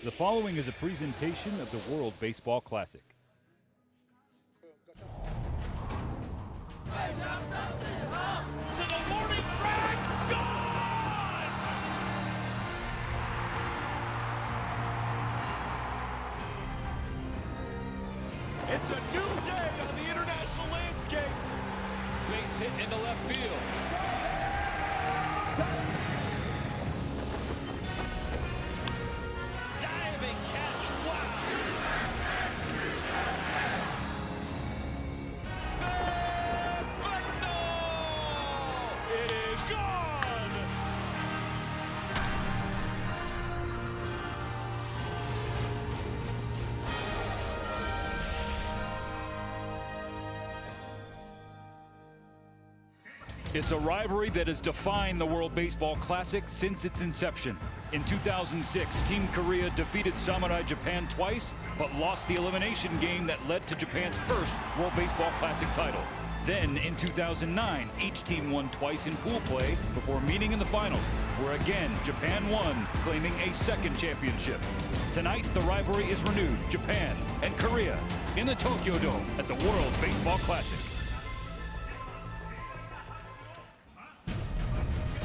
The following is a presentation of the World Baseball Classic. To the morning track, gone! It's a new day on the international landscape. Base hit into left field. Diving catch, wow! It is gone! It's a rivalry that has defined the World Baseball Classic since its inception. In 2006, Team Korea defeated Samurai Japan twice, but lost the elimination game that led to Japan's first World Baseball Classic title. Then, in 2009, each team won twice in pool play before meeting in the finals, where again, Japan won, claiming a second championship. Tonight, the rivalry is renewed, Japan and Korea, in the Tokyo Dome at the World Baseball Classic.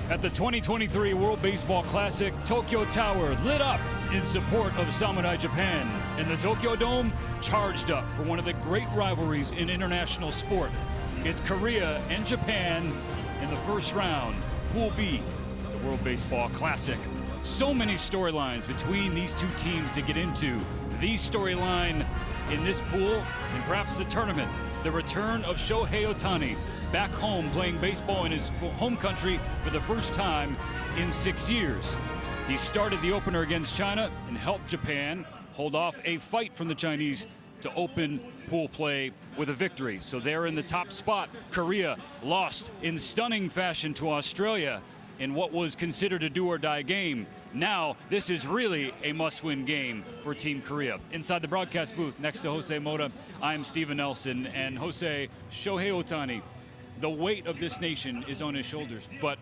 At the 2023 World Baseball Classic, Tokyo Tower lit up in support of Samurai Japan, and the Tokyo Dome charged up for one of the great rivalries in international sport. It's Korea and Japan in the first round, Pool B, the World Baseball Classic. So many storylines between these two teams to get into. The storyline in this pool, and perhaps the tournament, the return of Shohei Ohtani, back home playing baseball in his home country for the first time in 6 years. He started the opener against China and helped Japan hold off a fight from the Chinese to open pool play with a victory. So they're in the top spot. Korea lost in stunning fashion to Australia in what was considered a do-or-die game. Now, this is really a must-win game for Team Korea. Inside the broadcast booth, next to Jose Mota, I'm Steven Nelson. And Jose, Shohei Ohtani, the weight of this nation is on his shoulders, but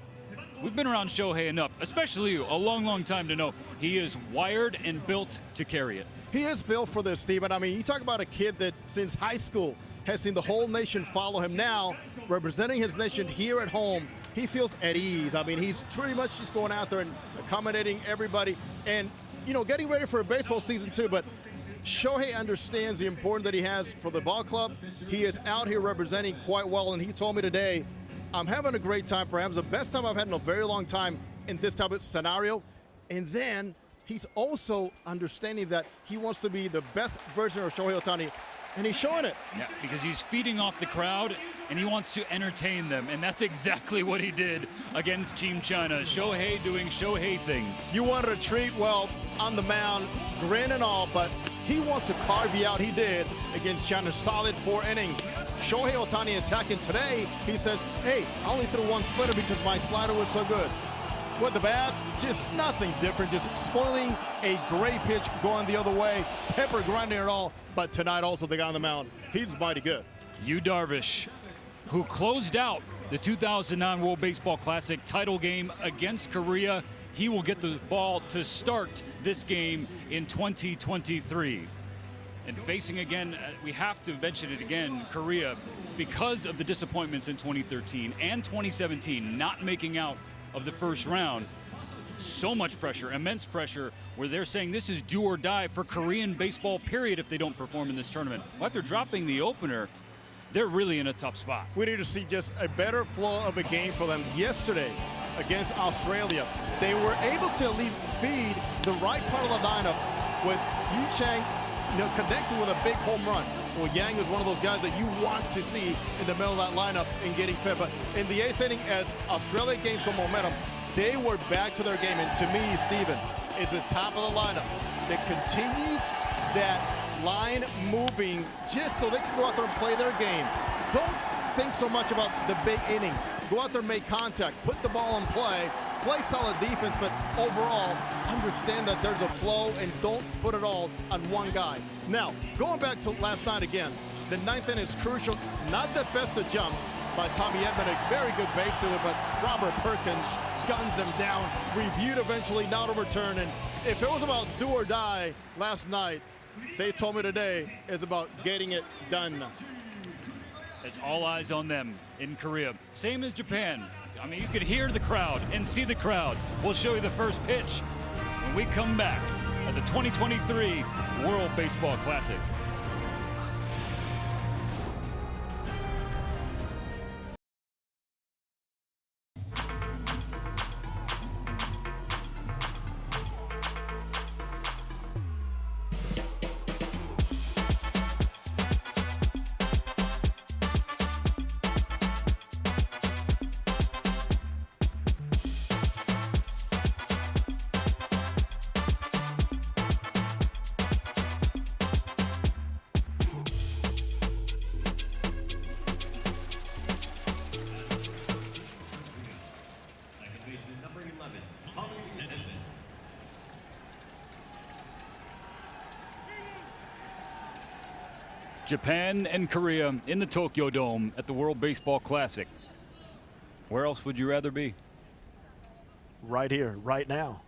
we've been around Shohei enough, especially you, a long, long time to know he is wired and built to carry it. He is built for this, Steven. I mean, you talk about a kid that since high school has seen the whole nation follow him. Now, representing his nation here at home, he feels at ease. I mean, he's pretty much just going out there and accommodating everybody and, you know, getting ready for a baseball season too. But Shohei understands the importance that he has for the ball club. He is out here representing quite well, and he told me today, I'm having a great time. Perhaps the best time I've had in a very long time in this type of scenario. And then he's also understanding that he wants to be the best version of Shohei Ohtani, and he's showing it. Yeah, because he's feeding off the crowd, and he wants to entertain them, and that's exactly what he did against Team China. Shohei doing Shohei things. You wanted a treat, well, on the mound, grin and all, but he wants to carve you out. He did against China's solid 4 innings. Shohei Ohtani attacking today. He says, hey, I only threw one splitter because my slider was so good. With the bat, just nothing different, just spoiling a great pitch going the other way. Pepper grinding it all, but tonight also the guy on the mound, he's mighty good. Yu Darvish, who closed out the 2009 World Baseball Classic title game against Korea. He will get the ball to start this game in 2023. And facing again, we have to mention it again, Korea, because of the disappointments in 2013 and 2017, not making out of the first round. So much pressure, immense pressure, where they're saying this is do or die for Korean baseball, period, if they don't perform in this tournament. Well, after dropping the opener, they're really in a tough spot. We need to see just a better flow of a game for them. Yesterday against Australia, they were able to at least feed the right part of the lineup with Yu Chang, connecting with a big home run. Well, Yang is one of those guys that you want to see in the middle of that lineup and getting fed. But in the 8th inning, as Australia gained some momentum, they were back to their game. And to me, Steven, it's the top of the lineup that continues that line moving just so they can go out there and play their game. Don't think so much about the big inning. Go out there and make contact, put the ball in play solid defense, but overall, understand that there's a flow and don't put it all on one guy. Now, going back to last night again, the 9th inning is crucial. Not the best of jumps by Tommy Edman, a very good base stealer, but Robert Perkins guns him down, reviewed eventually, not overturned, and If it was about do or die last night, they told me today it's about getting it done. It's all eyes on them in Korea. Same as Japan. I mean, you could hear the crowd and see the crowd. We'll show you the first pitch when we come back at the 2023 World Baseball Classic. Japan and Korea in the Tokyo Dome at the World Baseball Classic. Where else would you rather be? Right here, right now.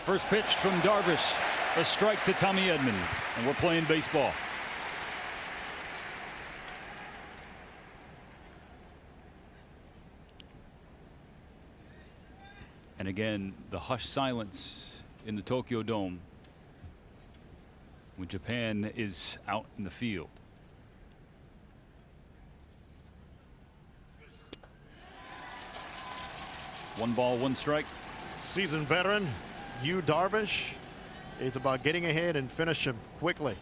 First pitch from Darvish. A strike to Tommy Edman. And we're playing baseball. And again, the hushed silence in the Tokyo Dome when Japan is out in the field. One ball, one strike. Seasoned veteran, Yu Darvish. It's about getting ahead and finish him quickly.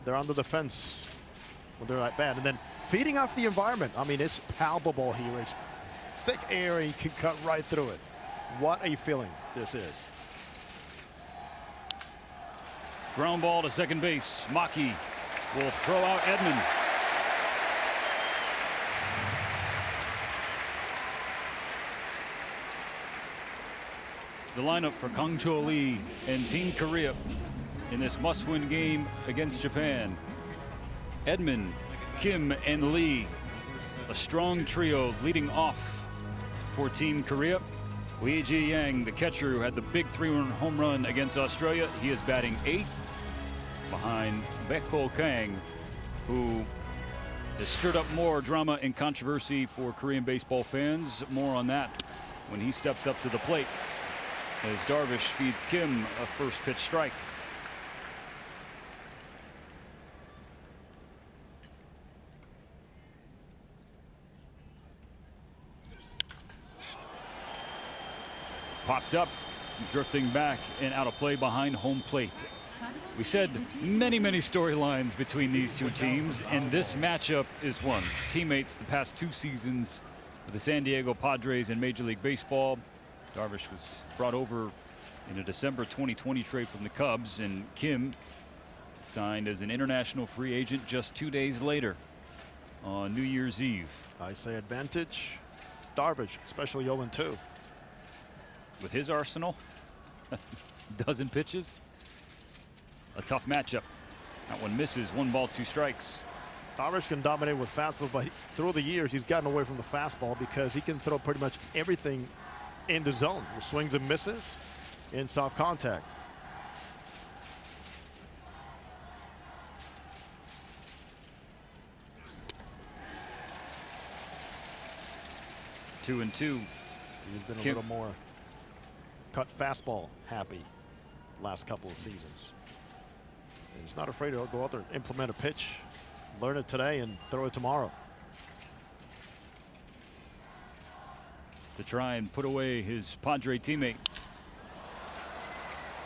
They're on the defense when they're at bat. And then feeding off the environment. I mean, it's palpable here. It's thick air and you can cut right through it. What a feeling this is. Ground ball to second base. Maki will throw out Edman. The lineup for Kang Cho Lee and Team Korea in this must-win game against Japan. Edman, Kim, and Lee. A strong trio leading off for Team Korea. Lee Ji-yang, the catcher who had the big 3-run home run against Australia. He is batting 8th behind Baek-ho Kang, who has stirred up more drama and controversy for Korean baseball fans. More on that when he steps up to the plate as Darvish feeds Kim a first pitch strike. Popped up, drifting back and out of play behind home plate. We said many storylines between these two teams, and this matchup is one. Teammates the past 2 seasons with the San Diego Padres in Major League Baseball. Darvish was brought over in a December 2020 trade from the Cubs, and Kim signed as an international free agent just 2 days later on New Year's Eve. I say advantage. Darvish, especially 0-2. With his arsenal, dozen pitches. A tough matchup. That one misses. 1 ball, 2 strikes. Darvish can dominate with fastball, but through the years he's gotten away from the fastball because he can throw pretty much everything in the zone with swings and misses in soft contact. Two and two. He's been a little more cut fastball happy last couple of seasons. And he's not afraid to go out there and implement a pitch, learn it today and throw it tomorrow. To try and put away his Padre teammate.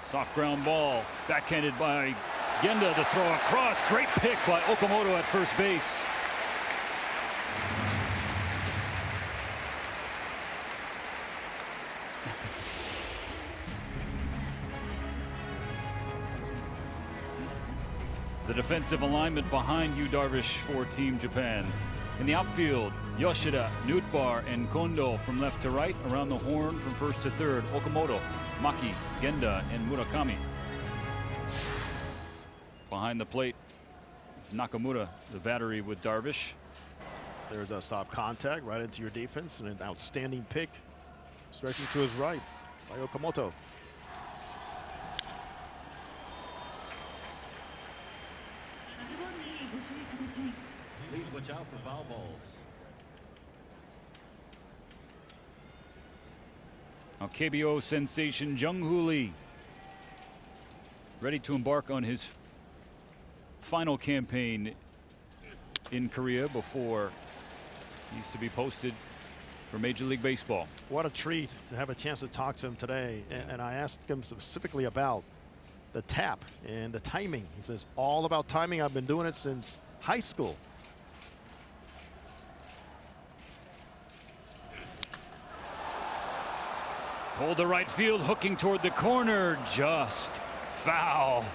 Soft ground ball, backhanded by Genda to throw across. Great pick by Okamoto at first base. The defensive alignment behind Yu Darvish for Team Japan. In the outfield, Yoshida, Nootbaar, and Kondo from left to right. Around the horn from first to third, Okamoto, Maki, Genda, and Murakami. Behind the plate is Nakamura, the battery with Darvish. There's a soft contact right into your defense and an outstanding pick stretching to his right by Okamoto. Please watch out for foul balls. Now KBO sensation Jung-Hoo Lee ready to embark on his final campaign in Korea before he's to be posted for Major League Baseball. What a treat to have a chance to talk to him today. And I asked him specifically about the tap and the timing. He says, all about timing. I've been doing it since high school. Pulled to right field, hooking toward the corner, just foul.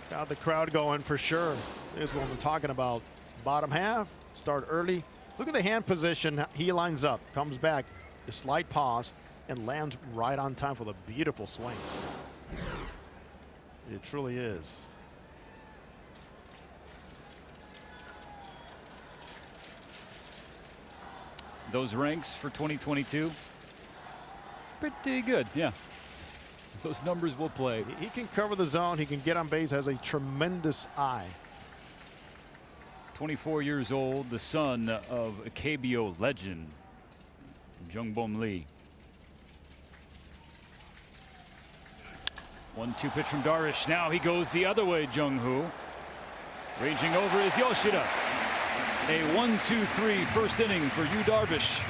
Got the crowd going for sure. Here's what we're talking about. Bottom half, start early. Look at the hand position. He lines up, comes back, a slight pause, and lands right on time for the beautiful swing. It truly is. Those ranks for 2022, pretty good, yeah. Those numbers will play. He can cover the zone. He can get on base, has a tremendous eye. 24 years old, the son of a KBO legend, Jung-Bom Lee. 1-2 pitch from Darvish. Now he goes the other way, Jung-Hoo. Raging over is Yoshida. A 1-2-3 first inning for Yu Darvish.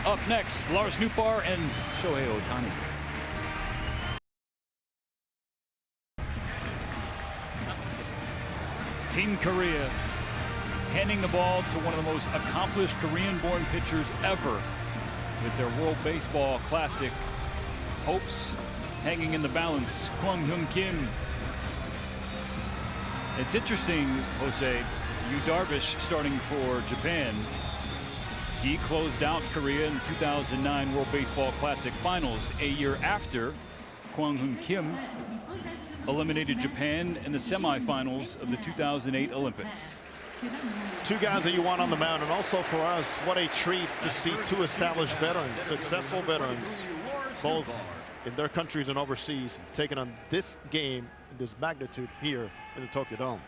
Up next, Lars Nootbaar and Shohei Ohtani. Team Korea handing the ball to one of the most accomplished Korean-born pitchers ever with their World Baseball Classic hopes hanging in the balance. Kwang Hyun Kim. It's interesting, Jose, Yu Darvish starting for Japan. He closed out Korea in the 2009 World Baseball Classic Finals, a year after Kwang Hyun Kim eliminated Japan in the semifinals of the 2008 Olympics. Two guys that you want on the mound, and also for us, what a treat to see two established veterans, successful veterans, both in their countries and overseas, taking on this game in this magnitude here in the Tokyo Dome.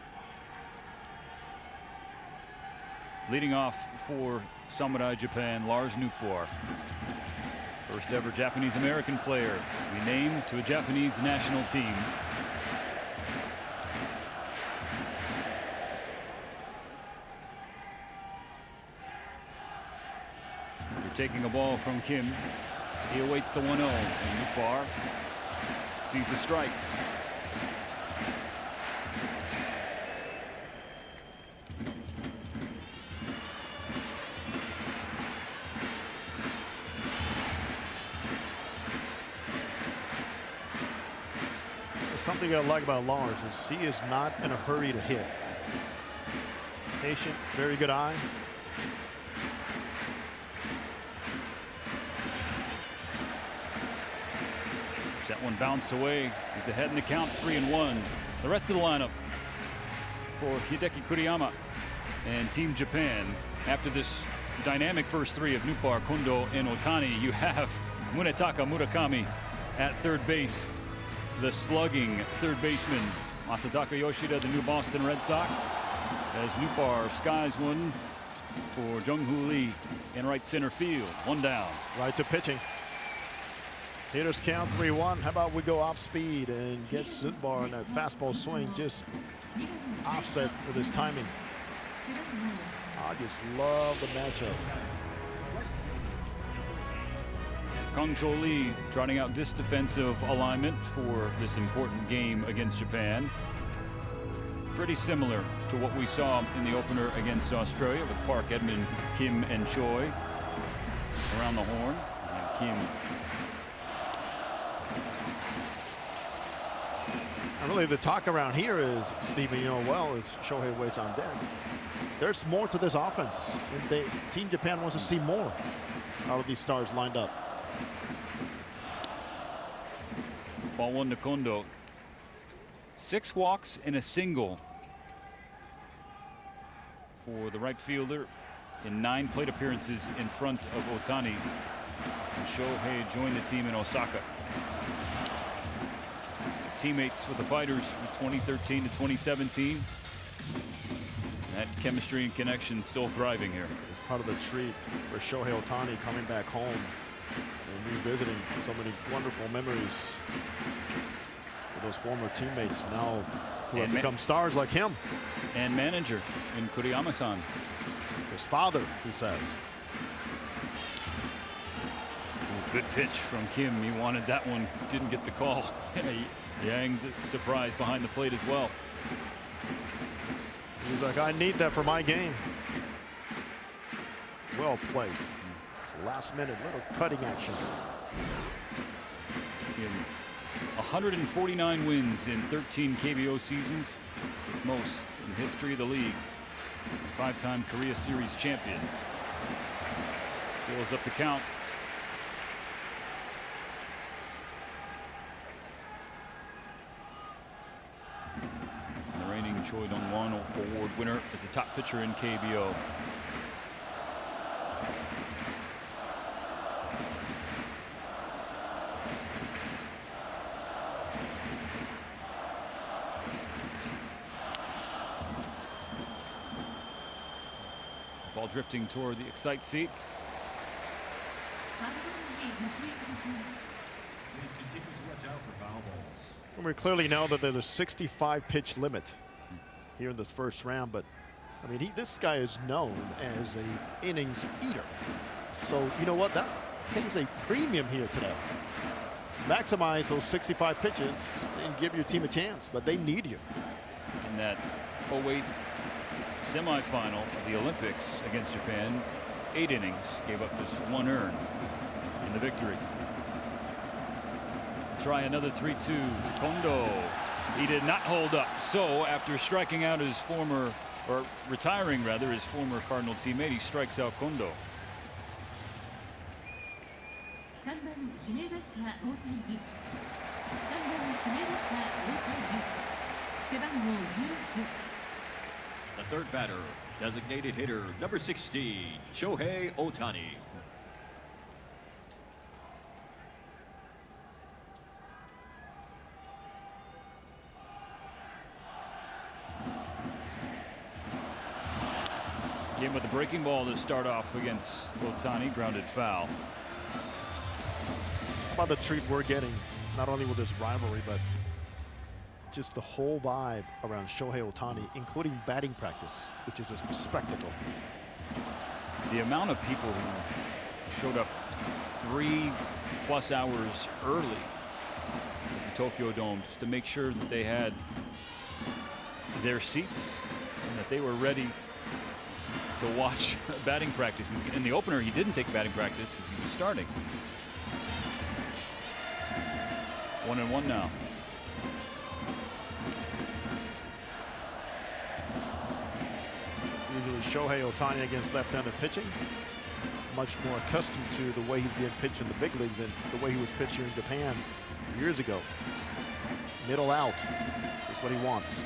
Leading off for Samurai Japan, Lars Nootbaar. First ever Japanese-American player to be named to a Japanese national team. They're taking a ball from Kim. He awaits the 1-0, and Nootbaar sees a strike. Something I like about Lars is he is not in a hurry to hit. Patient, very good eye. That one bounced away. He's ahead in the count, 3-1. The rest of the lineup for Hideki Kuriyama and Team Japan. After this dynamic first three of Nootbaar, Kondo, and Ohtani, you have Munetaka Murakami at third base. The slugging third baseman, Masataka Yoshida, the new Boston Red Sox, as Nootbaar skies one for Jung-Hoo Lee in right center field. One down. Right to pitching. Hitters count 3-1. How about we go off speed and get Nootbaar in that fastball swing, just offset with his timing. I just love the matchup. Kang Cho Lee trotting out this defensive alignment for this important game against Japan. Pretty similar to what we saw in the opener against Australia with Park, Edman, Kim, and Choi around the horn. And Kim. And really the talk around here is, Stephen, you know well, is Shohei waits on deck. There's more to this offense. And Team Japan wants to see more out of these stars lined up. Ball one to Kondo. 6 walks and a single for the right fielder in 9 plate appearances in front of Ohtani. And Shohei joined the team in Osaka. teammates with the Fighters from 2013 to 2017. That chemistry and connection still thriving here. It's part of the treat for Shohei Ohtani coming back home and revisiting so many wonderful memories with those former teammates now who have become stars like him. And manager in Kuriyama-san. His father, he says. Good pitch from Kim. He wanted that one, didn't get the call. Yang surprised behind the plate as well. He's like, I need that for my game. Well placed. It's last minute little cutting action. Kim, 149 wins in 13 KBO seasons, most in history of the league. Five-time Korea Series champion. Fills up the count. The reigning Choi Dong-won Award winner is the top pitcher in KBO. Ball drifting toward the excite seats. And we clearly know that there's a 65 pitch limit here in this first round, but I mean, this guy is known as an innings eater. So you know what, that pays a premium here today. Maximize those 65 pitches and give your team a chance, but they need you. In that 08 semifinal of the Olympics against Japan, 8 innings, gave up just 1 earned in the victory. Try another 3-2 to Kondo. He did not hold up. So after striking out his former, or retiring rather, his former Cardinal teammate, he strikes out Kondo. The third batter, designated hitter number 16, Shohei Ohtani. Came with a breaking ball to start off against Ohtani, grounded foul. How about the treat we're getting, not only with this rivalry, but just the whole vibe around Shohei Ohtani, including batting practice, which is a spectacle. The amount of people who showed up 3+ hours early at the Tokyo Dome just to make sure that they had their seats and that they were ready to watch batting practice. In the opener, he didn't take batting practice because he was starting. 1-1 now. Usually Shohei Ohtani against left-handed pitching, much more accustomed to the way he's being pitched in the big leagues and the way he was pitching in Japan years ago. Middle out is what he wants.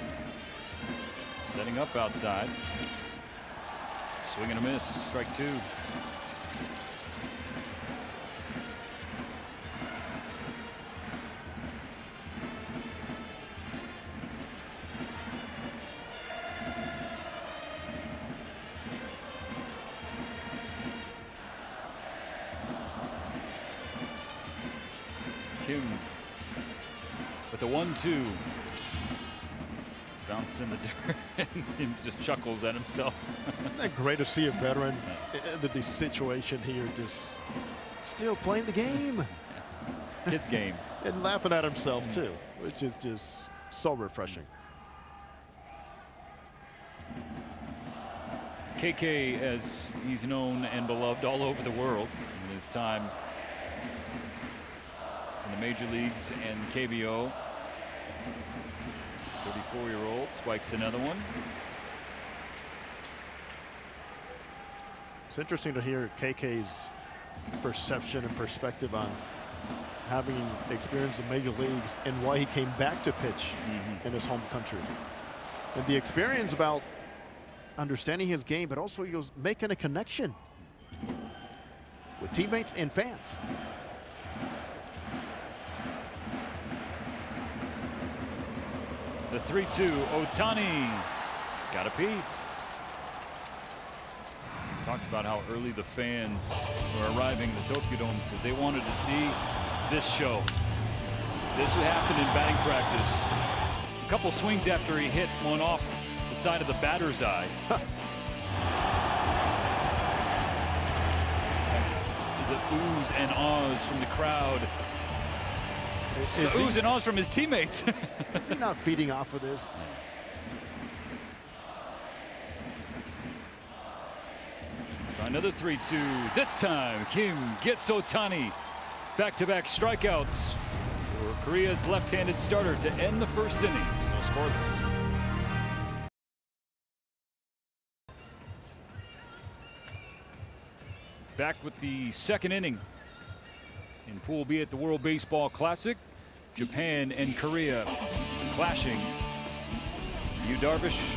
Setting up outside. Swing and a miss, strike 2. Kim with the 1-2. Bounced in the dirt and he just chuckles at himself. Isn't that great to see a veteran in the situation here, just still playing the game. Kid's game. And laughing at himself too, which is just so refreshing. KK, as he's known and beloved all over the world in his time in the major leagues and KBO. 34-year-old spikes another one. It's interesting to hear KK's perception and perspective on having experience in major leagues and why he came back to pitch in his home country. And the experience about understanding his game, but also he goes making a connection with teammates and fans. The 3-2, Ohtani got a piece. Talked about how early the fans were arriving at the Tokyo Dome because they wanted to see this show. This would happen in batting practice. A couple swings after he hit one off the side of the batter's eye. The oohs and ahs from the crowd. The oohs and ahs from his teammates. Is he not feeding off of this? Let's try another 3-2. This time, Kim gets Ohtani. Back-to-back strikeouts for Korea's left-handed starter to end the first inning. So scoreless. Back with the second inning in Pool B at the World Baseball Classic. Japan and Korea clashing. Yu Darvish,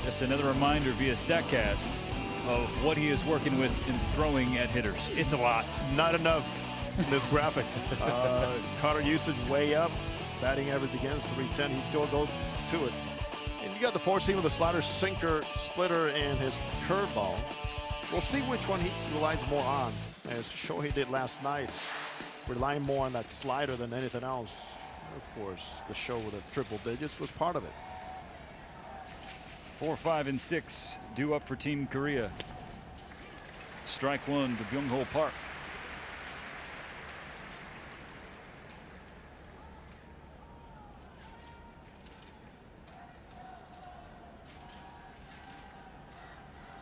just another reminder via StatCast of what he is working with in throwing at hitters. It's a lot. Not enough in this graphic. Cutter usage way up. Batting average against 310. He still goes to it. And you got the four seam with the slider, sinker, splitter, and his curveball. We'll see which one he relies more on, as Shohei did last night, relying more on that slider than anything else. Of course, the show with the triple digits was part of it. 4, 5, and 6 due up for Team Korea. Strike one to Byung-ho Park.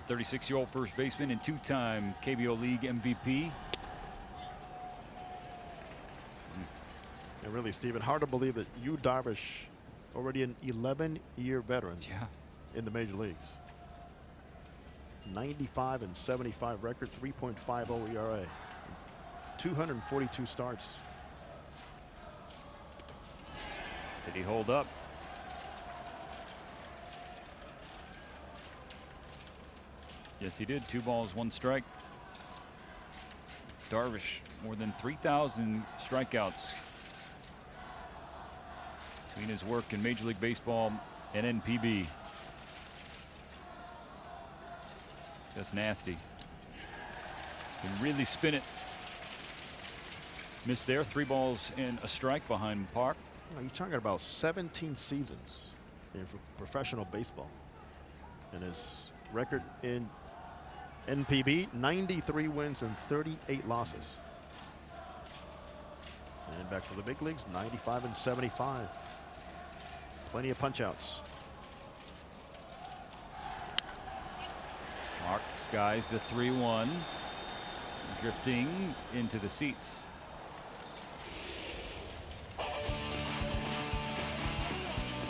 The 36-year-old first baseman and two-time KBO League MVP. And really, Steven, hard to believe that Yu Darvish, already an 11-year veteran in the major leagues. 95 and 75 record, 3.50 ERA, 242 starts. Did he hold up? Yes, he did. 2 balls, 1 strike. Darvish, more than 3,000 strikeouts between his work in Major League Baseball and NPB. Just nasty. Can really spin it. Missed there. 3 balls and a strike behind Park. You're talking about 17 seasons in professional baseball. And his record in NPB, 93 wins and 38 losses. And back to the big leagues, 95 and 75. Plenty of punch-outs. Mark skies the 3-1. Drifting into the seats.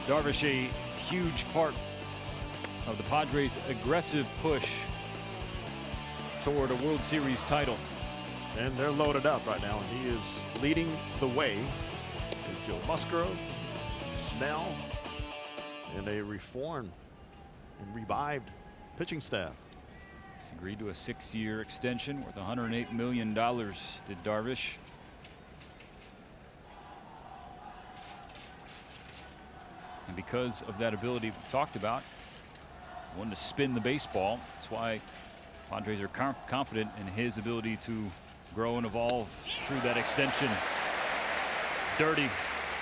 Darvish, a huge part of the Padres' aggressive push toward a World Series title. And they're loaded up right now, and he is leading the way with Joe Musgrove, Snell, and a reformed and revived pitching staff. He's agreed to a 6-year extension worth $108 million, did Darvish. And because of that ability we talked about, one to spin the baseball, that's why Padres are confident in his ability to grow and evolve through that extension. Dirty.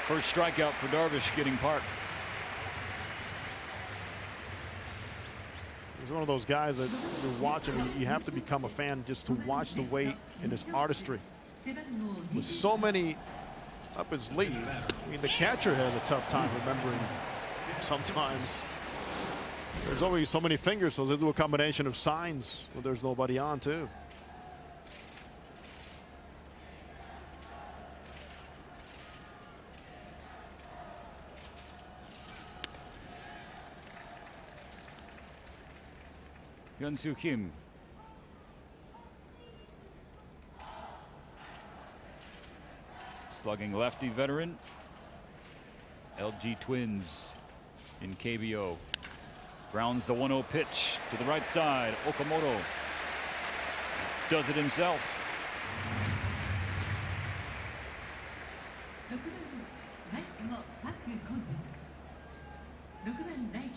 First strikeout for Darvish, getting Park. He's one of those guys that you watch him, you have to become a fan just to watch the way in his artistry. With so many up his sleeve, I mean, the catcher has a tough time remembering sometimes. There's always so many fingers, so there's a combination of signs when there's nobody on, too. Hyun-Soo Kim. Slugging lefty veteran. LG Twins in KBO. Grounds the 1-0 pitch to the right side. Okamoto does it himself.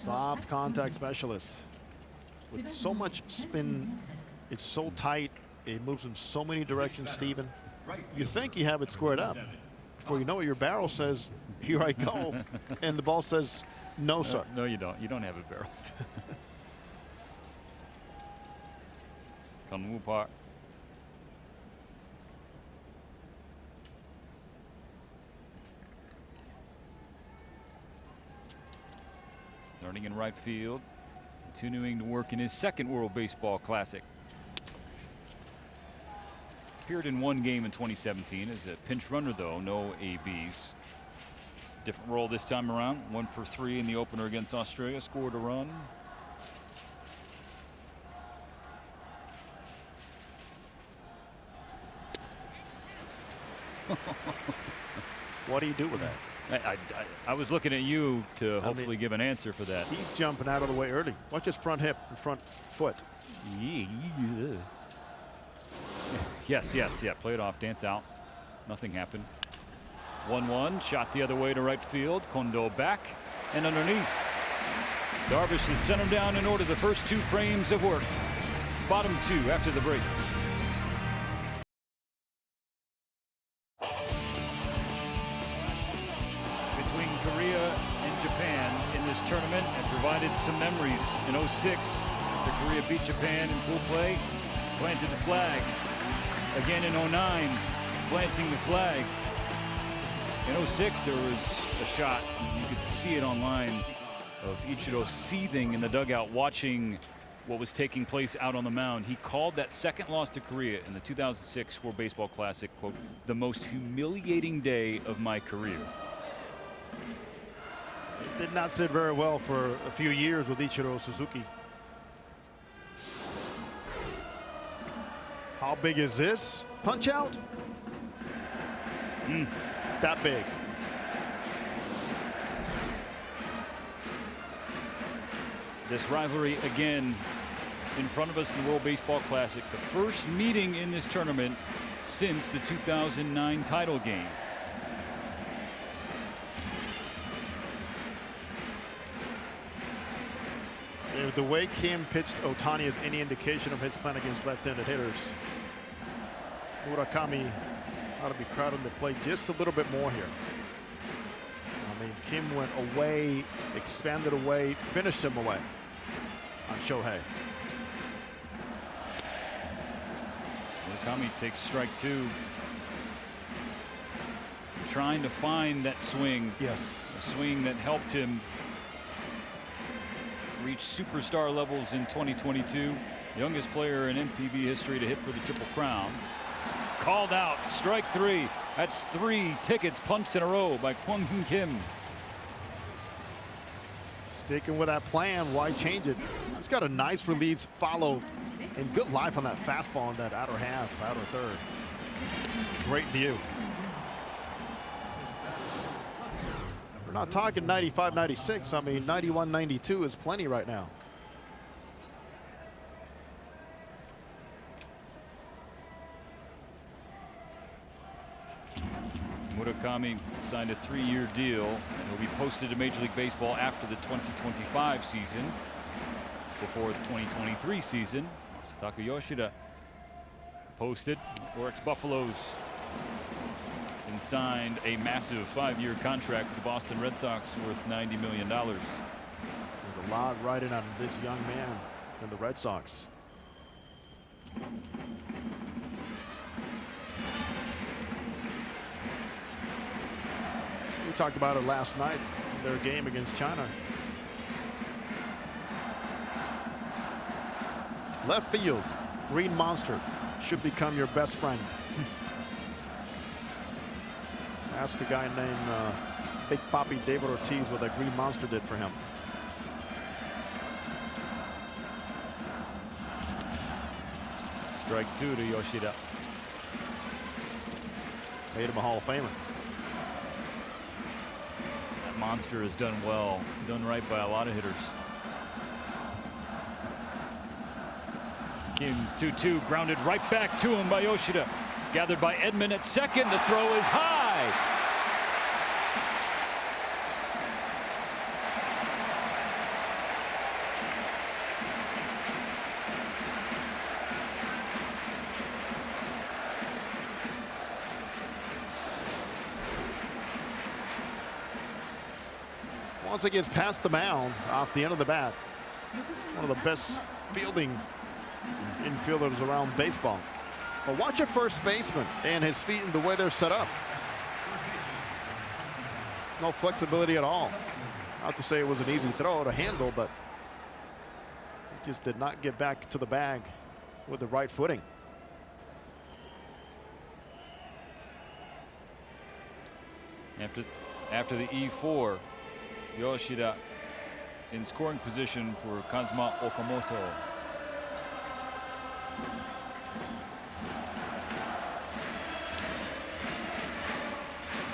Soft contact specialist. With so much spin, it's so tight. It moves in so many directions, Steven. You think you have it squared up. Before you know it, your barrel says, here I go. And the ball says, no, sir. No, you don't. You don't have a barrel. Kunwoo Park. Starting in right field, continuing to work in his second World Baseball Classic. Appeared in one game in 2017 as a pinch runner, though, no ABs. Different role this time around. 1 for 3 in the opener against Australia, scored a run. What do you do with that? I was looking at you to hopefully give an answer for that. He's jumping out of the way early. Watch his front hip and front foot. Yeah. Yes. Play it off, dance out. Nothing happened. 1-1, shot the other way to right field. Kondo back and underneath. Darvish has sent him down in order the first 2 frames of work. Bottom 2 after the break. Between Korea and Japan in this tournament and provided some memories. In 06, after Korea beat Japan in pool play, planted the flag. Again in 09, planting the flag. In 06, there was a shot, you could see it online, of Ichiro seething in the dugout watching what was taking place out on the mound. He called that second loss to Korea in the 2006 World Baseball Classic, quote, the most humiliating day of my career. It did not sit very well for a few years with Ichiro Suzuki. How big is this? Punch out? That big. This rivalry again in front of us in the World Baseball Classic. The first meeting in this tournament since the 2009 title game. If the way Kim pitched Ohtani is any indication of his plan against left-handed hitters, Murakami ought to be crowding the plate just a little bit more here. I mean, Kim went away, expanded away, finished him away on Shohei. Murakami takes strike 2. Trying to find that swing. Yes. A swing that helped him reach superstar levels in 2022. Youngest player in NPB history to hit for the Triple Crown. Called out, strike 3. That's 3 tickets punched in a row by Kwang Hyun Kim. Sticking with that plan, why change it? He's got a nice release follow and good life on that fastball in that outer half, outer third. Great view. We're not talking 95, 96. I mean, 91, 92 is plenty right now. Murakami signed a 3-year deal and will be posted to Major League Baseball after the 2025 season. Before the 2023 season, Masataka Yoshida posted. Oryx Buffaloes and signed a massive 5-year contract with the Boston Red Sox worth $90 million. There's a lot riding on this young man and the Red Sox. We talked about it last night in their game against China. Left field, Green Monster should become your best friend. Ask a guy named Big Papi David Ortiz what that Green Monster did for him. Strike 2 to Yoshida. Made him a Hall of Famer. That monster has done well, done right by a lot of hitters. Kim's 2-2, grounded right back to him by Yoshida. Gathered by Edman at second. The throw is high. once it gets past the mound off the end of the bat, one of the best fielding infielders around baseball. But watch a first baseman and his feet and the way they're set up. There's no flexibility at all. Not to say it was an easy throw to handle, but he just did not get back to the bag with the right footing. After the E4, Yoshida in scoring position for Kazuma Okamoto.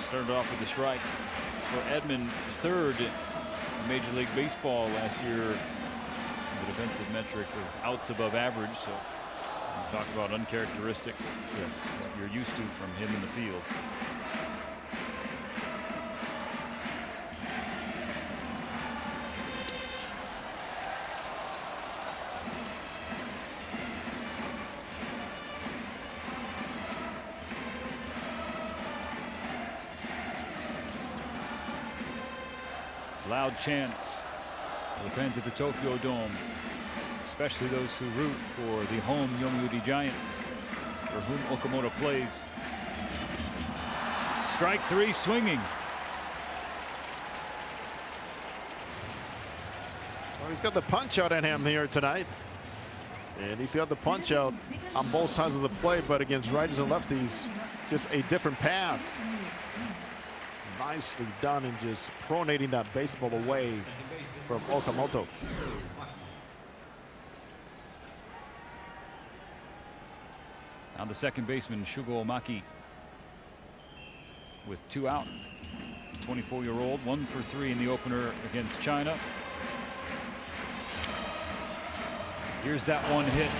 Started off with a strike for Edman, third in Major League Baseball last year. The defensive metric of outs above average. So we talk about uncharacteristic. Yes, what you're used to from him in the field. Loud chants for the fans at the Tokyo Dome, especially those who root for the home Yomiuri Giants, for whom Okamoto plays. Strike three, swinging. Well, he's got the punch out in him here tonight. And he's got the punch out on both sides of the plate, but against righties and lefties, just a different path. Nicely done and just pronating that baseball away from Okamoto. Now the second baseman, Shugo Omaki, with 2 out. 24-year-old, 1 for 3 in the opener against China. Here's that one hit.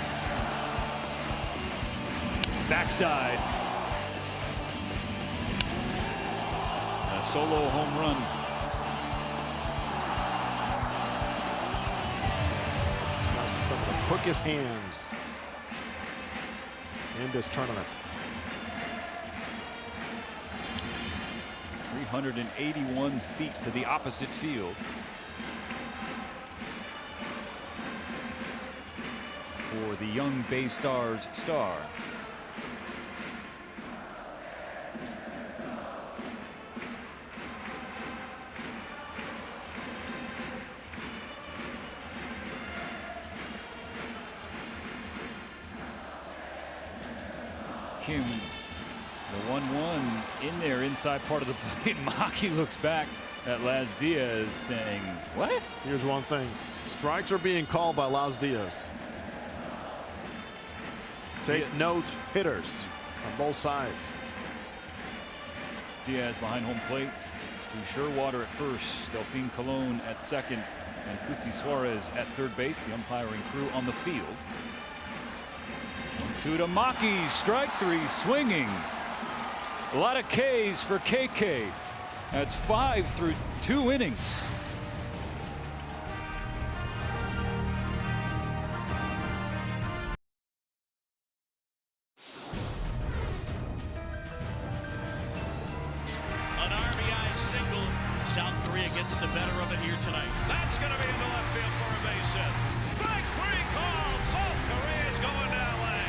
Backside. A solo home run. Got some of the quickest hands in this tournament. 381 feet to the opposite field. For the young Bay Stars star. Kim, the 1-1 in there inside part of the plate. Maki looks back at Laz Diaz saying, what? Here's one thing. Strikes are being called by Laz Diaz. Take note, hitters on both sides. Diaz behind home plate. Stu Sherwater at first, Delphine Colon at second, and Cuti Suarez at third base. The umpiring crew on the field. 1-2 to Maki, strike three, swinging. A lot of Ks for KK. That's 5 through 2 innings. An RBI single. South Korea gets the better of it here tonight. That's going to be into left field for a base hit. Strike three called. South Korea is going to LA.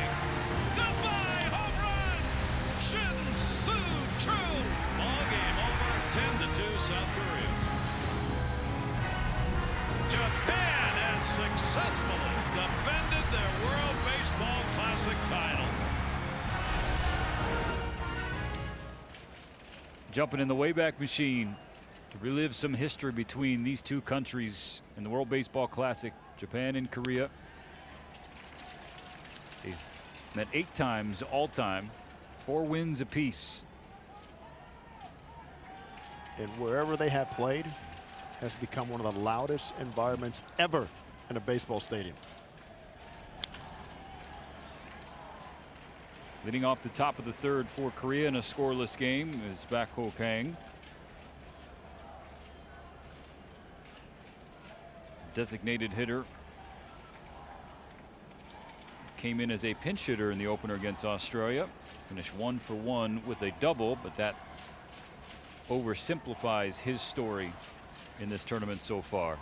Goodbye, home run. Shin Soo Choo. Ball game over. 10-2 South Korea. Japan has successfully defended their World Baseball Classic title. Jumping in the Wayback Machine to relive some history between these two countries in the World Baseball Classic, Japan and Korea. They've met 8 times all time, 4 wins apiece. And wherever they have played has become one of the loudest environments ever in a baseball stadium. Leading off the top of the third for Korea in a scoreless game is Baek Ho Kang. Designated hitter. Came in as a pinch hitter in the opener against Australia. Finished 1 for 1 with a double, but that oversimplifies his story in this tournament so far.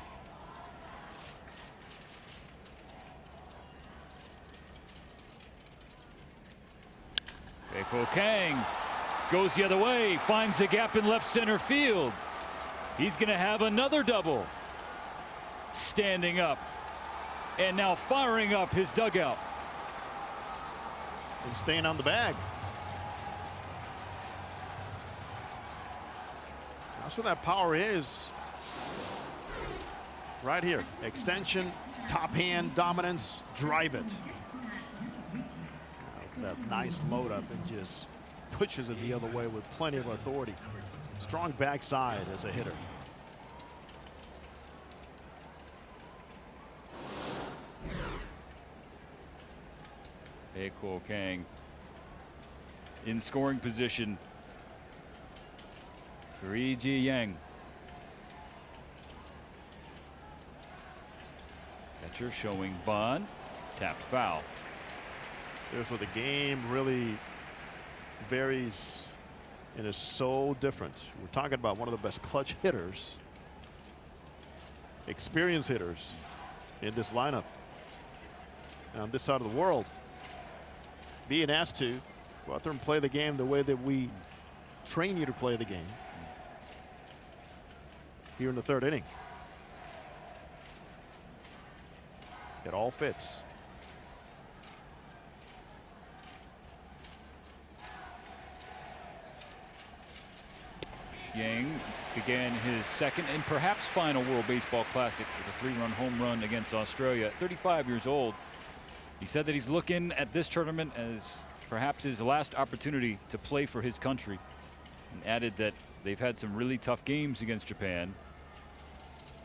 Bae-Kho Kang goes the other way, finds the gap in left center field. He's going to have another double. Standing up and now firing up his dugout. And staying on the bag. That's where that power is. Right here. Extension, top hand, dominance, drive it. That nice load up and just pushes it the other way with plenty of authority. Strong backside as a hitter. Bae-Kho Kang in scoring position for E.G. Yang. Catcher showing bunt, tapped foul. There's where the game really varies and is so different. We're talking about one of the best clutch hitters, experienced hitters in this lineup. And on this side of the world, being asked to go out there and play the game the way that we train you to play the game here in the third inning. It all fits. Yang began his second and perhaps final World Baseball Classic with a 3-run home run against Australia at 35 years old. He said that he's looking at this tournament as perhaps his last opportunity to play for his country, and added that they've had some really tough games against Japan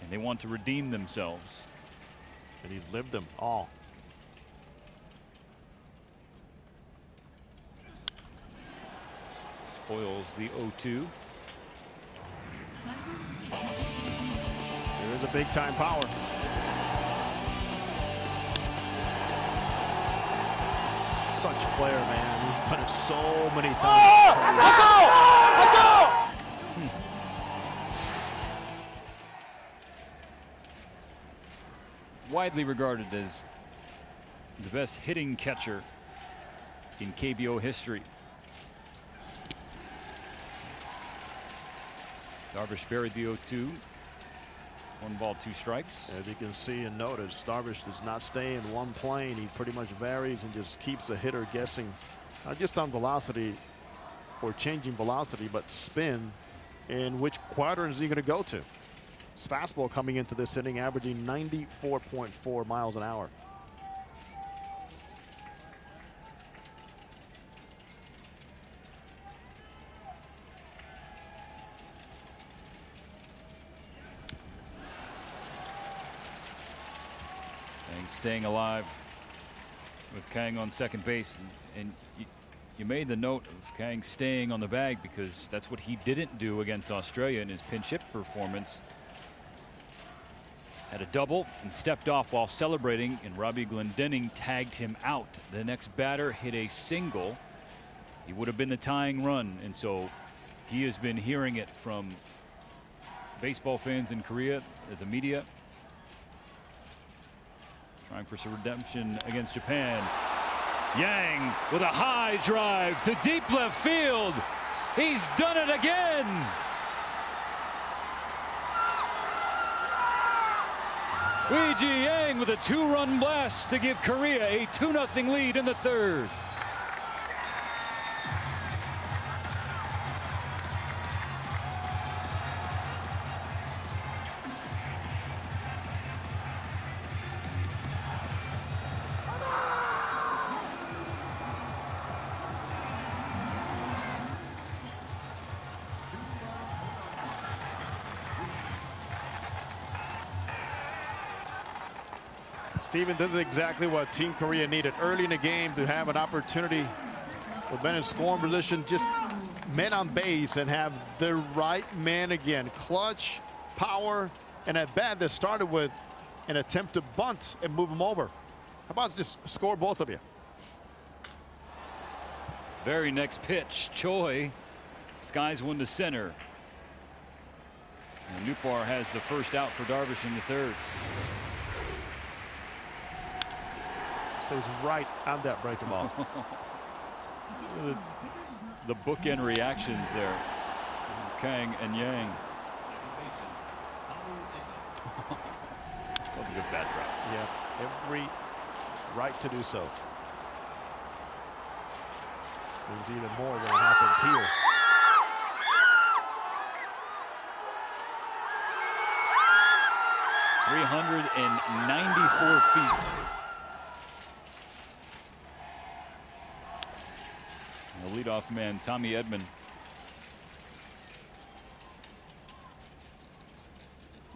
and they want to redeem themselves. And he's lived them all. Spoils the 0-2. There is a big time power. Such a player, man. He's done it so many times. Widely regarded as the best hitting catcher in KBO history. Darvish buried the 0-2. 1 ball, 2 strikes. As you can see and notice, Darvish does not stay in one plane. He pretty much varies and just keeps the hitter guessing, not just on velocity or changing velocity, but spin and which quadrant is he going to go to. His fastball coming into this inning averaging 94.4 miles an hour. And staying alive with Kang on second base, and you made the note of Kang staying on the bag because that's what he didn't do against Australia in his pinch hit performance. Had a double and stepped off while celebrating, and Robbie Glendening tagged him out. The next batter hit a single. He would have been the tying run, and so he has been hearing it from baseball fans in Korea, the media, trying for some redemption against Japan. Yang with a high drive to deep left field. He's done it again. E.G. Yang with a 2-run blast to give Korea a 2-0 lead in the third. Steven, this is exactly what Team Korea needed early in the game to have an opportunity with men in scoring position, just men on base, and have the right man again. Clutch, power, and at bat that started with an attempt to bunt and move him over. How about just score both of you? Very next pitch, Choi skies one to center. And Nootbaar has the first out for Darvish in the third. Stays right on that breaking ball. The bookend reactions there. Kang and Yang. That was a good bat drop. Yeah, every right to do so. Means even more when it happens here. .394 feet. The leadoff man, Tommy Edman.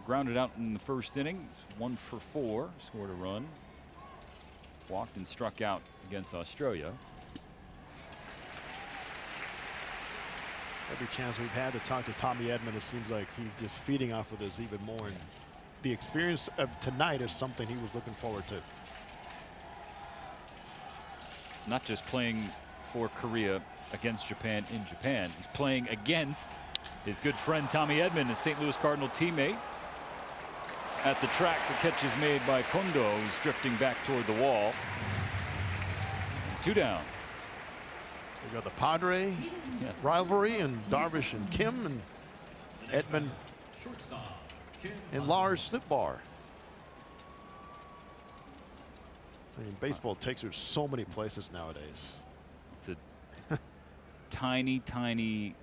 Grounded out in the first inning, 1 for 4, scored a run. Walked and struck out against Australia. Every chance we've had to talk to Tommy Edman, it seems like he's just feeding off of this even more. And the experience of tonight is something he was looking forward to. Not just playing for Korea against Japan in Japan. He's playing against his good friend Tommy Edman, a St. Louis Cardinal teammate. At the track, the catch is made by Kondo, who's drifting back toward the wall. 2 down. We got the Padre rivalry and Darvish and Kim and Edman and Lars Nootbaar. I mean, baseball takes her so many places nowadays. It's a tiny, tiny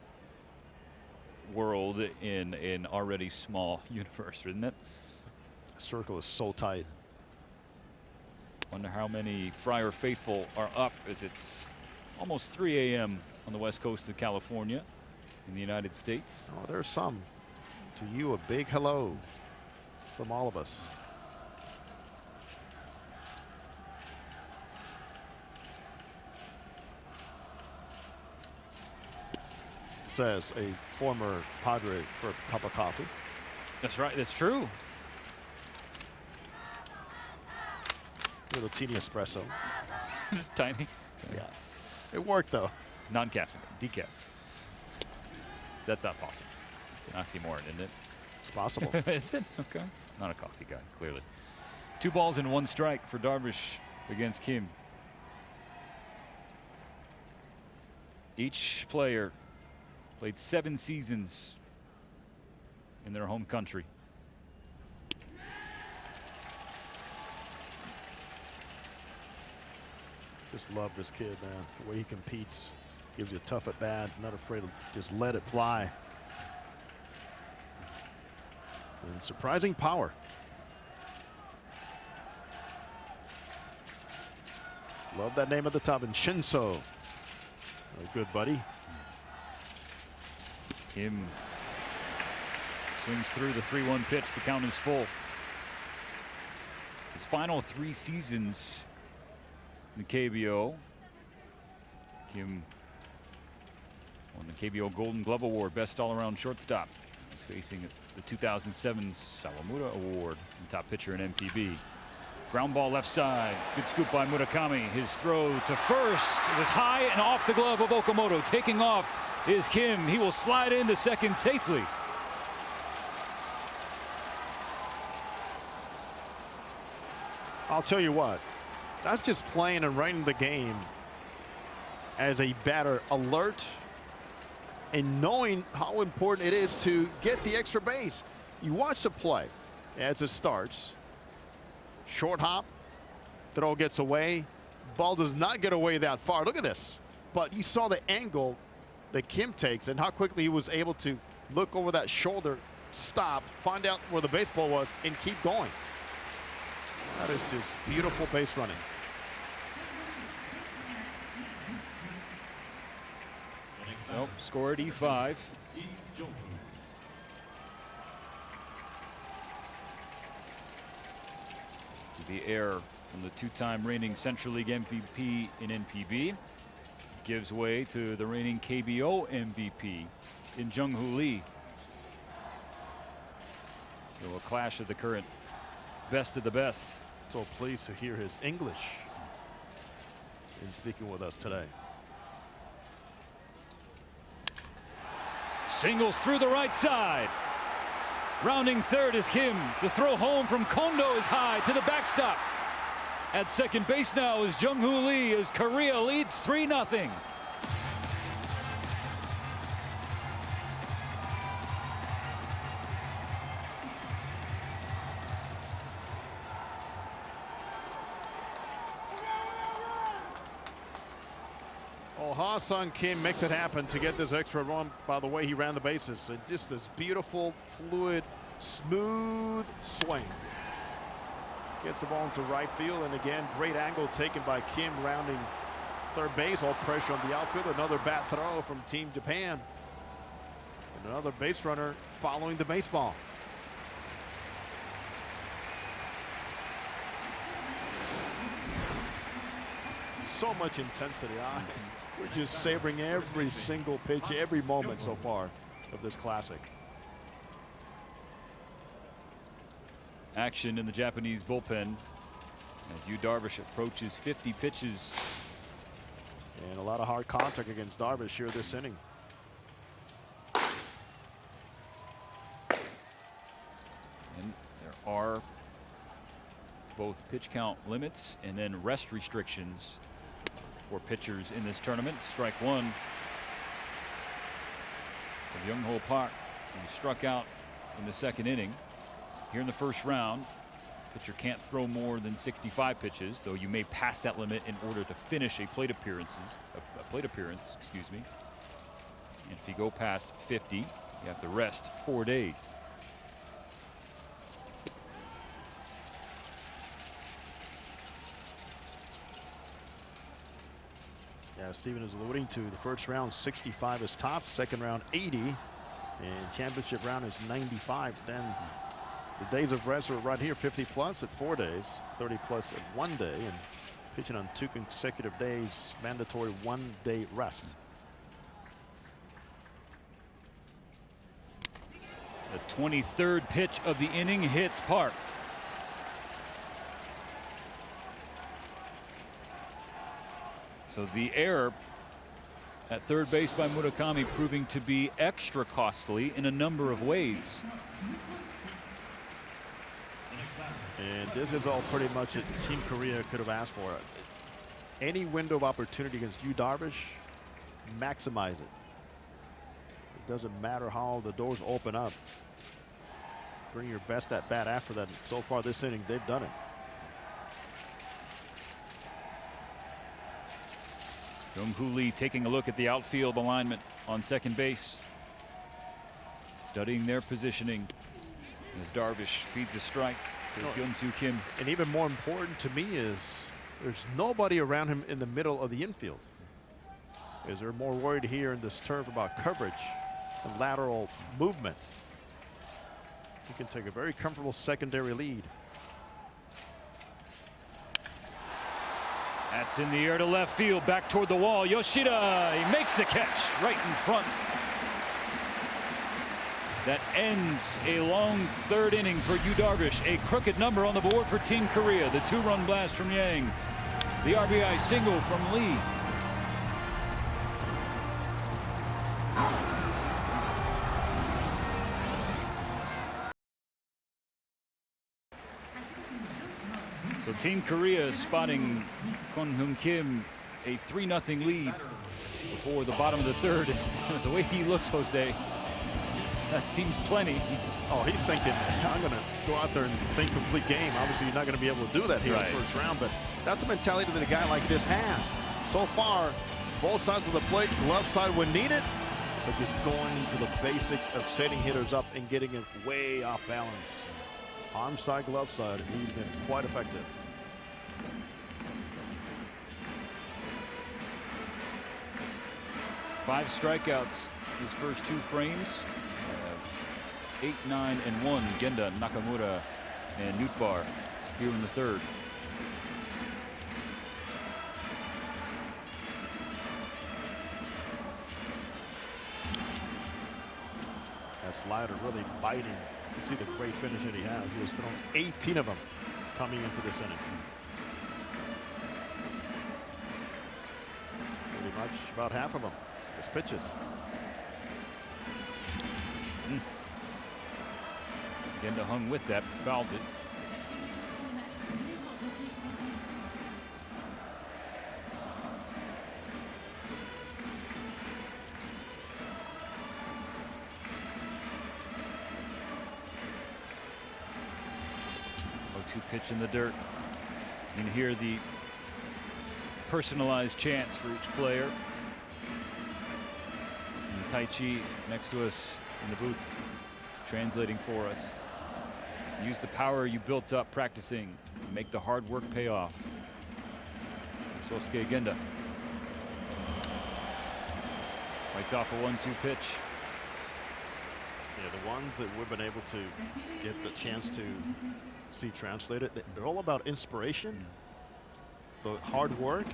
world in an already small universe, isn't it? The circle is so tight. Wonder how many Friar faithful are up as it's almost 3 a.m. on the west coast of California in the United States. Oh, there's some. To you, a big hello from all of us. Says a former Padre for a cup of coffee. That's right. That's true. Little teeny espresso. It's tiny. Yeah. It worked, though. Non-caffeinated. Decaf. That's not possible. It's an oxymoron, isn't it? It's possible. Is it? Okay. Not a coffee guy, clearly. 2 balls and 1 strike for Darvish against Kim. Each player played 7 seasons in their home country. Just love this kid, man. The way he competes. Gives you a tough at bat. Not afraid to just let it fly. And surprising power. Love that name at the top. And Shinso. A good buddy. Kim swings through the 3-1 pitch. The count is full. His final 3 seasons in the KBO. Kim won the KBO Golden Glove Award, best all-around shortstop. He's facing the 2007 Sawamura Award, top pitcher in MPB. Ground ball left side. Good scoop by Murakami. His throw to first. It was high and off the glove of Okamoto. Taking off is Kim. He will slide into second safely. I'll tell you what. That's just playing and running the game as a batter, alert and knowing how important it is to get the extra base. You watch the play as it starts. Short hop, throw gets away. Ball does not get away that far. Look at this. But you saw the angle that Kim takes and how quickly he was able to look over that shoulder, stop, find out where the baseball was, and keep going. That is just beautiful base running. Nope, scored E5. The error from the 2-time reigning Central League MVP in NPB gives way to the reigning KBO MVP in Jung-Hoo Lee. So a clash of the current best of the best. So pleased to hear his English in speaking with us today. Singles through the right side. Rounding third is Kim. The throw home from Kondo is high to the backstop. At second base now is Jung-Hoo Lee as Korea leads 3-0. Oh, Ha-Sung Kim makes it happen to get this extra run by the way he ran the bases. And just this beautiful, fluid, smooth swing. Gets the ball into right field, and again, great angle taken by Kim rounding third base. All pressure on the outfield. Another bat throw from Team Japan. And another base runner following the baseball. So much intensity. We're just savoring every single pitch, every moment so far of this classic. Action in the Japanese bullpen as Yu Darvish approaches 50 pitches. And a lot of hard contact against Darvish here this inning. And there are both pitch count limits and then rest restrictions for pitchers in this tournament. Strike one of Young-Ho Park, who struck out in the second inning. Here in the first round, pitcher can't throw more than 65 pitches, though you may pass that limit in order to finish a plate appearance, excuse me. And if you go past 50, you have to rest 4 days. Yeah, Steven is alluding to the first round 65 is top, second round 80, and championship round is 95. Then the days of rest are right here, 50 plus at 4 days, 30 plus at 1 day, and pitching on 2 consecutive days, mandatory 1 day rest. The 23rd pitch of the inning hits Park. So the error at third base by Murakami proving to be extra costly in a number of ways. And this is all pretty much what Team Korea could have asked for. Any window of opportunity against Yu Darvish, maximize it. It doesn't matter how the doors open up. Bring your best at bat after that. So far this inning, they've done it. Jung-Hoo Lee taking a look at the outfield alignment on second base. Studying their positioning as Darvish feeds a strike to Hyun-Soo Kim. And even more important to me is there's nobody around him in the middle of the infield. Is they're more worried here in this turf about coverage and lateral movement. He can take a very comfortable secondary lead. That's in the air to left field, back toward the wall. Yoshida, he makes the catch right in front. That ends a long third inning for Yu Darvish. A crooked number on the board for Team Korea. The 2-run blast from Yang. The RBI single from Lee. So Team Korea spotting Kwon Hyun Kim a 3-0 lead before the bottom of the third. The way he looks, Jose, that seems plenty. Oh, he's thinking, I'm going to go out there and think complete game. Obviously, you're not going to be able to do that here in the first round, but that's the mentality that a guy like this has. So far, both sides of the plate, glove side when needed, but just going to the basics of setting hitters up and getting it way off balance. Arm side, glove side, he's been quite effective. Five strikeouts his first 2 frames. 8, 9, and 1. Genda, Nakamura, and Nootbaar here in the third. That slider really biting. You see the great finish that he has. He has thrown 18 of them coming into this inning. Pretty much about half of them. His pitches. Genda hung with that, fouled it. Pitch in the dirt. You can hear the personalized chants for each player. And Tai Chi next to us in the booth translating for us. Use the power you built up practicing. Make the hard work pay off. Sosuke Genda fights off a 1-2 pitch. Yeah, the ones that we've been able to get the chance to see translated, they're all about inspiration, the hard work,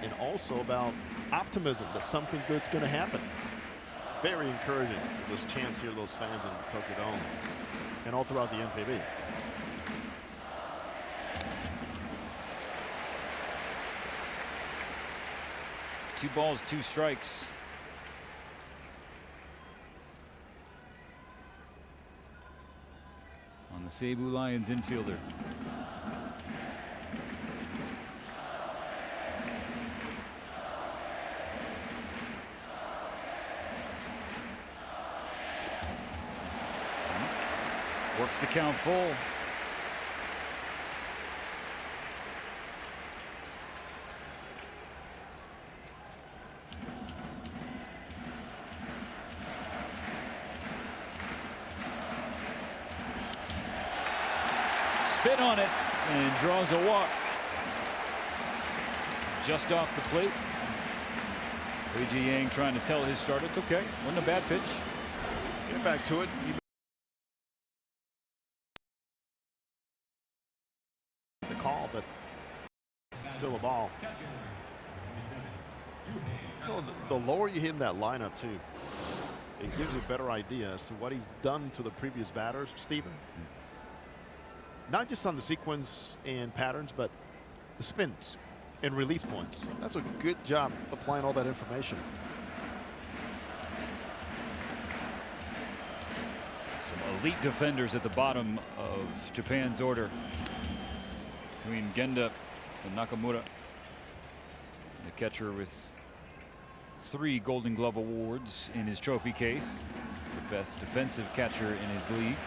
and also about optimism that something good's going to happen. Very encouraging, this chance here, those fans in the Tokyo Dome and all throughout the NPB. Two balls, two strikes. On the Seibu Lions infielder. Works the count full. Spit on it and draws a walk. Just off the plate. Eiji Yang trying to tell his starter it's okay. Wasn't a bad pitch. Get back to it. The call, but still a ball. You know, the lower you hit in that lineup too, it gives you a better idea as to what he's done to the previous batters, Stephen. Not just on the sequence and patterns, but the spins and release points. That's a good job applying all that information. Some elite defenders at the bottom of Japan's order between Genda and Nakamura. The catcher with 3 Golden Glove awards in his trophy case. The best defensive catcher in his league.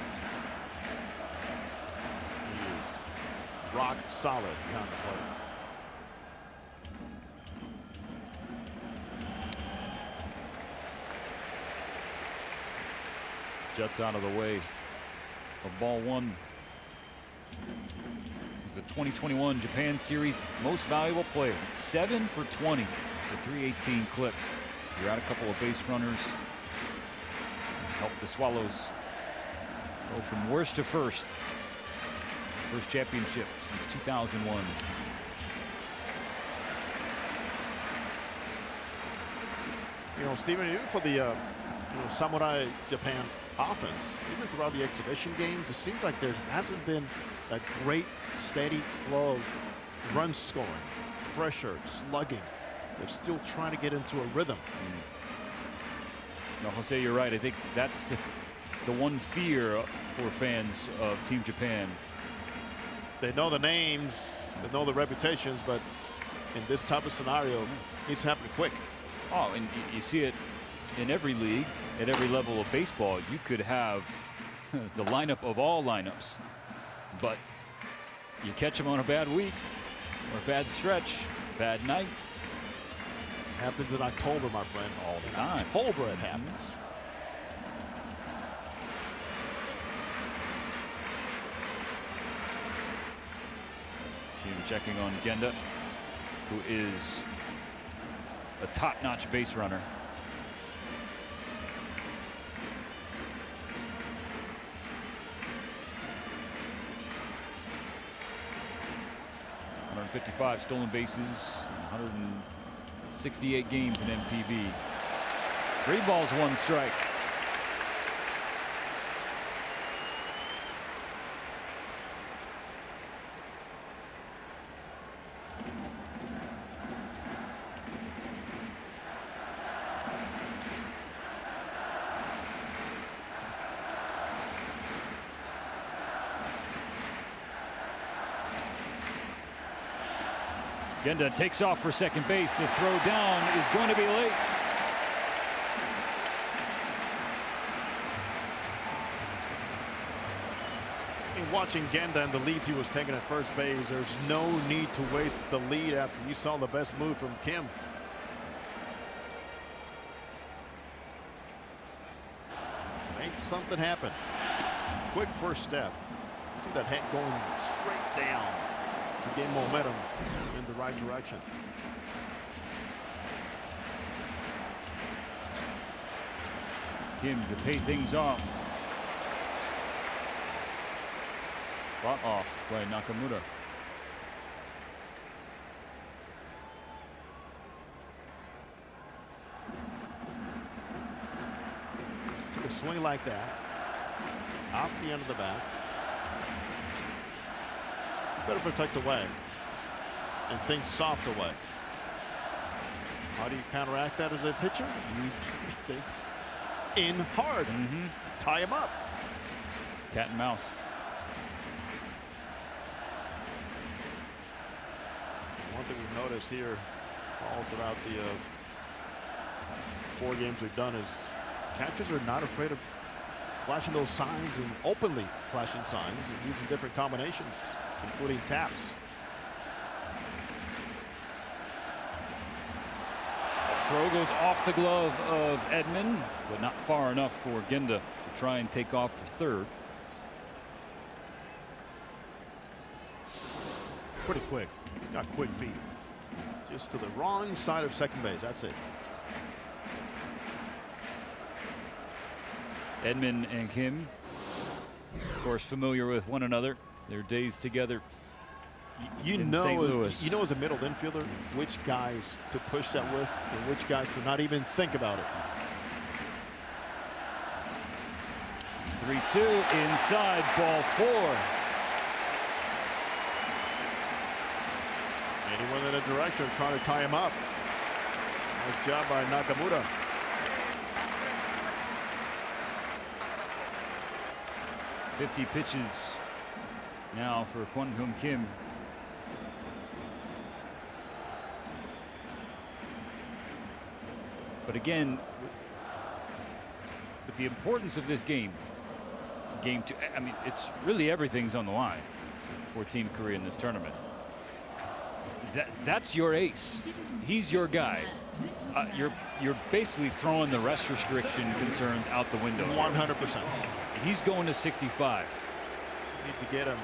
Rock solid behind the plate. Jets out of the way of ball 1. He's the 2021 Japan Series most valuable player. 7 for 20. It's a 318 clip. You're out a couple of base runners. Help the Swallows go from worst to first. First championship since 2001. You know, Stephen, even for the Samurai Japan offense, even throughout the exhibition games, it seems like there hasn't been a great steady flow of run scoring, pressure, slugging. They're still trying to get into a rhythm. No, Jose, you're right. I think that's the one fear for fans of Team Japan. They know the names, they know the reputations, but in this type of scenario, it needs to happen quick. Oh, and you see it in every league, at every level of baseball. You could have the lineup of all lineups, but you catch them on a bad week or a bad stretch, bad night. Happens in October, my friend. All the time. October it happens. Team checking on Genda, who is a top-notch base runner. .155 stolen bases, 168 games in NPB. 3 balls, 1 strike. Genda takes off for second base. The throw down is going to be late. In watching Genda and the leads he was taking at first base, there's no need to waste the lead after you saw the best move from Kim. Make something happen. Quick first step. See that head going straight down to gain momentum in the right direction. Kim to pay things off. Fought off by Nakamura. Took a swing like that. Off the end of the bat. Better protect away. And think soft away. How do you counteract that as a pitcher? You think in hard. Tie him up. Cat and mouse. One thing we've noticed here all throughout the 4 games we've done is catchers are not afraid of flashing those signs and openly flashing signs and using different combinations, including taps. Throw goes off the glove of Edman, but not far enough for Genda to try and take off for third. Pretty quick. He's got quick feet. Just to the wrong side of second base. That's it. Edman and Kim, of course, familiar with one another. Their days together You in know, St. Louis. you know, as a middle infielder, which guys to push that with and which guys to not even think about it. 3-2 inside, ball 4. And he went in a direction trying to tie him up. Nice job by Nakamura. .50 pitches now for Kwon Hyun Kim. But again, with the importance of this game 2, I mean, it's really everything's on the line for Team Korea in this tournament. That's your ace. He's your guy. You're basically throwing the rest restriction concerns out the window. 100%. He's going to 65. You need to get him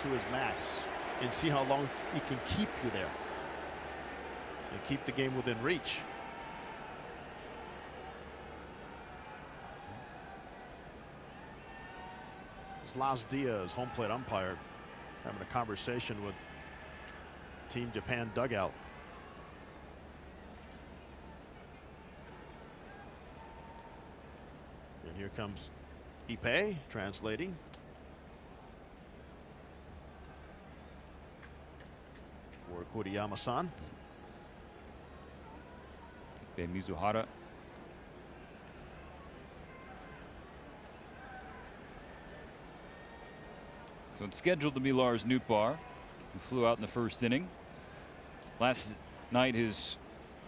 to his max and see how long he can keep you there and keep the game within reach. It's Las Diaz, home plate umpire, having a conversation with Team Japan dugout. And here comes Ippei translating. For Kuriyama-san. Mizuhara. So it's scheduled to be Lars Nootbaar, who flew out in the first inning. Last night, his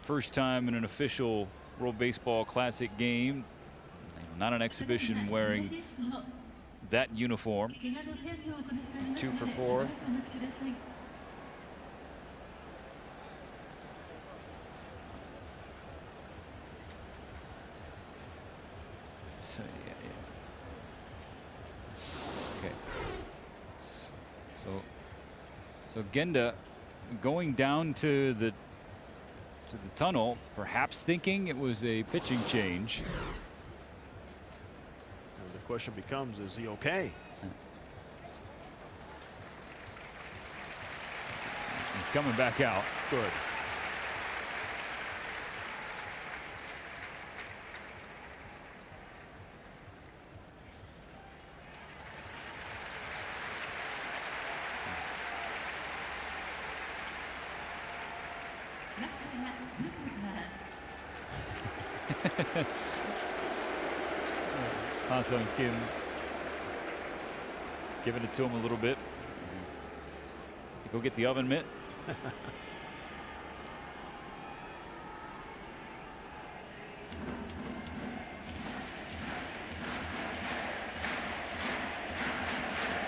first time in an official World Baseball Classic game. Not an exhibition wearing that uniform. 2 for 4. So, okay. So Genda going down to the tunnel, perhaps thinking it was a pitching change. And the question becomes, is he okay? He's coming back out. Good. Ha-Seong Kim giving it to him a little bit. Go get the oven mitt.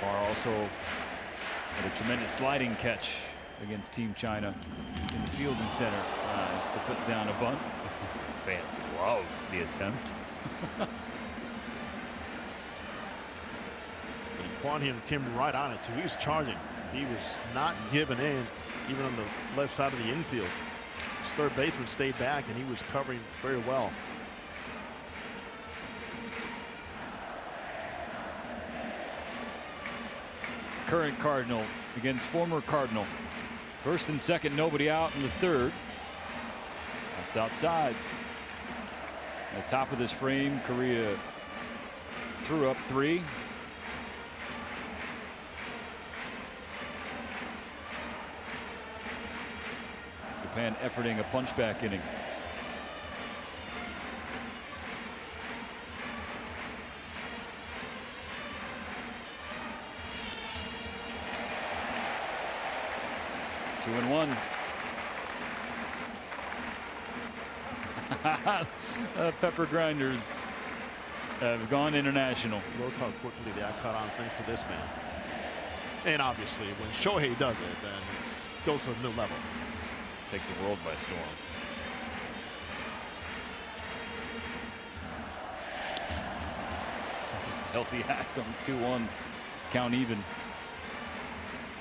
Parr also had a tremendous sliding catch against Team China in the fielding center. Tries to put down a bunt. Fans love the attempt. Kwon Hyun Kim right on it too. He was charging. He was not giving in, even on the left side of the infield. His third baseman stayed back, and he was covering very well. Current Cardinal against former Cardinal. First and second, nobody out in the third. That's outside. At the top of this frame, Korea threw up 3. Japan efforting a punchback inning. Two and one. Pepper Grinders have gone international. Look how quickly they got caught on fence to this man. And obviously, when Shohei does it, then it goes to a new level. Take the world by storm. Healthy hack on 2-1. Count even.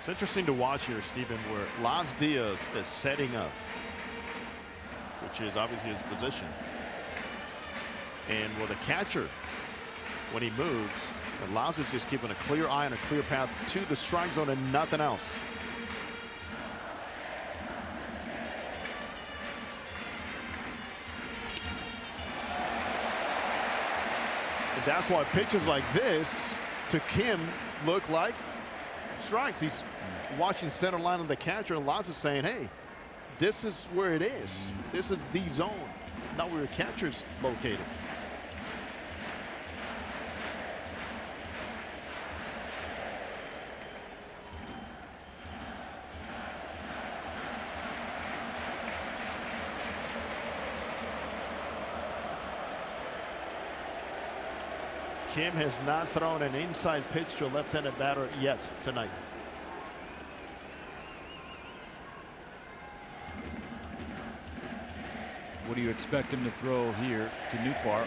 It's interesting to watch here, Stephen, where Lance Diaz is setting up, which is obviously his position. And with a catcher, when he moves, Lance is just keeping a clear eye and a clear path to the strike zone and nothing else. And that's why pitches like this to Kim look like strikes. He's watching center line of the catcher, and Lance is saying, hey, this is where it is. This is the zone, not where your catcher's located. Kim has not thrown an inside pitch to a left-handed batter yet tonight. What do you expect him to throw here to Nootbaar?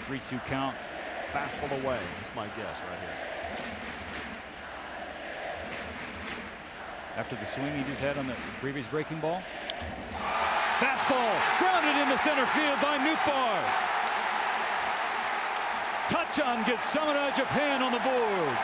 3-2 count. Fastball away. That's my guess right here. After the swing he just had on the previous breaking ball. Fastball grounded into center field by Nootbaar. Tachan gets Samurai Japan on the board.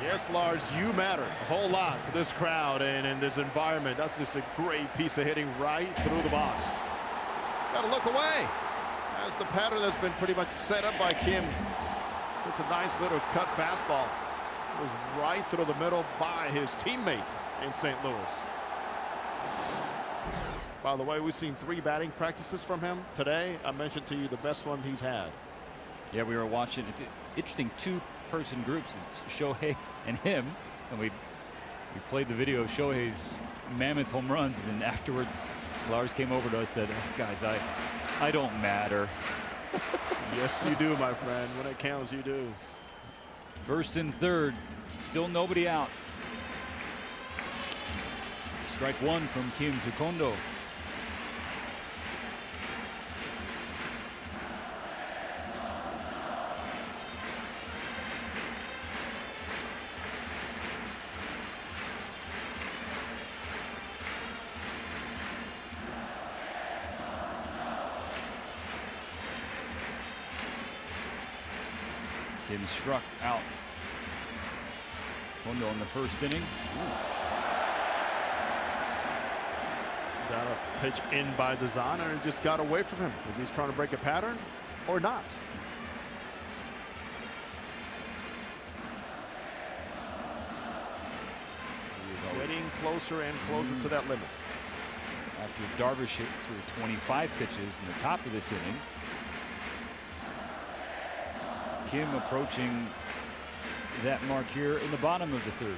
Yes, Lars, you matter a whole lot to this crowd and in this environment. That's just a great piece of hitting right through the box. Got to look away. That's the pattern that's been pretty much set up by Kim. It's a nice little cut fastball. It was right through the middle by his teammate in St. Louis. By the way, we've seen 3 batting practices from him today. I mentioned to you the best one he's had. Yeah, we were watching. It's interesting, 2-person groups. It's Shohei and him, and we played the video of Shohei's mammoth home runs, and afterwards Lars came over to us and said, guys, I don't matter. Yes, you do, my friend. When it counts, you do. First and third, still nobody out. Strike one from Kim to Kondo. Kim struck out Kondo in the first inning. Got a pitch in by Designer and just got away from him. Is he trying to break a pattern or not? He's getting closer and closer to that limit. after Darvish hit through 25 pitches in the top of this inning. Kim approaching that mark here in the bottom of the third.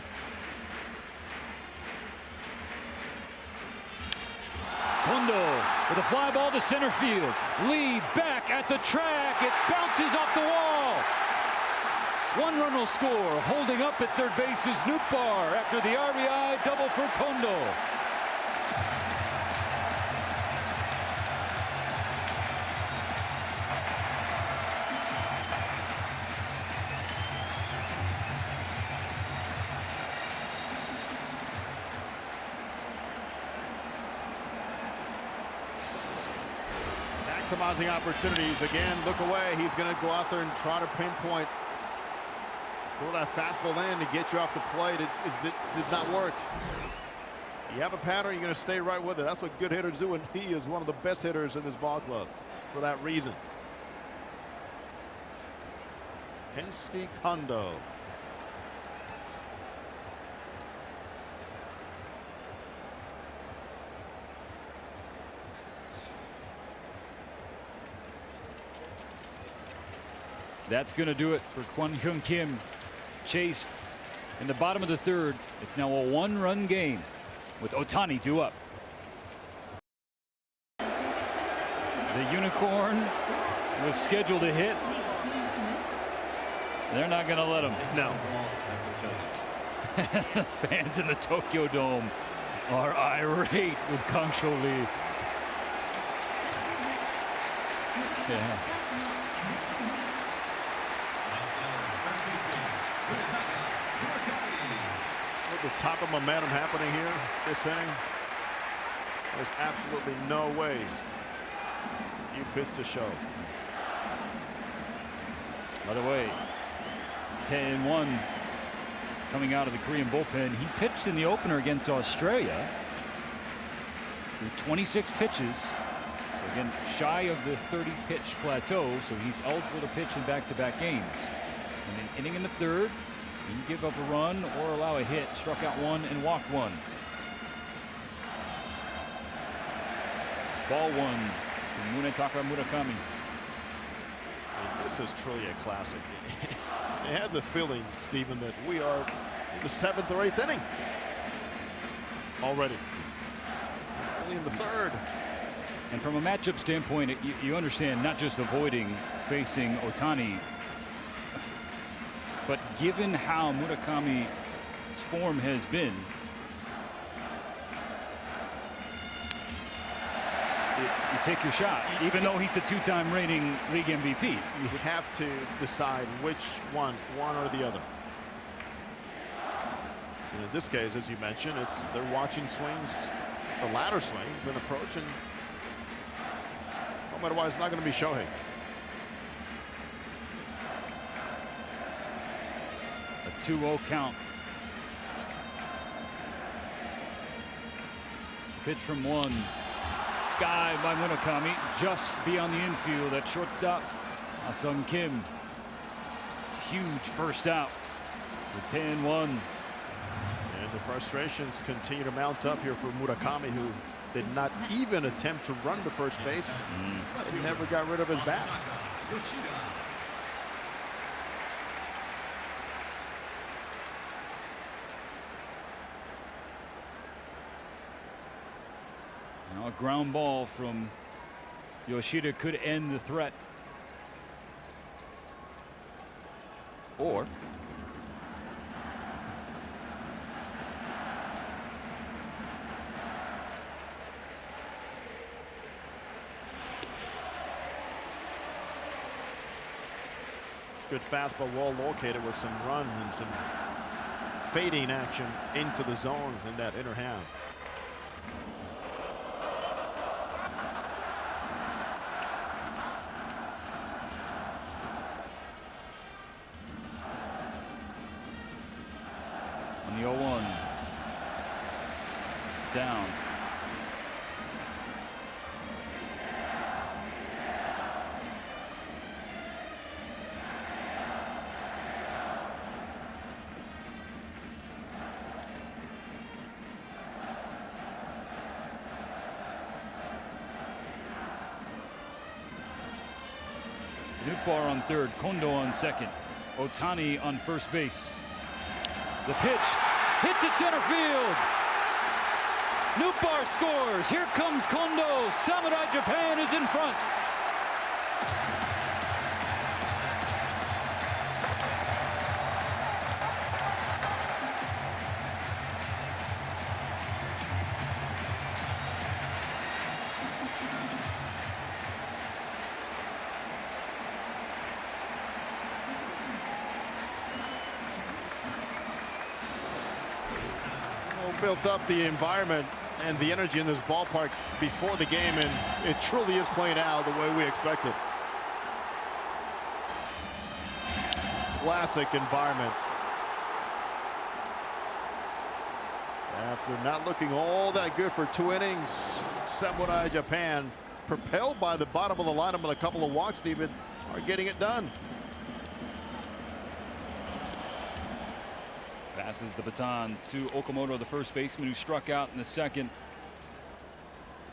Kondo with a fly ball to center field. Lee back at the track. It bounces off the wall. One run will score. Holding up at third base is Nootbaar after the RBI double for Kondo. Maximizing opportunities again. Look away. He's going to go out there and try to pinpoint. Throw that fastball in to get you off the plate. It did not work. You have a pattern, you're going to stay right with it. That's what good hitters do, and he is one of the best hitters in this ball club for that reason. Kensuke Kondo. That's going to do it for Kwon Hyun Kim. Chased in the bottom of the third. It's now a one-run game with Ohtani due up. The Unicorn was scheduled to hit. They're not going to let him. No. Fans in the Tokyo Dome are irate with Kang-Sho Lee. Yeah. The top of momentum happening here this inning. There's absolutely no way you pitch to show. By the way, 10-1 coming out of the Korean bullpen. He pitched in the opener against Australia through 26 pitches. So again, shy of the 30-pitch plateau, so he's eligible to pitch in back-to-back games. And an inning in the third, you give up a run or allow a hit, struck out one and walked one. Ball one to Munetaka Murakami. This is truly a classic. I had the feeling, Stephen, that we are in the 7th or 8th inning already. Only in the third. And from a matchup standpoint, you understand not just avoiding facing Ohtani, but given how Murakami's form has been, you take your shot, even though he's the two-time reigning league MVP. You have to decide which one or the other. And in this case, as you mentioned, they're watching swings, the ladder swings, and approaching. No matter what, it's not going to be Shohei. A 2-0 count. Pitch from one. Sky by Murakami, just beyond the infield at shortstop. Ah-Sung Kim. Huge first out. The 10-1. And the frustrations continue to mount up here for Murakami, who did not even attempt to run to first base. He never got rid of his bat. Now a ground ball from Yoshida could end the threat. Or good fastball, well located with some run and some fading action into the zone in that inner half. on the 0-1. It's down. Nootbaar on third, Kondo on second, Ohtani on first base. The pitch hit to center field. Nootbaar scores. Here comes Kondo. Samurai Japan is in front. Built up the environment and the energy in this ballpark before the game, and it truly is playing out the way we expected. Classic environment. After not looking all that good for 2 innings, Samurai Japan, propelled by the bottom of the lineup and a couple of walks, Steven, are getting it done. Passes the baton to Okamoto, the first baseman who struck out in the second.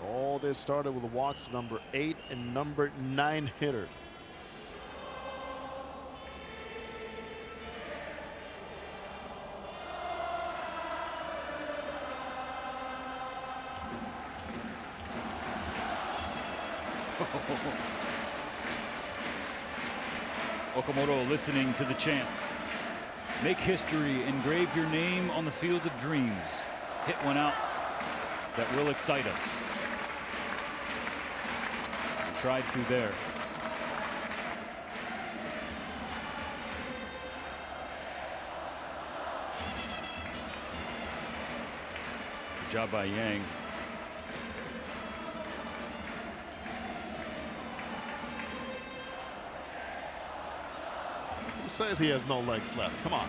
All this started with the walks to number 8 and number 9 hitter. Okamoto listening to the chant. Make history, engrave your name on the field of dreams. Hit one out that will excite us. We tried to there. Good job by Yang. Says he has no legs left. Come on.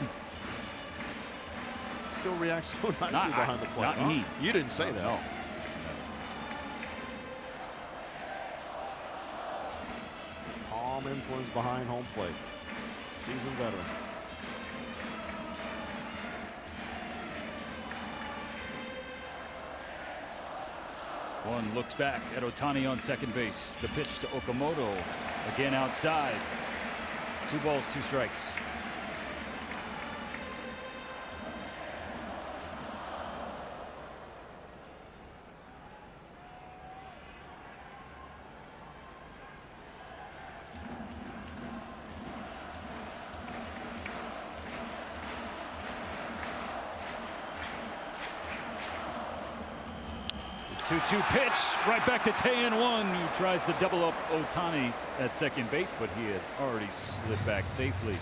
Still reacts so nicely behind the plate. Not me. You didn't say that. No. Calm influence behind home plate. Seasoned veteran. One looks back at Ohtani on second base. The pitch to Okamoto. Again outside. 2 balls, 2 strikes. The 2-2 pitch right back to Tae-in-won, who tries to double up Ohtani at second base, but he had already slid back safely.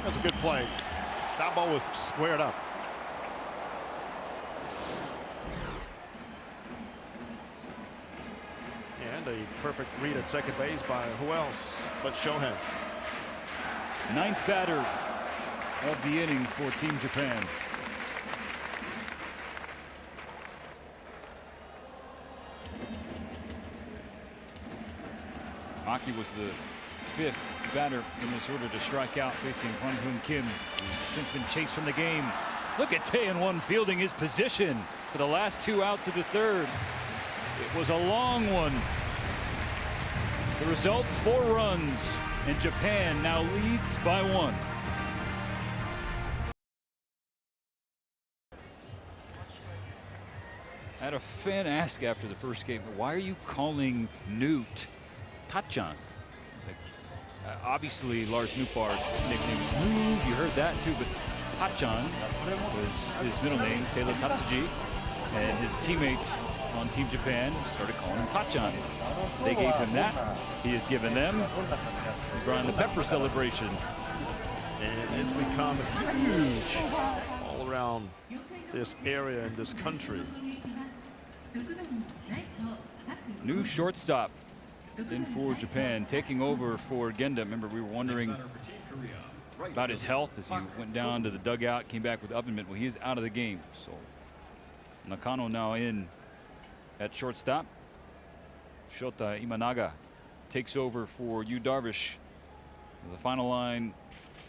That's a good play. That ball was squared up. And a perfect read at second base by who else but Shohei. 9th batter of the inning for Team Japan. Maki was the 5th batter in this order to strike out, facing Kwang Hoon Kim, who's since been chased from the game. Look at Tae-in-won fielding his position for the last 2 outs of the 3rd. It was a long one. The result, 4 runs, and Japan now leads by 1. I had a fan ask after the first game, why are you calling Newt Tachan? Obviously, Lars Nootbaar's nickname is Newt. You heard that too, but Tachan was his middle name, Taylor Tatsuji, and his teammates on Team Japan started calling him Tachan. They gave him that. He has given them the Brian the Pepper celebration. And it's become huge all around this area and this country. New shortstop in for Japan, taking over for Genda. Remember, we were wondering about his health as he went down to the dugout, came back with oven mitt. Well, he is out of the game. So Nakano now in at shortstop. Shota Imanaga takes over for Yu Darvish. The final line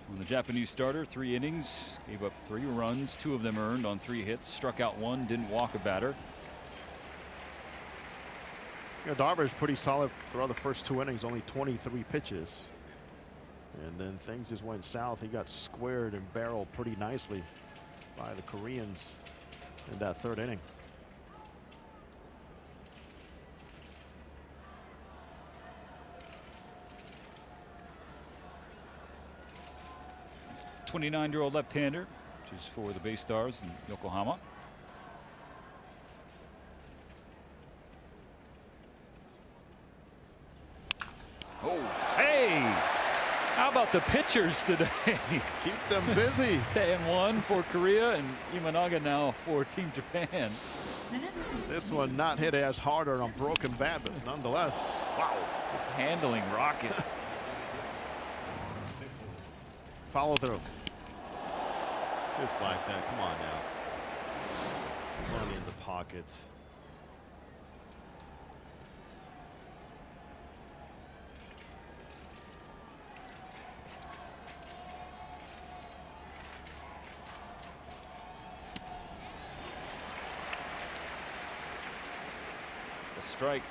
When the Japanese starter, 3 innings, gave up 3 runs, 2 of them earned on 3 hits, struck out 1, didn't walk a batter. Darvish pretty solid throughout the first 2 innings, only 23 pitches. And then things just went south. He got squared and barreled pretty nicely by the Koreans in that 3rd inning. A 29-year-old left-hander, which is for the Bay Stars in Yokohama. Oh, hey! How about the pitchers today? Keep them busy. 10-1 for Korea, and Imanaga now for Team Japan. This one not hit as hard on a broken bat, but nonetheless, wow. Just handling rockets. Follow through. Just like that. Come on now. Money in the pocket. A strike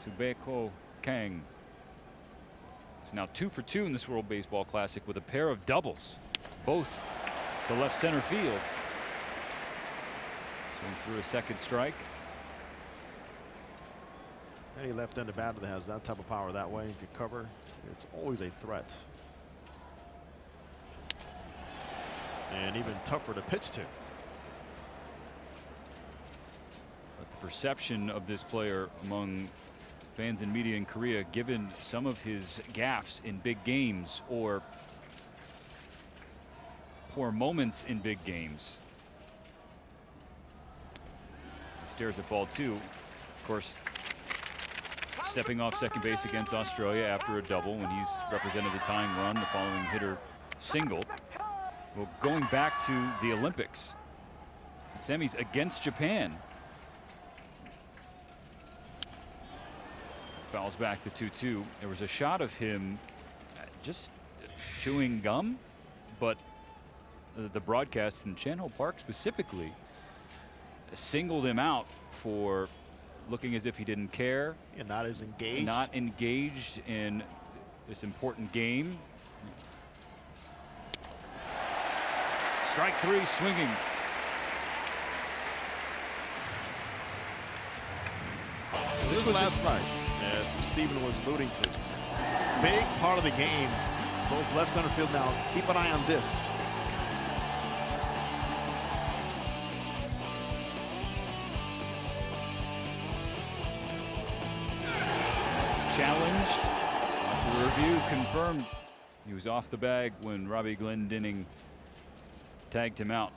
to Baeko Kang. He's now 2 for 2 in this World Baseball Classic with a pair of doubles, both to left center field. Swings through a 2nd strike. Any left-handed batter that has that type of power that way and can cover, it's always a threat. And even tougher to pitch to. But the perception of this player among fans and media in Korea, given some of his gaffes in big games or poor moments in big games. He stares at ball 2. Of course, stepping off second base against Australia after a double when he's represented the tying run, the following hitter single. Well, going back to the Olympics, the semis against Japan. Fouls back the 2-2. There was a shot of him just chewing gum, but the broadcast in Chan Ho Park specifically singled him out for looking as if he didn't care. And not as engaged. Not engaged in this important game. Strike 3 swinging. This was last night, as Stephen was alluding to. Big part of the game. Both left center field now. Keep an eye on this. Challenged. The review confirmed he was off the bag when Robbie Glendinning tagged him out.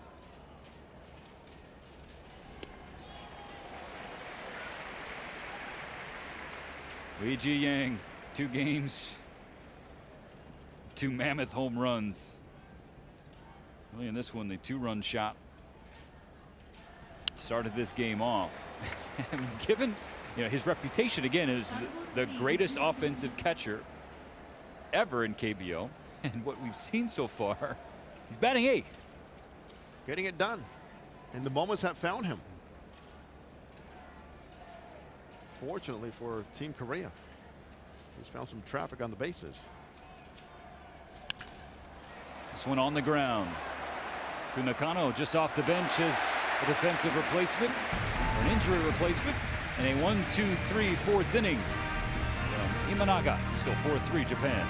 Lee Ji Yang, 2 games, 2 mammoth home runs. Really in this one, the 2-run shot started this game off. And given his reputation again as the greatest offensive catcher ever in KBO, and what we've seen so far, he's batting 8th. Getting it done. And the moments have found him. Fortunately for Team Korea, he's found some traffic on the bases. This one on the ground to Nakano, just off the bench as a defensive replacement, or an injury replacement, and a 1-2-3 4th inning from Imanaga. Still 4-3 Japan.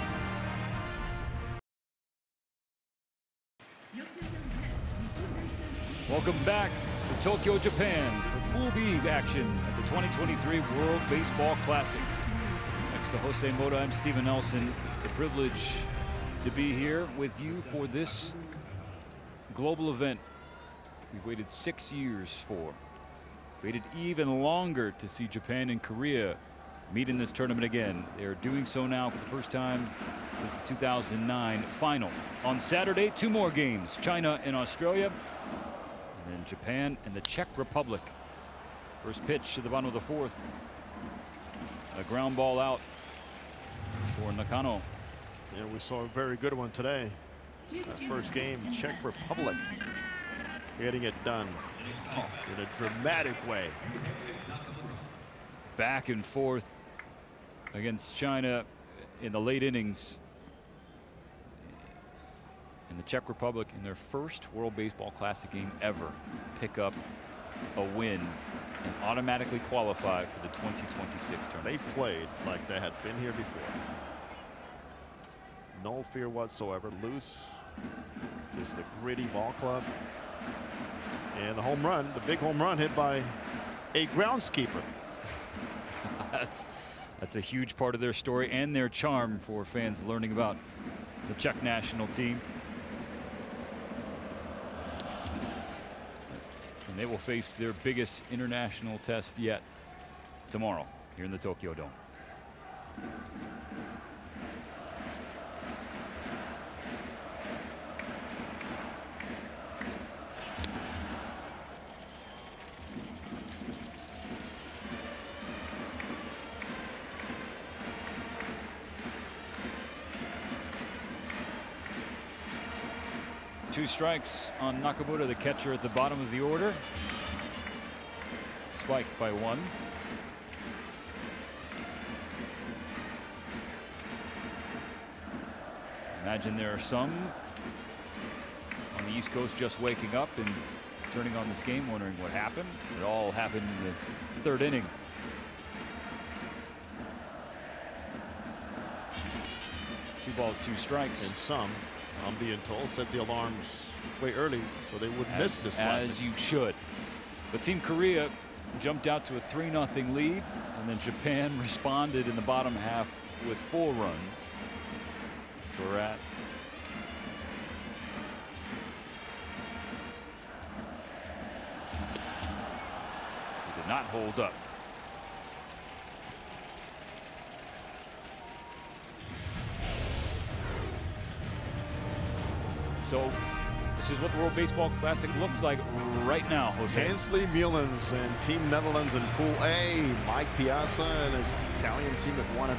Welcome back to Tokyo, Japan for Pool B action at the 2023 World Baseball Classic. Next to Jose Mota, I'm Steven Nelson. It's a privilege to be here with you for this global event we waited 6 years for. Waited even longer to see Japan and Korea meet in this tournament again. They're doing so now for the first time since the 2009 final. On Saturday, 2 more games, China and Australia, and then Japan and the Czech Republic. First pitch to the bottom of the 4th. A ground ball out for Nakano. And we saw a very good one today. That first game, Czech Republic getting it done in a dramatic way. Back and forth against China in the late innings. And the Czech Republic, in their first World Baseball Classic game ever, pick up a win and automatically qualify for the 2026 tournament. They played like they had been here before. No fear whatsoever. Loose. Just a gritty ball club. And the home run, the big home run hit by a groundskeeper. That's a huge part of their story and their charm for fans learning about the Czech national team. And they will face their biggest international test yet tomorrow here in the Tokyo Dome. Two strikes on Nakamura, the catcher, at the bottom of the order. Spiked by one. Imagine there are some on the East Coast just waking up and turning on this game, wondering what happened. It all happened in the third inning. Two balls, two strikes. And some, I'm being told, set the alarms way early so they wouldn't miss this classic. As you should. But Team Korea jumped out to a 3-0 lead, and then Japan responded in the bottom half with 4 runs. That's where we're at. He did not hold up. So this is what the World Baseball Classic looks like right now, Jose. Hensley Mullins and Team Netherlands in Pool A. Mike Piazza and his Italian team at 1-0.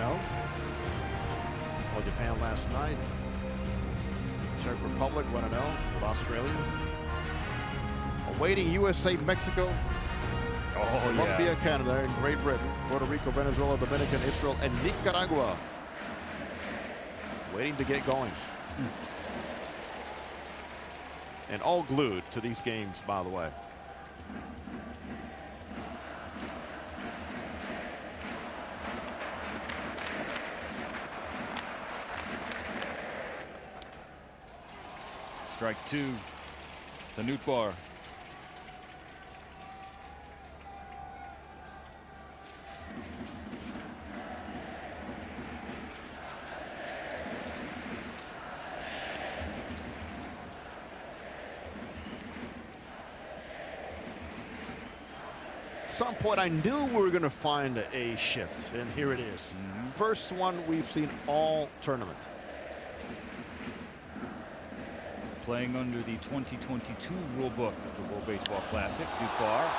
Well, Japan last night. Czech Republic 1-0 with Australia. Awaiting USA, Mexico, Colombia, Canada, and Great Britain, Puerto Rico, Venezuela, Dominican, Israel, and Nicaragua. Waiting to get going. And all glued to these games, by the way. Strike 2 to Nootbaar. At some point, I knew we were going to find a shift, and here it is. First one we've seen all tournament. Playing under the 2022 rule book is the World Baseball Classic. Nootbaar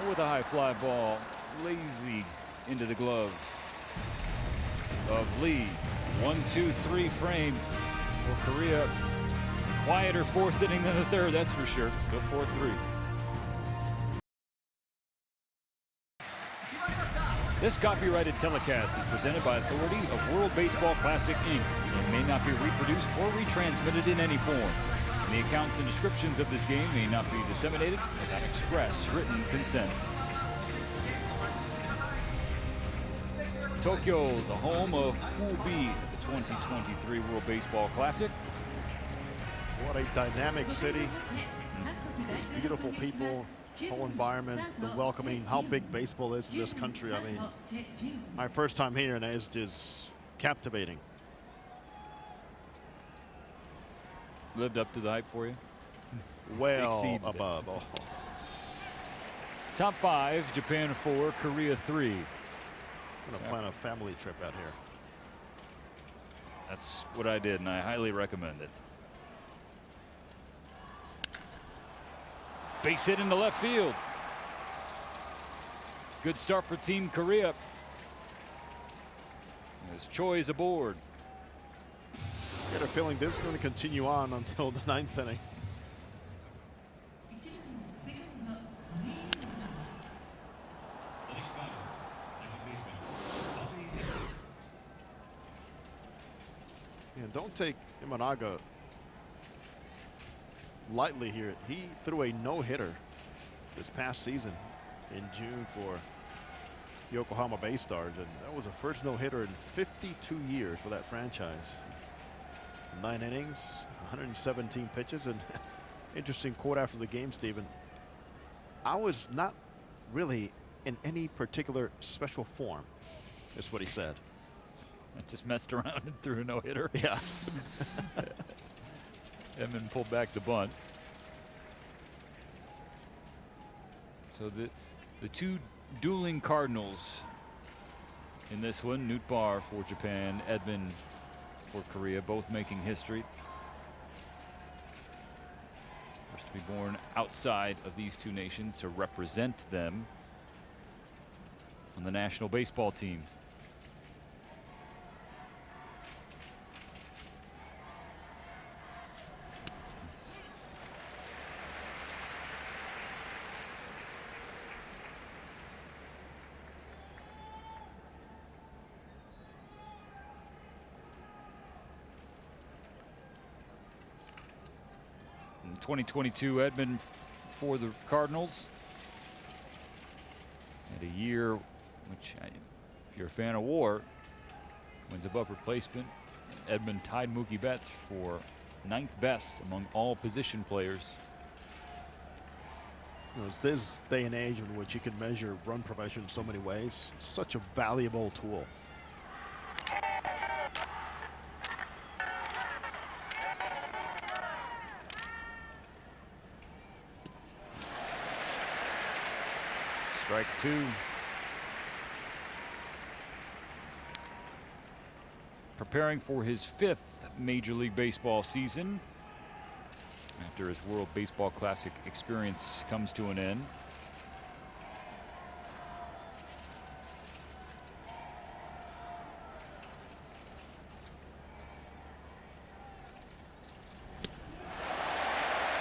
with a high fly ball, lazy into the glove of Lee. 1-2-3 frame for Korea. Quieter fourth inning than the third, that's for sure. Still 4-3. This copyrighted telecast is presented by authority of World Baseball Classic, Inc. and may not be reproduced or retransmitted in any form. And the accounts and descriptions of this game may not be disseminated without express written consent. Tokyo, the home of Pool B at the 2023 World Baseball Classic. What a dynamic city. Beautiful people. Whole environment, the welcoming, how big baseball is in this country. I mean, my first time here and it's just captivating. Lived up to the hype for you? Well Exceeded it. above. Oh. Top 5, Japan 4, Korea 3. I'm gonna plan a family trip out here. That's what I did, and I highly recommend it. Base hit into left field. Good start for Team Korea. As Choi is aboard. I get a feeling this is going to continue on until the 9th inning. The next batter, second baseman, Tommy. And don't take Imanaga lightly here. He threw a no-hitter this past season in June for the Yokohama Bay Stars, and that was the first no-hitter in 52 years for that franchise. 9 innings, 117 pitches, and interesting quote after the game, Stephen. I was not really in any particular special form, is what he said. Just messed around and threw a no-hitter. Yeah. Edman pulled back the bunt. So the two dueling Cardinals in this one. Nootbaar for Japan, Edman for Korea, both making history. First to be born outside of these two nations to represent them on the national baseball teams. In 2022, Edman for the Cardinals. And a year which, if you're a fan of WAR, wins above replacement. Edman tied Mookie Betts for 9th best among all position players. You know, it's this day and age in which you can measure run prevention in so many ways. It's such a valuable tool. Strike two. Preparing for his 5th Major League Baseball season after his World Baseball Classic experience comes to an end.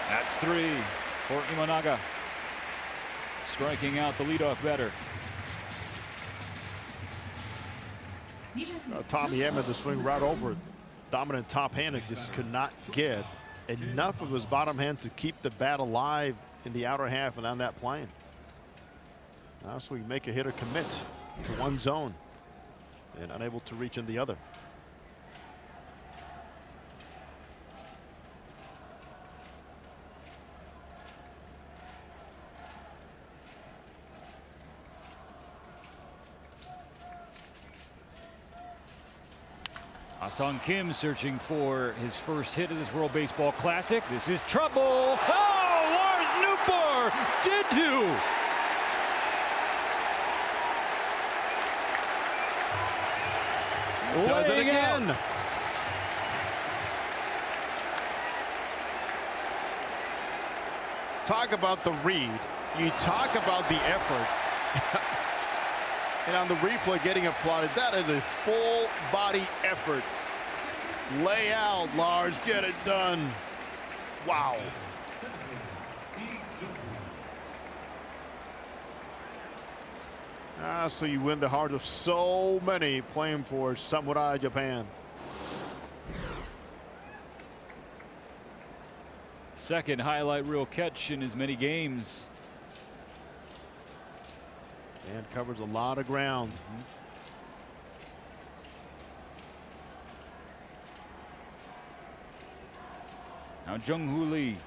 That's 3 for Imanaga, striking out the leadoff batter. Tommy Edman to swing right over it. Dominant top hand, and just could not get enough of his bottom hand to keep the bat alive in the outer half and on that plane. Now so we make a hitter commit to one zone and unable to reach in the other. Ah-Sung Kim searching for his first hit of this World Baseball Classic. This is trouble. Oh, Lars Nootbaar did do. Does it Laying again. out. Talk about the read. You talk about the effort. And on the replay getting applauded, that is a full body effort. Lay out, Lars, get it done. Wow. So you win the heart of so many playing for Samurai Japan. Second highlight reel catch in as many games. And covers a lot of ground. Now Jung-Hoo Lee.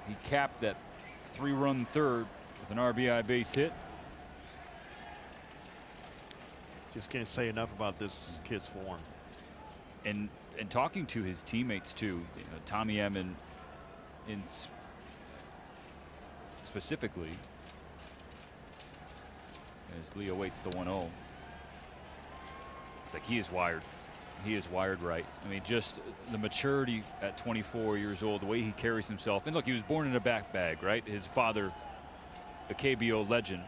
He capped that 3-run third with an RBI base hit. Just can't say enough about this kid's form. And talking to his teammates too, you know, Tommy Edman specifically, as Lee awaits the 1-0. It's like he is wired. He is wired right. I mean, just the maturity at 24 years old, the way he carries himself. And look, he was born in a back bag, right? His father, a KBO legend.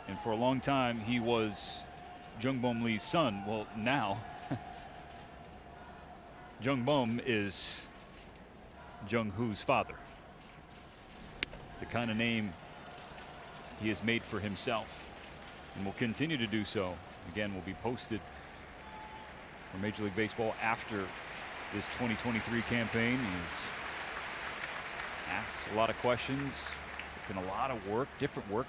And for a long time, he was Jung Bum Lee's son. Well, now Jung Bum is Jung Hoo's father. It's the kind of name he has made for himself and will continue to do so. Again, will be posted for Major League Baseball after this 2023 campaign. He's asked a lot of questions. It's in a lot of work, different work.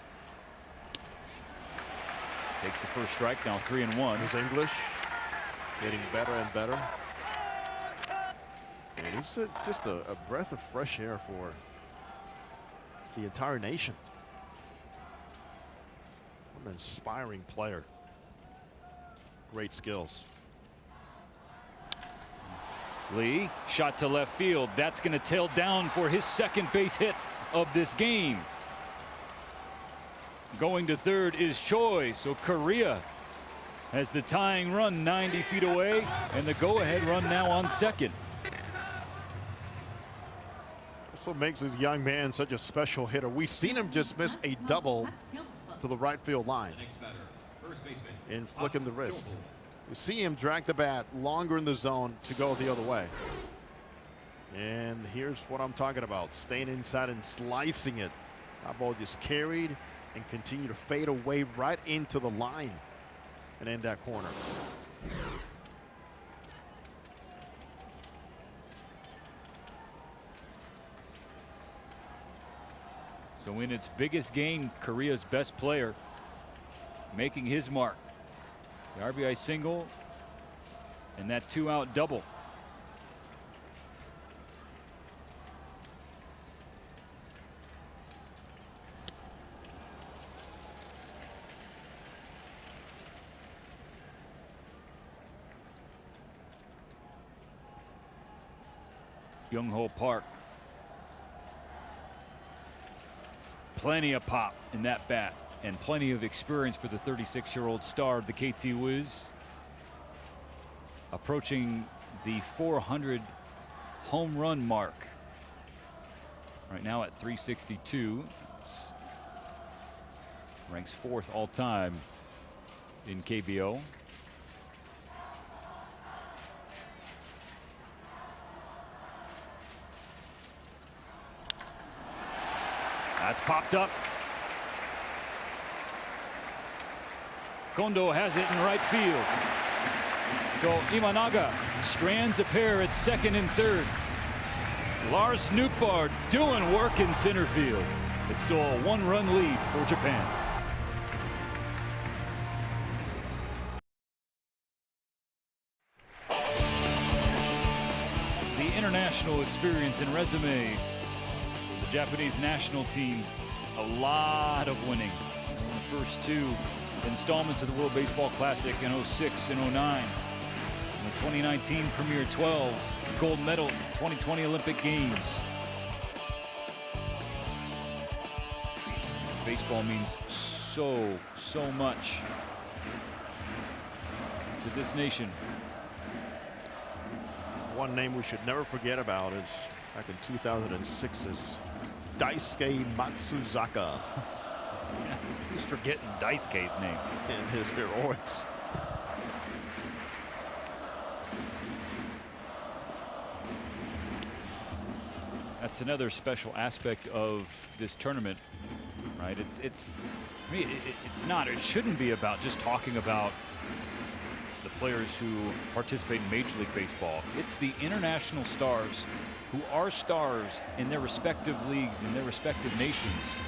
Takes the first strike, now 3-1. His English getting better and better. And he's just a breath of fresh air for the entire nation. What an inspiring player. Great skills. Lee, shot to left field. That's going to tail down for his second base hit of this game. Going to third is Choi, so Korea has the tying run 90 feet away, and the go-ahead run now on second. That's what makes this young man such a special hitter. We've seen him just miss a double to the right field line in flicking the wrist. You see him drag the bat longer in the zone to go the other way. And here's what I'm talking about. Staying inside and slicing it. That ball just carried and continued to fade away right into the line and end that corner. So in its biggest game, Korea's best player making his mark. The RBI single and that 2-out double. Young-Ho Park. Plenty of pop in that bat and plenty of experience for the 36-year-old star of the KT Wiz. Approaching the 400 home run mark. Right now at 362. Ranks 4th all time in KBO. That's popped up. Kondo has it in right field. So Imanaga strands a pair at second and third. Lars Nootbaar doing work in center field. It's still a 1-run lead for Japan. The international experience and resume. The Japanese national team, a lot of winning. In the first 2 installments of the World Baseball Classic in 06 and 09. In the 2019 Premier 12, gold medal 2020 Olympic Games. Baseball means so much to this nation. One name we should never forget about is back in 2006's Daisuke Matsuzaka. Who's forgetting Daisuke's name? And his heroics. That's another special aspect of this tournament, right? I mean, it's not, it shouldn't be about just talking about the players who participate in Major League Baseball. It's the international stars who are stars in their respective leagues, in their respective nations.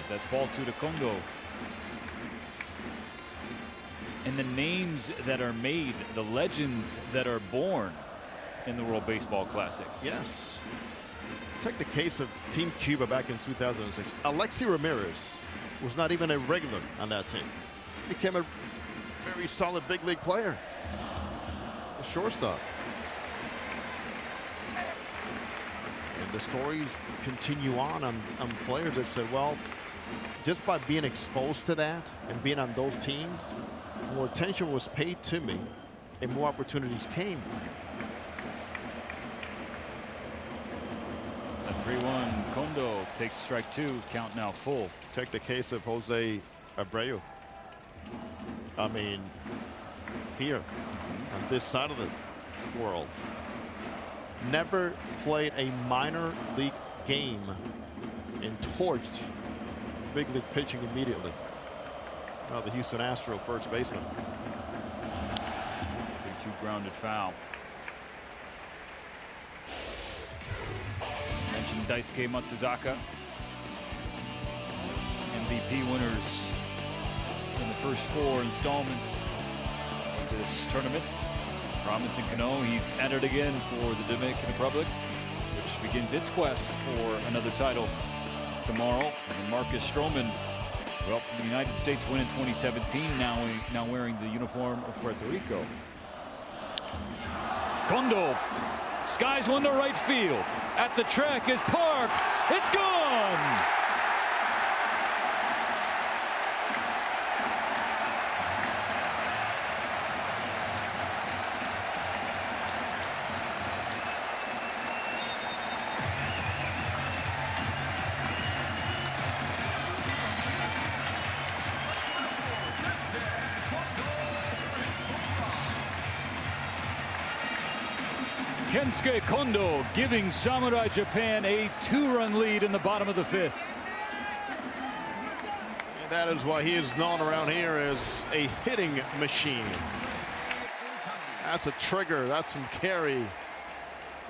As that's ball 2 to Kondo. And the names that are made, the legends that are born in the World Baseball Classic. Yes. Take the case of Team Cuba back in 2006. Alexi Ramirez was not even a regular on that team. Became a very solid big league player. A shortstop. And the stories continue on players that said, well, just by being exposed to that and being on those teams, more attention was paid to me and more opportunities came. A 3-1 Kondo takes strike 2, count now full. Take the case of Jose Abreu. I mean, here on this side of the world. Never played a minor league game and torched big league pitching immediately. Well, the Houston Astro first baseman. 3-2 grounded foul. Mentioned Daisuke Matsuzaka. MVP winners in the first 4 installments of this tournament. Robinson Cano, he's at it again for the Dominican Republic, which begins its quest for another title tomorrow. And Marcus Stroman, well, the United States win in 2017, now wearing the uniform of Puerto Rico. Kondo skies one to right field. At the track is Park. It's gone! Kensuke Kondo giving Samurai Japan a 2-run lead in the bottom of the 5th. And that is why he is known around here as a hitting machine. That's a trigger, that's some carry.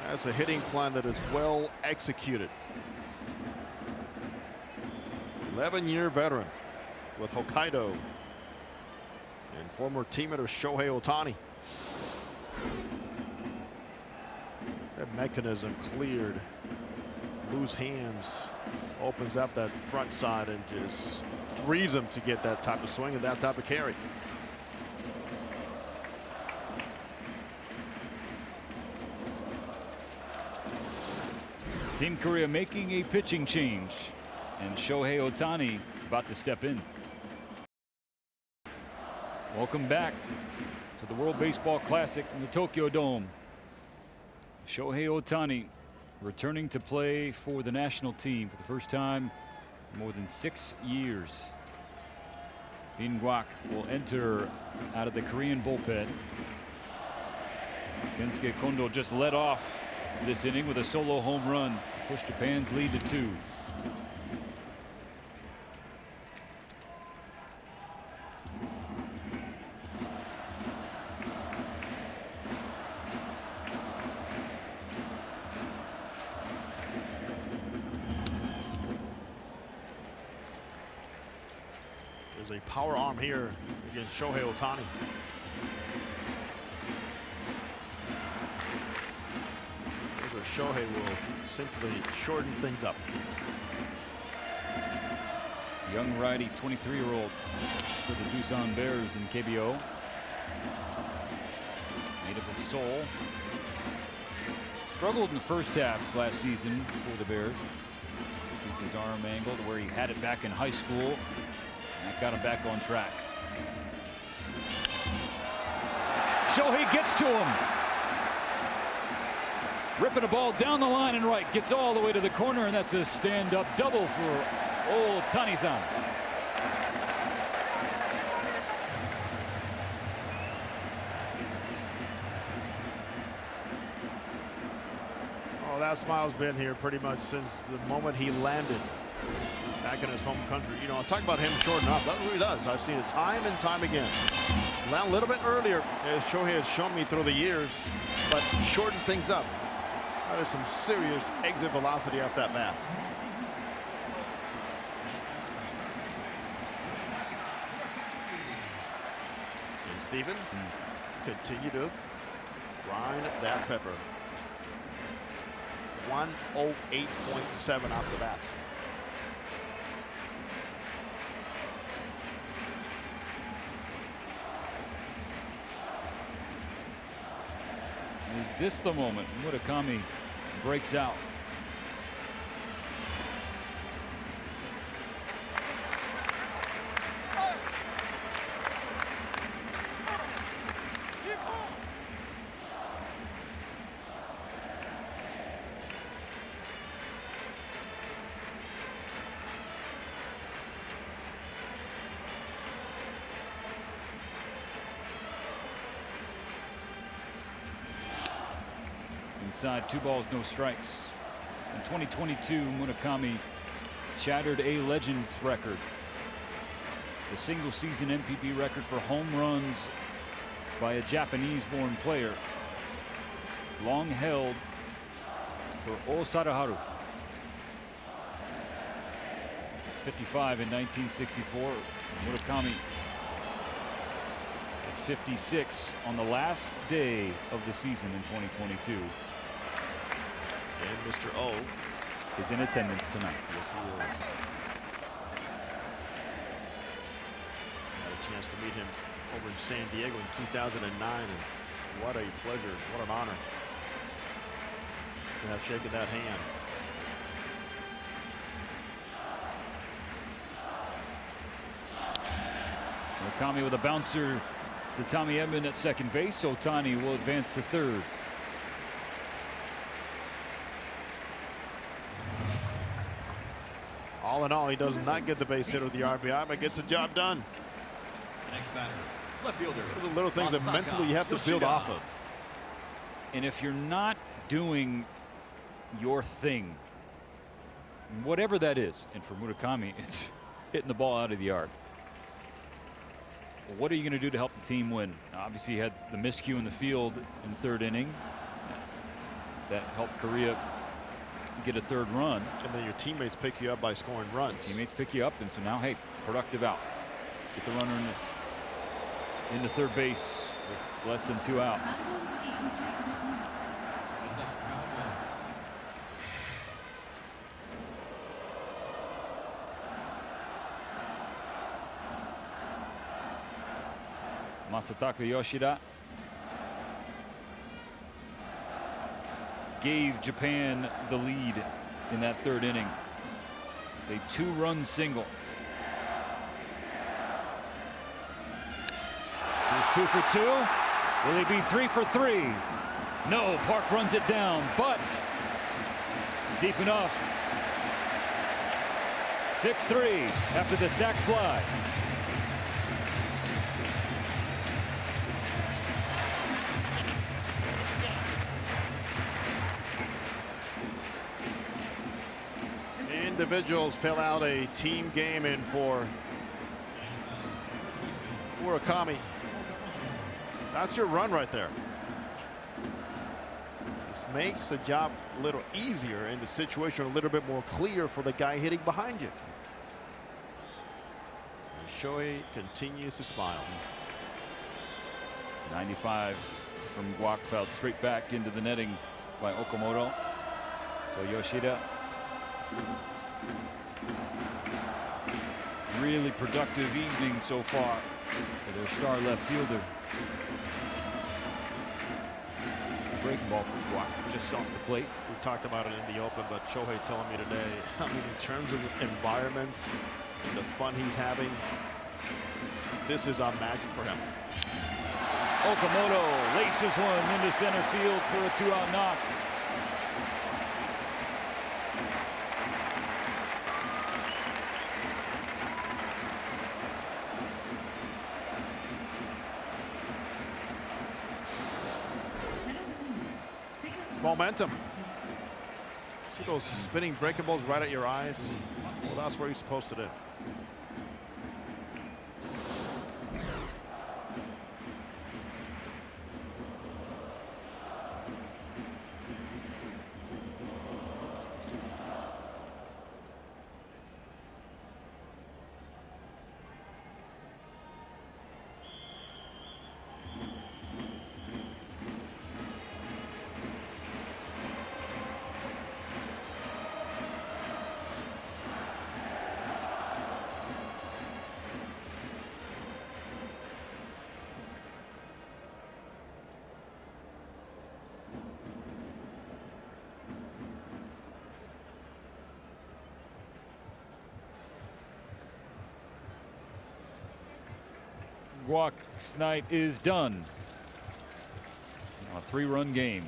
That's a hitting plan that is well executed. 11-year veteran with Hokkaido and former teammate of Shohei Ohtani. That mechanism cleared. Loose hands opens up that front side and just frees him to get that type of swing and that type of carry. Team Korea making a pitching change, and Shohei Ohtani about to step in. Welcome back to the World Baseball Classic in the Tokyo Dome. Shohei Ohtani returning to play for the national team for the first time in more than 6 years. Bin Guak will enter out of the Korean bullpen. Kensuke Kondo just led off this inning with a solo home run to push Japan's lead to 2. There's a power arm here against Shohei Ohtani. Shohei will simply shorten things up. Young righty, 23-year-old for the Doosan Bears in KBO. Native of Seoul. Struggled in the first half last season for the Bears. Keep his arm angled where he had it back in high school. And that got him back on track. Shohei gets to him. Ripping a ball down the line and right, gets all the way to the corner, and that's a stand-up double for old Tani-san. Oh, that smile's been here pretty much since the moment he landed back in his home country. You know, I talk about him shortening up. That's what he does. I've seen it time and time again. Land a little bit earlier, as Shohei has shown me through the years, but shorten things up. That is some serious exit velocity off that bat. And Steven, continue to grind that pepper. 108.7 off the bat. Is this the moment Murakami breaks out? Inside, 2 balls, no strikes. In 2022, Murakami shattered a Legends record, the single season MPB record for home runs by a Japanese-born player, long held for O Sadaharu. 55 in 1964. Murakami at 56 on the last day of the season in 2022. And Mr. O is in attendance tonight. Yes, he is. Had a chance to meet him over in San Diego in 2009, and what a pleasure, what an honor to have shaken that hand. Murakami with a bouncer to Tommy Edman at second base. Ohtani will advance to third. All in all, he does not get the base hit or the RBI, but gets the job done. The next batter, left fielder. Those are little things that mentally you have to build off of. And if you're not doing your thing, whatever that is, and for Murakami, it's hitting the ball out of the yard. Well, what are you going to do to help the team win? Obviously, you had the miscue in the field in the third inning. That helped Korea get a third run. And then your teammates pick you up by scoring runs. Teammates pick you up, and so now, hey, productive out. Get the runner into third base with less than 2 out. Masataka Yoshida gave Japan the lead in that third inning. A 2-run single. Here's 2 for 2. Will he be 3 for 3? No, Park runs it down, but deep enough. 6-3 after the sac fly. Individuals fill out a team game in for Murakami. That's your run right there. This makes the job a little easier and the situation a little bit more clear for the guy hitting behind you. And Shohei continues to smile. 95 from Guakfeld straight back into the netting by Okamoto. So Yoshida, really productive evening so far for their star left fielder. Breaking ball from Guak just off the plate. We talked about it in the open, but Shohei telling me today, I mean, in terms of environment and the fun he's having, this is unmatched for him. Okamoto laces one into center field for a 2-out knock. Momentum. See those spinning breaking balls right at your eyes? Well, that's what you're supposed to do. Guak's night is done. A 3-run game.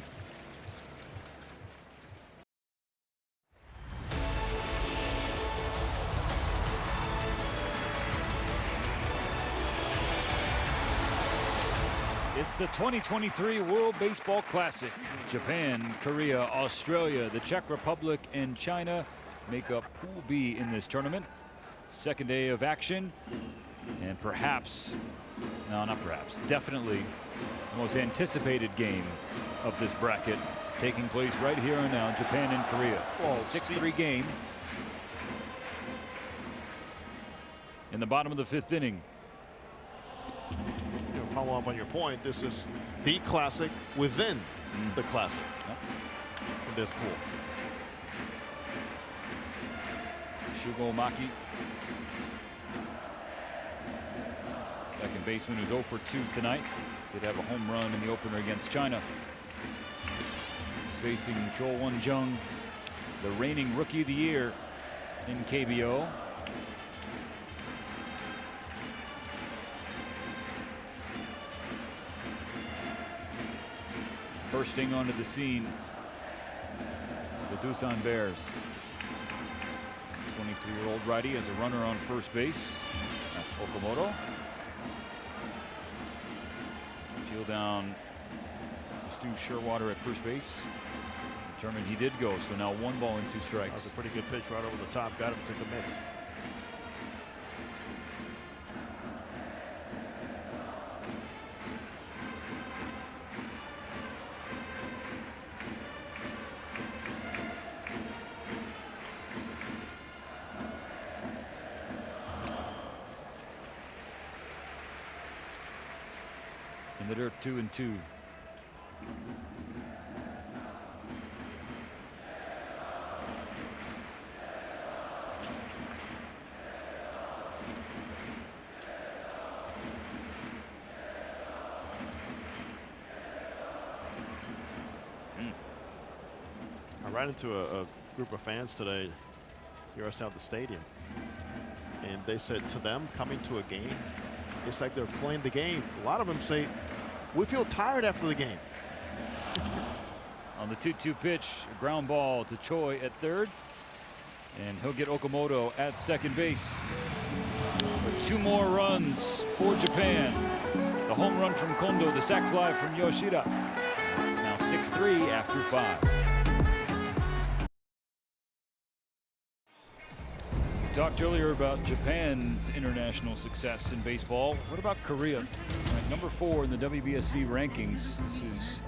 It's the 2023 World Baseball Classic. Japan, Korea, Australia, the Czech Republic, and China make up Pool B in this tournament. Second day of action, and perhaps, no, not perhaps, definitely the most anticipated game of this bracket taking place right here and now, Japan and Korea. It's a 6-3 game in the bottom of the 5th inning. Follow up on your point, this is the classic within the classic in this pool. Shugo Maki, second baseman, who's 0 for 2 tonight. Did have a home run in the opener against China. He's facing Cho Won-jung, the reigning Rookie of the Year in KBO. Bursting onto the scene, the Doosan Bears. 23-year-old righty as a runner on first base. That's Okamoto. Field down to Stu Sherwater at first base. Determined he did go, so now 1 ball and 2 strikes. That was a pretty good pitch right over the top, got him to commit. In the dirt, 2-2. I ran into a group of fans today here outside the stadium, and they said to them, coming to a game, it's like they're playing the game. A lot of them say, we feel tired after the game. On the 2-2 pitch, a ground ball to Choi at third, and he'll get Okamoto at second base. But 2 more runs for Japan. The home run from Kondo, the sac fly from Yoshida. It's now 6-3 after 5. We talked earlier about Japan's international success in baseball. What about Korea? Ranked number 4 in the WBSC rankings. This is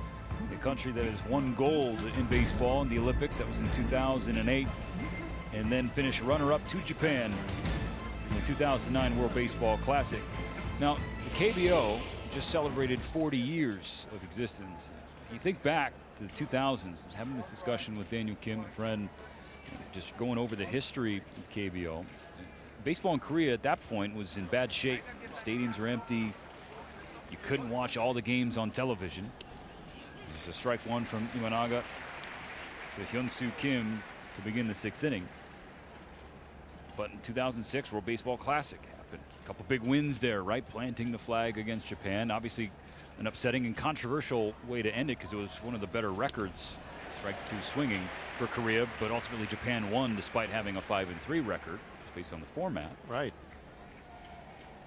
a country that has won gold in baseball in the Olympics. That was in 2008. And then finished runner-up to Japan in the 2009 World Baseball Classic. Now, the KBO just celebrated 40 years of existence. You think back to the 2000s. I was having this discussion with Daniel Kim, a friend, just going over the history of KBO. Baseball in Korea at that point was in bad shape. Stadiums were empty. You couldn't watch all the games on television. There's a strike 1 from Imanaga to Hyun-Soo Kim to begin the 6th inning. But in 2006, World Baseball Classic happened. A couple big wins there, right? Planting the flag against Japan. Obviously, an upsetting and controversial way to end it because it was one of the better records, strike 2 swinging for Korea, but ultimately Japan won despite having a 5-3 record, just based on the format. Right.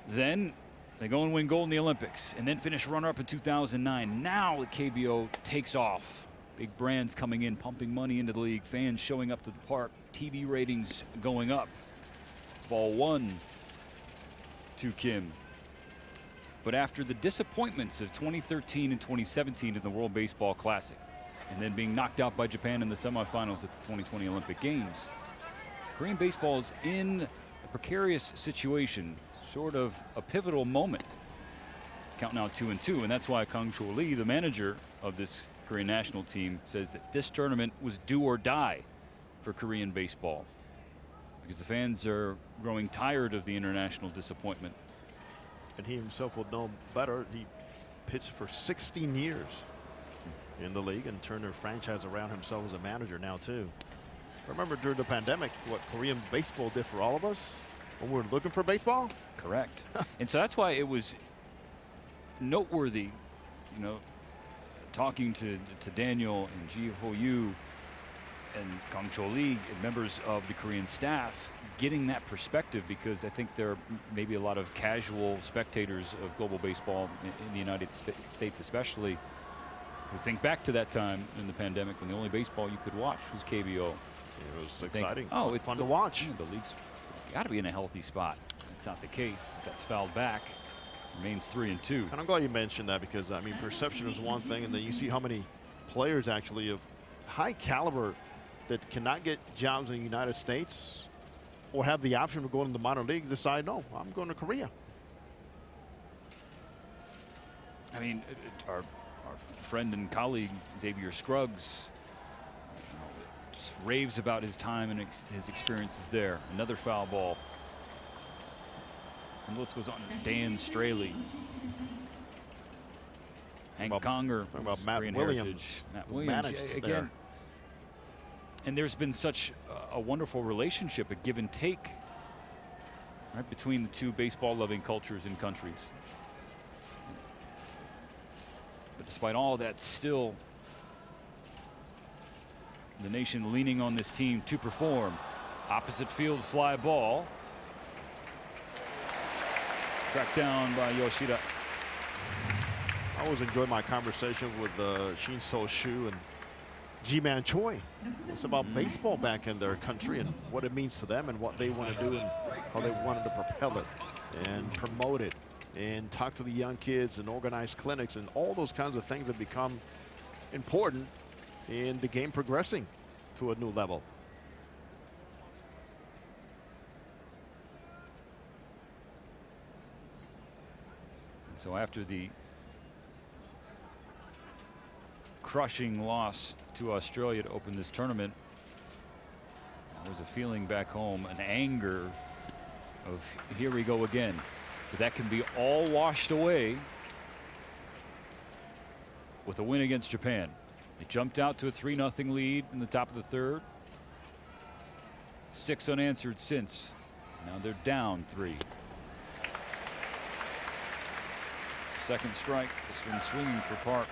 Then they go and win gold in the Olympics, and then finish runner-up in 2009. Now the KBO takes off. Big brands coming in, pumping money into the league, fans showing up to the park, TV ratings going up. Ball 1 to Kim. But after the disappointments of 2013 and 2017 in the World Baseball Classic, and then being knocked out by Japan in the semifinals at the 2020 Olympic Games, Korean baseball is in a precarious situation, sort of a pivotal moment. Count now 2-2, and that's why Kang Cho Lee, the manager of this Korean national team, says that this tournament was do or die for Korean baseball because the fans are growing tired of the international disappointment. And he himself will know better. He pitched for 16 years in the league and turned their franchise around himself as a manager now too. Remember during the pandemic what Korean baseball did for all of us when we were looking for baseball? Correct. And so that's why it was noteworthy, you know, talking to Daniel and Ji Ho Yu and Kang Cho Lee and members of the Korean staff getting that perspective, because I think there may be a lot of casual spectators of global baseball in the United States especially, who think back to that time in the pandemic when the only baseball you could watch was KBO. It was Think, exciting. oh, it's fun to watch. The league's got to be in a healthy spot. That's not the case. That's fouled back. Remains 3-2. And I'm glad you mentioned that, because I mean, perception is one thing, and then you see how many players actually of high caliber that cannot get jobs in the United States or have the option of going to the minor leagues decide, no, I'm going to Korea. I mean, our friend and colleague Xavier Scruggs just raves about his time and his experiences there. Another foul ball. And the list goes on. Dan Straley, Hank Conger, about Matt Korean Williams. heritage. Matt Williams again. There. And there's been such a wonderful relationship, a give and take, right, between the two baseball-loving cultures and countries. But despite all that, still the nation leaning on this team to perform. Opposite field fly ball. Tracked down by Yoshida. I always enjoy my conversations with Shin So Shu and Ji-Man Choi. It's about baseball back in their country and what it means to them and what they want to do and how they wanted to propel it and promote it and talk to the young kids and organize clinics, and all those kinds of things have become important in the game progressing to a new level. So after the crushing loss to Australia to open this tournament, there was a feeling back home, an anger of here we go again. But that can be all washed away with a win against Japan. They jumped out to a 3-0 lead in the top of the third. 6 unanswered since. Now they're down 3. Second strike. This one swinging for Park.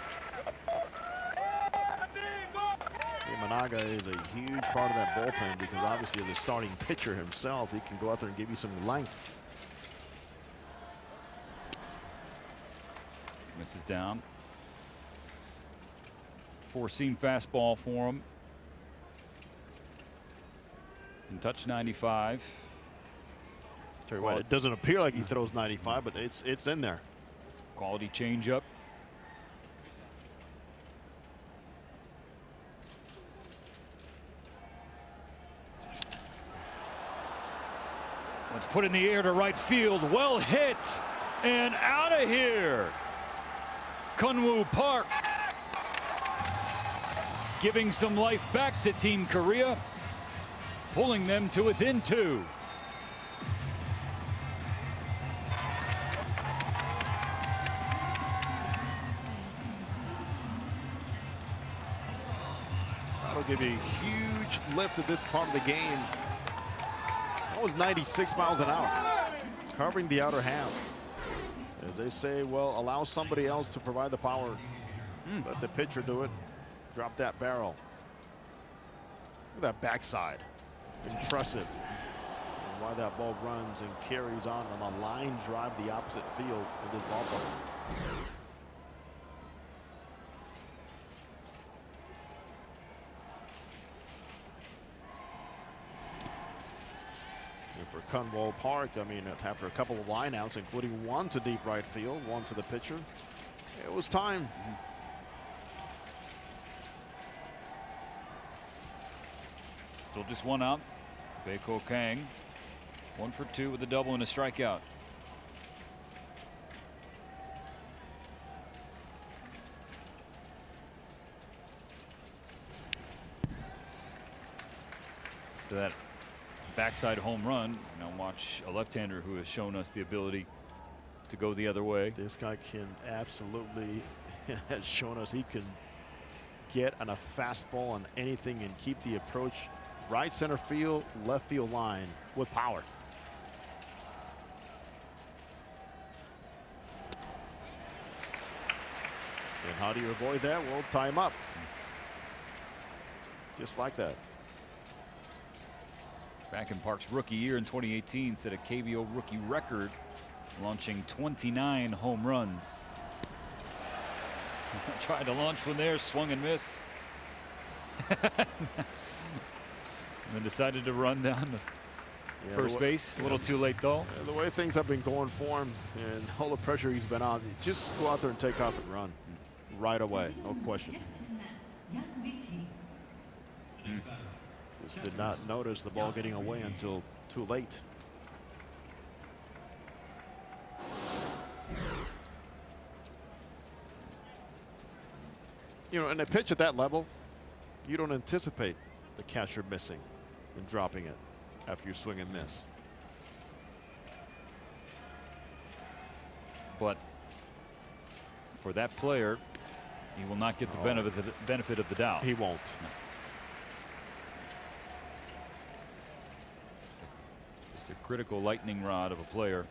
Imanaga is a huge part of that bullpen, because obviously as a starting pitcher himself, he can go out there and give you some length. Misses down. 4-seam fastball for him. Can touch 95. Tell you what, it doesn't appear like he throws 95, but it's in there. Quality changeup. Let's put in the air to right field. Well hit and out of here. Kunwoo Park giving some life back to Team Korea, pulling them to within 2. That'll give you a huge lift at this part of the game. That was 96 miles an hour, covering the outer half. As they say, well, allow somebody else to provide the power. Let the pitcher do it. Drop that barrel. Look at that backside. Impressive. And why that ball runs and carries on a line drive the opposite field with this ball player. For Kunwoo Park, I mean, after a couple of lineouts, including one to deep right field, one to the pitcher, it was time. Still just one out. Baeko Kang, 1 for 2 with a double and a strikeout. To that backside home run. Now watch a left-hander who has shown us the ability to go the other way. This guy can absolutely has shown us he can get on a fastball on anything and keep the approach right center field, left field line with power. And how do you avoid that? Well, tie him up. Just like that. back in Park's rookie year in 2018, set a KBO rookie record, launching 29 home runs. Tried to launch one there, swung and missed. And then decided to run down the first base. A little too late though. The way things have been going for him and all the pressure he's been on, just go out there and take off and run right away, no question. Just did not notice the ball getting away until too late. You know, in a pitch at that level, you don't anticipate the catcher missing and dropping it after you swing and miss. But for that player, he will not get the benefit of the doubt. He won't. No. It's a critical lightning rod of a player.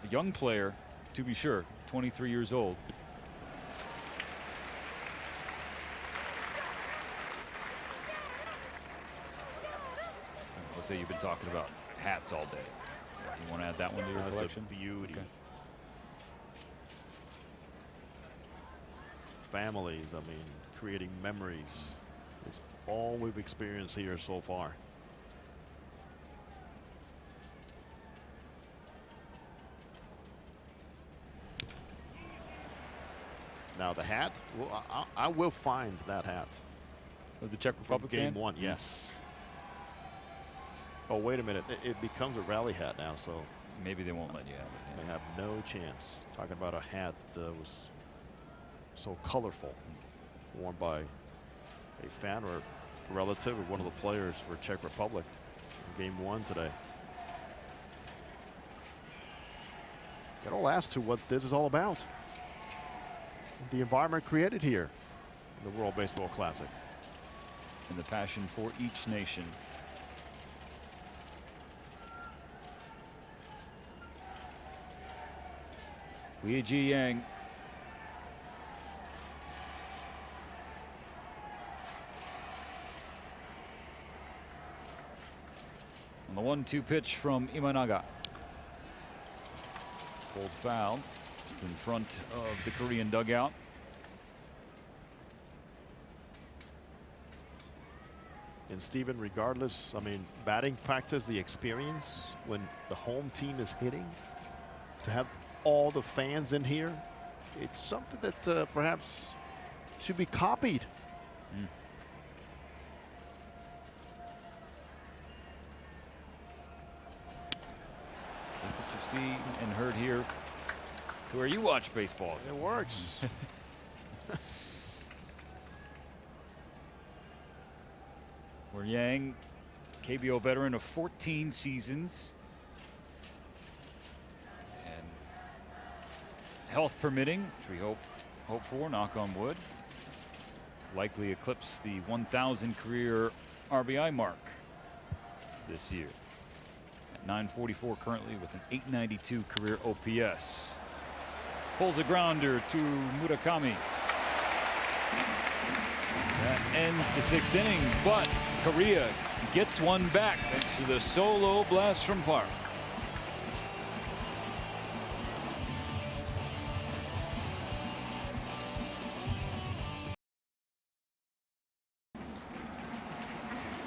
A young player, to be sure, 23 years old. I'll say you've been talking about hats all day. You want to add that one to your collection? That's a beauty. Okay. Families, I mean, creating memories. It's all we've experienced here so far. Now the hat, well, I will find that hat. Of the Czech Republic Game fan? 1, yes. Oh, wait a minute. It becomes a rally hat now, so Maybe they won't let you have it. they have no chance. Talking about a hat that was so colorful, worn by a fan or a relative of one of the players for Czech Republic in Game 1 today. It all adds to what this is all about. The environment created here in the World Baseball Classic. And the passion for each nation. Weijie Yang. On the 1-2 pitch from Imanaga. Cold foul in front of the Korean dugout. And Steven, regardless, I mean, batting practice, the experience when the home team is hitting, to have all the fans in here, it's something that perhaps should be copied. Take what you see and heard here to where you watch baseball. It works. Where Yang, KBO veteran of 14 seasons, and health permitting, which we hope for, knock on wood, likely eclipse the 1,000 career RBI mark this year. At 944 currently with an 892 career OPS. Pulls a grounder to Murakami. That ends the 6th inning, but Korea gets one back thanks to the solo blast from Park.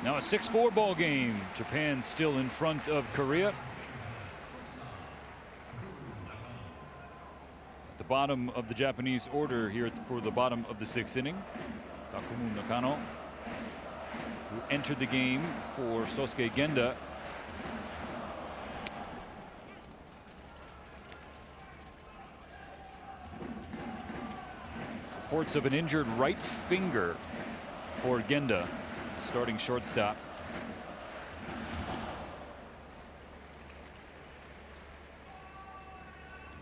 Now a 6-4 ball game. Japan still in front of Korea. At the bottom of the Japanese order here for the bottom of the 6th inning, Takumu Nakano, who entered the game for Sosuke Genda. Reports of an injured right finger for Genda, starting shortstop.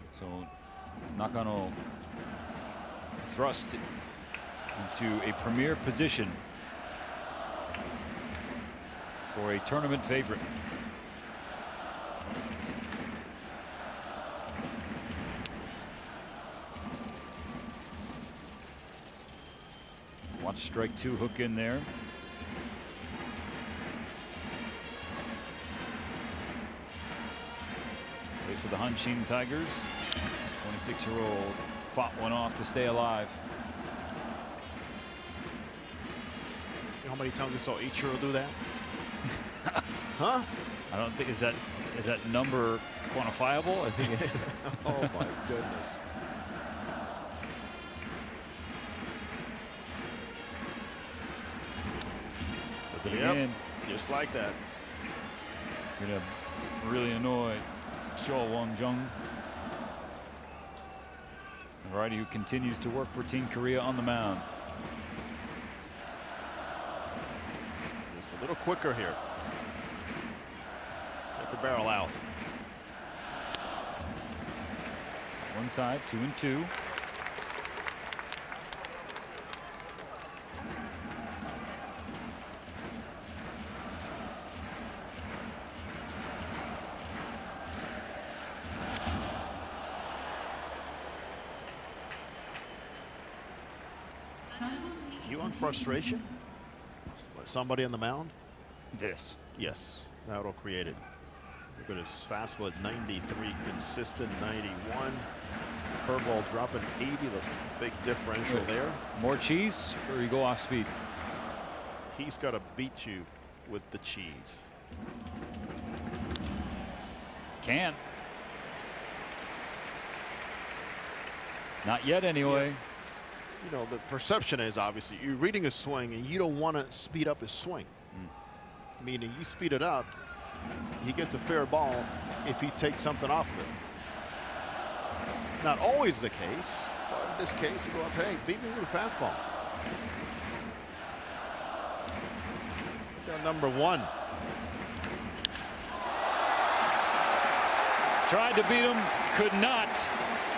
So Nakano thrust into a premier position for a tournament favorite. Watch strike 2 hook in there. Hanshin Tigers. 26-year-old fought one off to stay alive. You know how many times we saw Ichiro do that? Huh? I don't think, is that number quantifiable? I think it's Oh my goodness. does it Yep. again. Just like that. Gonna really annoy Cho Won-jung. A righty who continues to work for Team Korea on the mound. Just a little quicker here. Get the barrel out. One side, 2-2. You on frustration? What, somebody on the mound? This. Yes, that'll create it. Look at his fastball at 93, consistent 91. Curveball dropping 80, the big differential Wait. there. More cheese, or you go off speed? He's got to beat you with the cheese. Can't. Not yet, anyway. You know, the perception is obviously you're reading a swing and you don't want to speed up his swing. Meaning you speed it up, he gets a fair ball if he takes something off of it. It's not always the case, but in this case, you go up, hey, beat me with a fastball. Got number one. Tried to beat him, could not.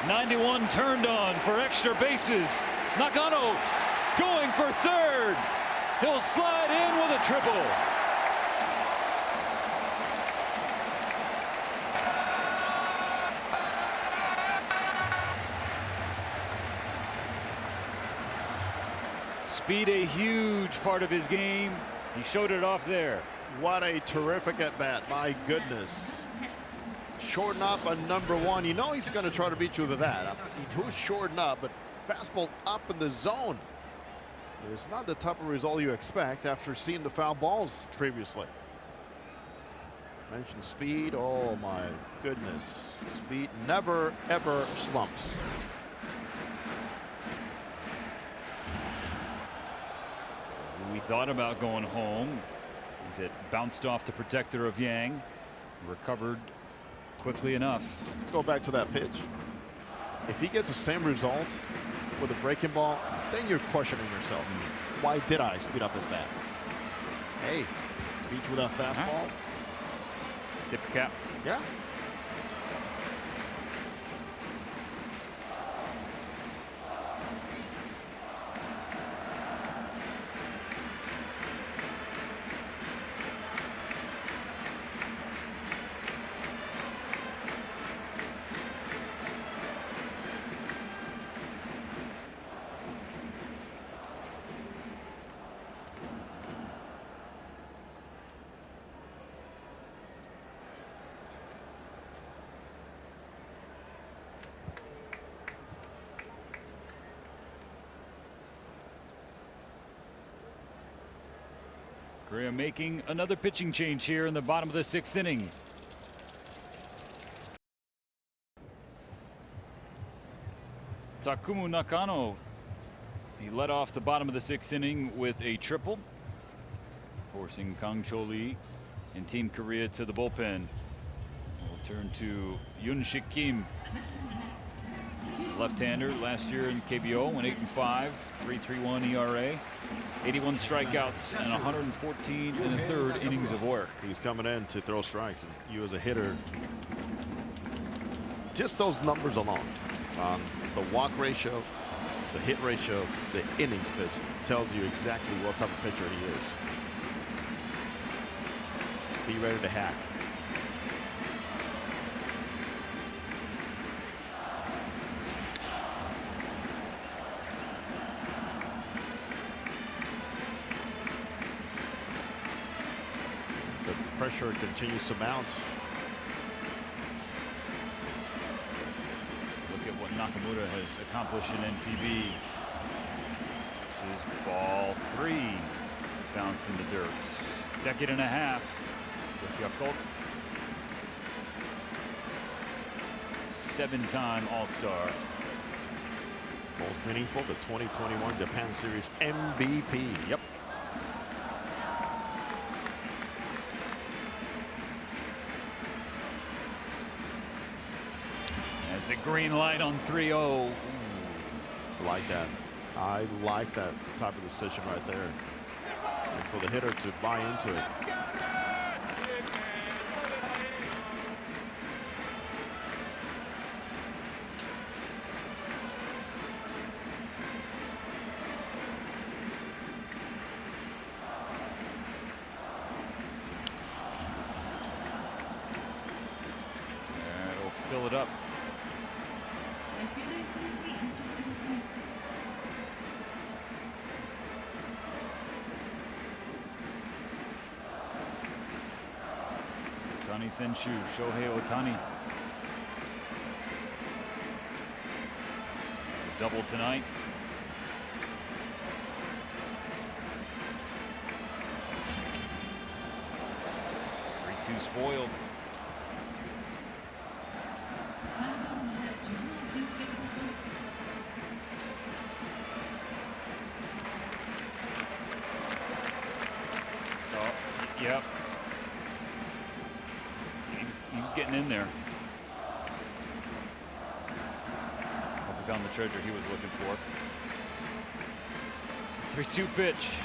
91 turned on for extra bases. Nakano going for third. He'll slide in with a triple. Speed a huge part of his game. He showed it off there. What a terrific at bat, my goodness. Shorten up on number one. You know he's going to try to beat you with that. He was shorten up, but fastball up in the zone. It's not the type of result you expect after seeing the foul balls previously. Mentioned speed. Oh my goodness. Speed never ever slumps. We thought about going home. As it bounced off the protector of Yang. Recovered quickly enough. Let's go back to that pitch. If he gets the same result with a breaking ball, then you're questioning yourself. Why did I speed up his bat? Hey, beat you with that fastball. Tip cap. Yeah. Korea making another pitching change here in the bottom of the 6th inning. Takumu Nakano. He led off the bottom of the 6th inning with a triple, forcing Kang Cho-lee and Team Korea to the bullpen. We'll turn to Yoon-Sik Kim. Left-hander last year in KBO, went 8-5, 3.31 ERA, 81 strikeouts, and 114 and a third innings of work. He's coming in to throw strikes, and you as a hitter, just those numbers alone, on the walk ratio, the hit ratio, the innings pitched, tells you exactly what type of pitcher he is. Be ready to hack. Pressure continues to mount. Nakamura has accomplished in NPB. This is ball 3. Bounce in the dirt. Decade and a half with Yakult. 7-time All-Star. Most meaningful, the 2021 Japan Series MVP. Yep. As the green light on 3-0. Like that. I like that type of decision right there. And for the hitter to buy into it. That'll fill it up. Otani Senshu, Shohei Otani. It's a double tonight. Three-two spoiled. Oh, yep. He was getting in there. Hope he found the treasure he was looking for. 3-2 pitch.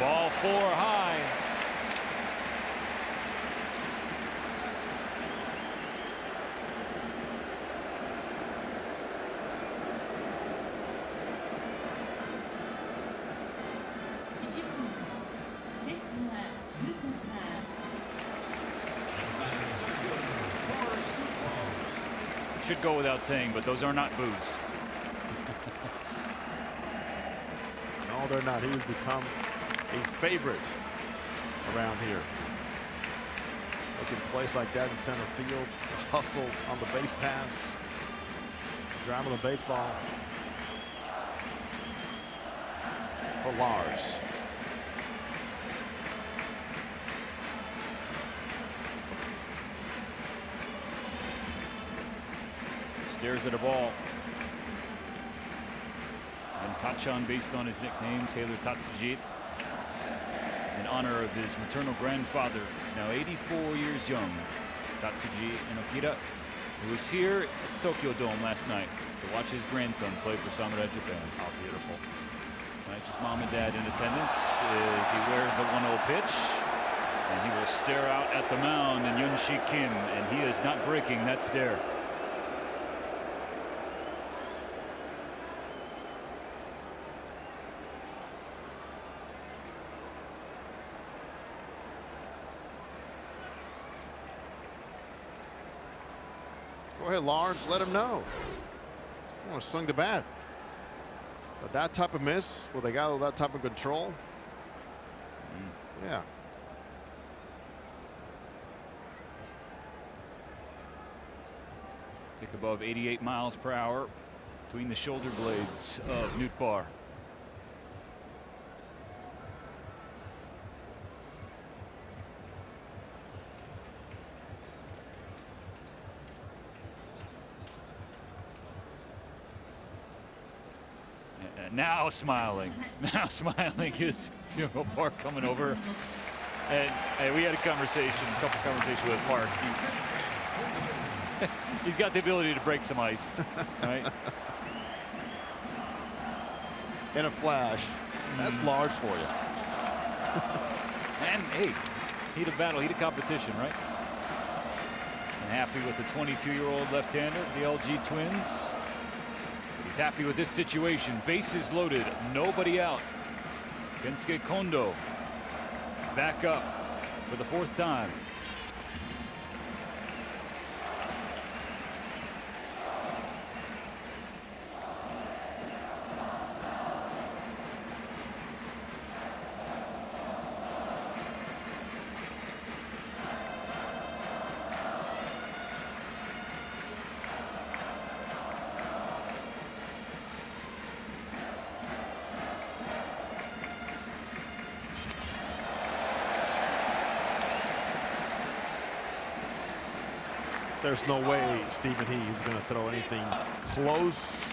Ball 4 high. Should go without saying, but those are not boos. No, they're not. He has become a favorite around here. Making plays like that in center field, the hustle on the base pass, driving the baseball. For Lars. Stares at a ball. And Tachan, based on his nickname, Taylor Tatsujit, in honor of his maternal grandfather, now 84 years young, Tatsuji Inokira, who was here at the Tokyo Dome last night to watch his grandson play for Samurai Japan. How beautiful. Right, just mom and dad in attendance as he wears the 1-0 pitch. And he will stare out at the mound and Yunshi Kim, and he is not breaking that stare. Go ahead, Lars, let him know. I want to swing the bat. But that type of miss, with a guy with that type of control, yeah. Tick above 88 miles per hour between the shoulder blades of Nootbaar. Now smiling. Now smiling is Funeral Park coming over. And we had a couple conversations with Park. He's got the ability to break some ice, right? In a flash. That's Lars for you. And hey, heat of battle, heat of competition, right? And happy with the 22-year-old left-hander, the LG Twins. He's happy with this situation. Bases loaded, nobody out. Kensuke Kondo back up for the 4th time. There's no way Stephen He is going to throw anything close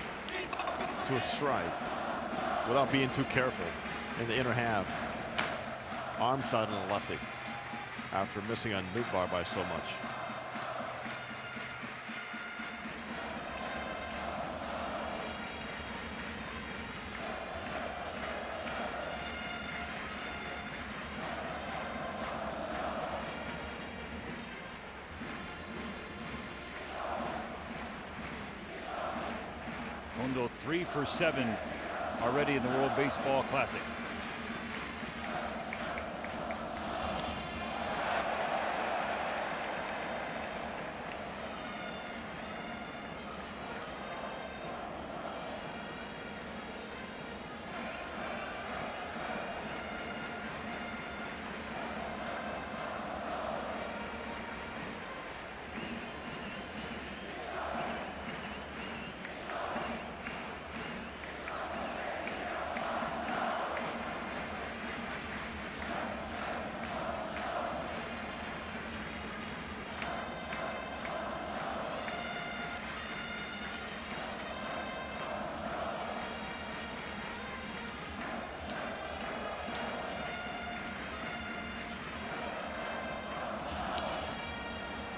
to a strike without being too careful in the inner half. Arm side on the lefty after missing on Nootbaar by so much. Hondo 3 for 7 already in the World Baseball Classic.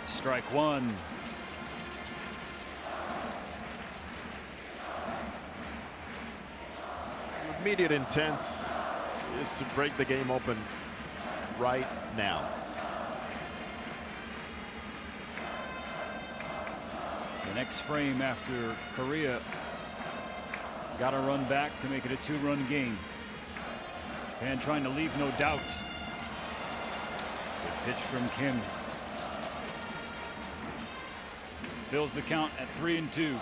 Strike one. Immediate intent is to break the game open right now. The next frame after Korea got a run back to make it a 2-run game. Japan trying to leave no doubt. Good pitch from Kim. Fills the count at 3-2.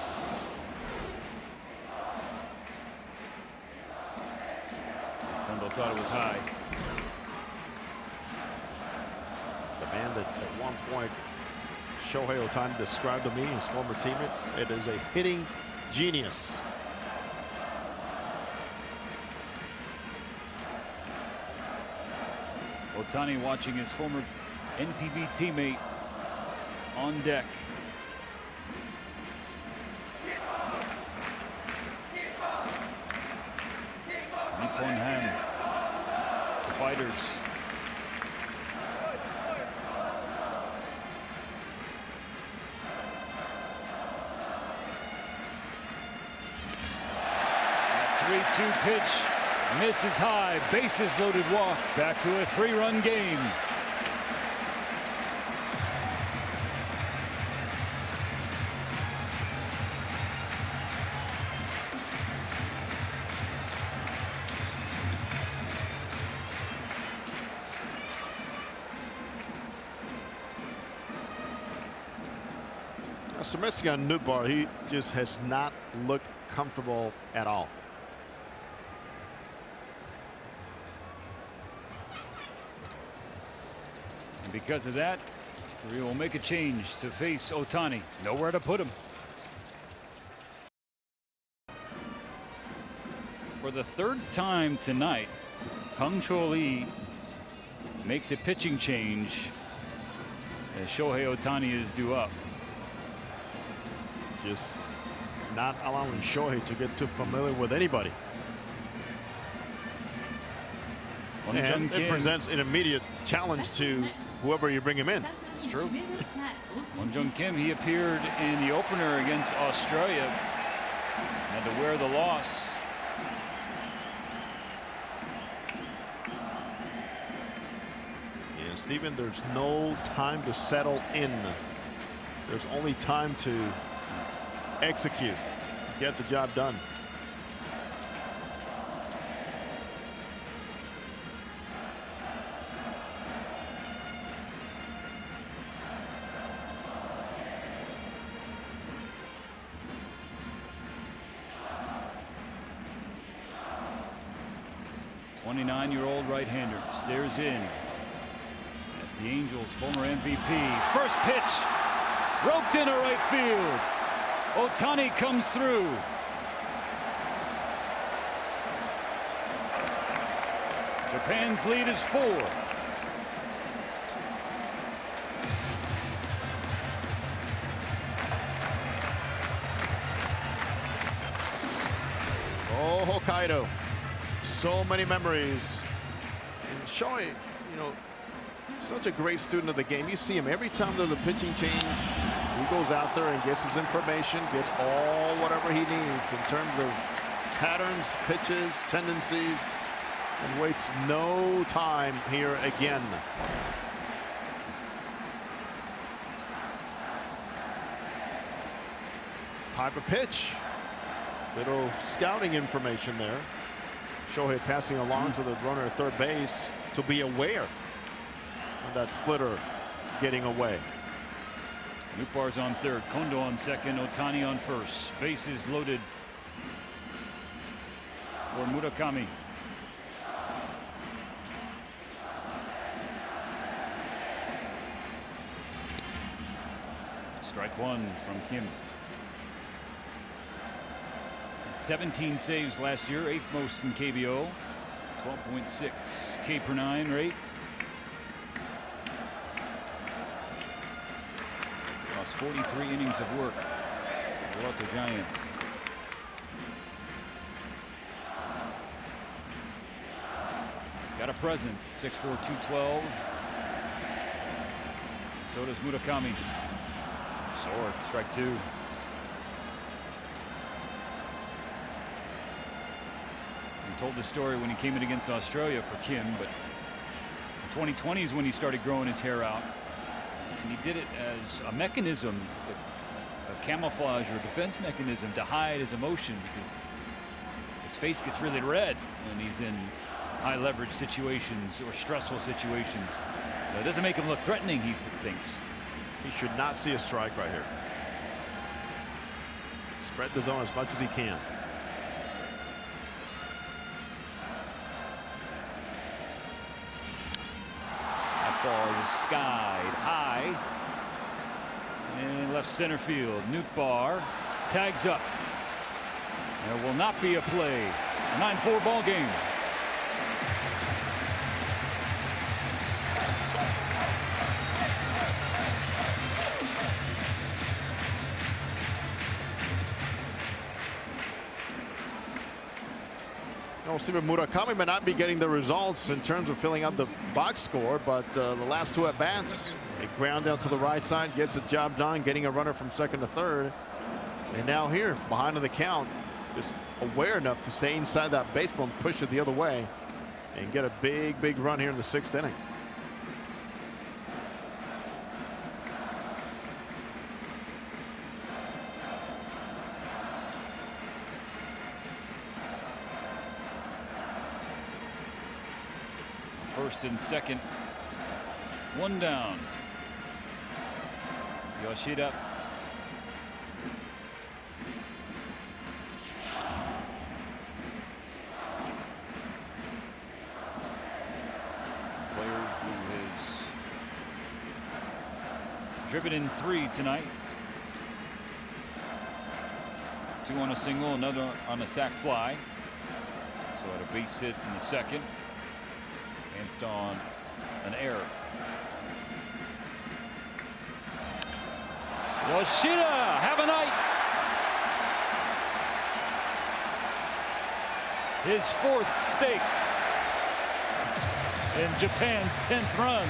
Kondo thought it was high. The man that at one point Shohei Ohtani described to me, his former teammate, it is a hitting genius. Ohtani watching his former NPB teammate on deck. Nippon Han, the fighters. That 3-2 pitch misses high, bases loaded walk, back to a 3-run game. After missing on Nootbaar, he just has not looked comfortable at all. And because of that, we will make a change to face Ohtani. Nowhere to put him. For the 3rd time tonight, Kang Cho Lee makes a pitching change as Shohei Ohtani is due up. Just not allowing Shohei to get too familiar with anybody. And it presents an immediate challenge to whoever you bring him in. It's true. Won Jung Kim, he appeared in the opener against Australia. Had to wear the loss. And Stephen, there's no time to settle in. There's only time to execute, get the job done. '29-year-old right-hander stares in at the Angels' former MVP. First pitch, roped into right field. Ohtani comes through. Japan's lead is 4. Hokkaido. So many memories. And Shohei, you know, such a great student of the game. You see him every time there's a pitching change. He goes out there and gets his information, gets all whatever he needs in terms of patterns, pitches, tendencies, and wastes no time here again. Type of pitch. Little scouting information there. Shohei passing along to the runner at third base to be aware of that splitter getting away. Nootbaar's on third, Kondo on second, Ohtani on first. Bases loaded for Murakami. Strike one from Kim. 17 saves last year, 8th most in KBO. 12.6 K per nine rate. Lost 43 innings of work for the Lotte Giants. He's got a presence at 6'4", 212. So does Murakami. Sword, strike two. He told the story when he came in against Australia for Kim, but 2020 is when he started growing his hair out. And he did it as a mechanism, a camouflage or defense mechanism to hide his emotion, because his face gets really red when he's in high leverage situations or stressful situations. So it doesn't make him look threatening, he thinks. He should not see a strike right here. Spread the zone as much as he can. That ball is skied high in left center field. Nootbaar tags up. There will not be a play. A 9-4 ball game. Steven Murakami may not be getting the results in terms of filling out the box score, but the last two at bats, a ground out to the right side, gets the job done, getting a runner from second to third. And now here, behind the count, just aware enough to stay inside that baseball and push it the other way and get a big run here in the 6th inning. First and second, one down. Yoshida. Player who has driven in 3 tonight. 2 on a single, another on a sac fly. So at a base hit in the second. Against on an error. Yoshida, have a night. His 4th stake in Japan's 10th run.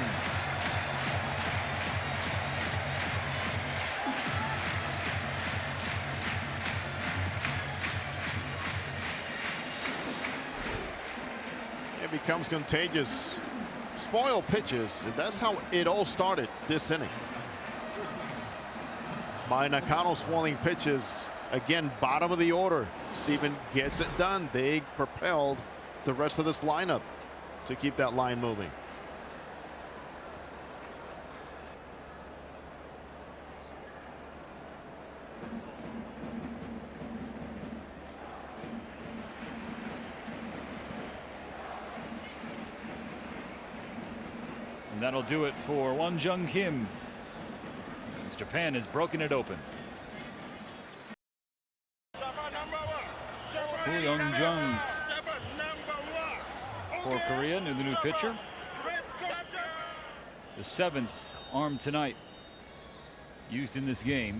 Becomes contagious. Spoil pitches. That's how it all started this inning. By Nakano spoiling pitches. Again, bottom of the order. Steven gets it done. They propelled the rest of this lineup to keep that line moving. That'll do it for Wonjung Kim, as Japan has broken it open. Woo Young-jung for Korea, the new pitcher. The 7th arm tonight used in this game.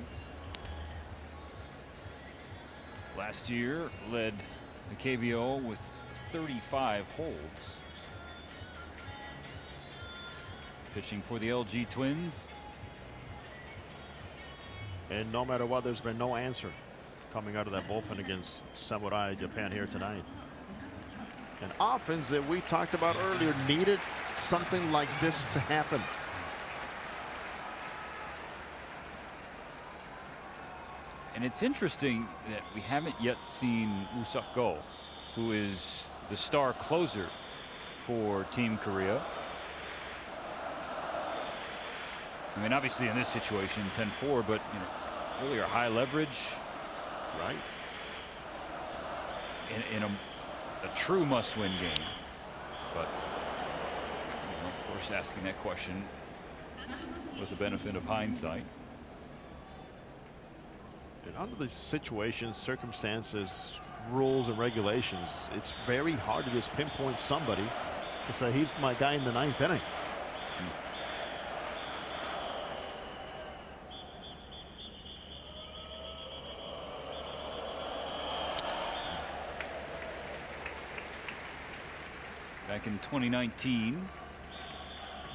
Last year led the KBO with 35 holds. Pitching for the LG Twins. And no matter what, there's been no answer coming out of that bullpen against Samurai Japan here tonight. An offense that we talked about earlier needed something like this to happen. And it's interesting that we haven't yet seen Woo Suk Go, who is the star closer for Team Korea. I mean, obviously in this situation, 10-4, but you know, really are high leverage, Right. in a true must-win game. But you know, of course, asking that question with the benefit of hindsight. And under these situations, circumstances, rules, and regulations, it's very hard to just pinpoint somebody to say he's my guy in the 9th inning. Back in 2019,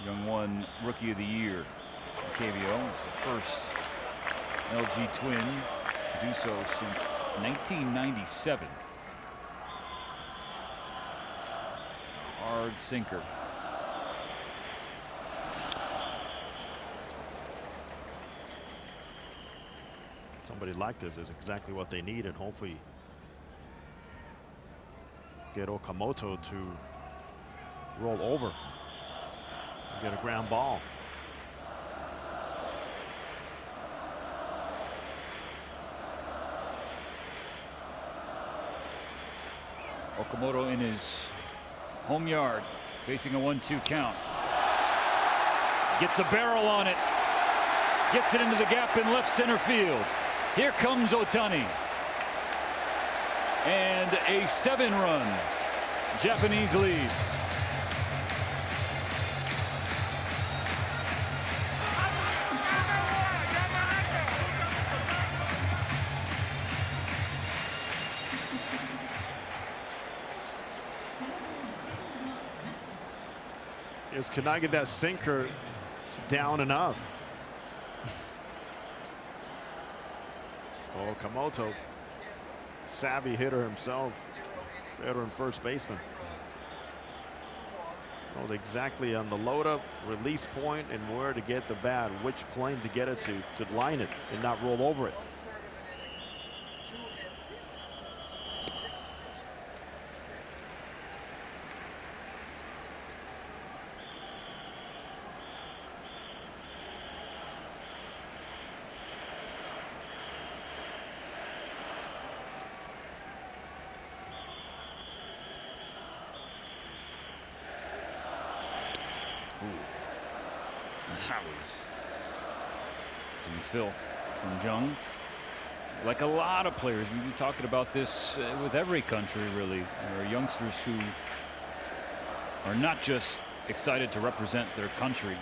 Young won Rookie of the Year. KBO is the first LG Twin to do so since 1997. Hard sinker. Somebody like this is exactly what they need, and hopefully get Okamoto to roll over and get a ground ball. Okamoto in his home yard, facing a 1-2 count. Gets a barrel on it. Gets it into the gap in left center field. Here comes Otani. And a 7-run Japanese lead. Just could not get that sinker down enough. Okamoto, savvy hitter himself, veteran first baseman. Knows exactly on the load up, release point, and where to get the bat, which plane to get it to line it and not roll over it. That was some filth from Jung. Like a lot of players, we've been talking about this with every country, really. There are youngsters who are not just excited to represent their country,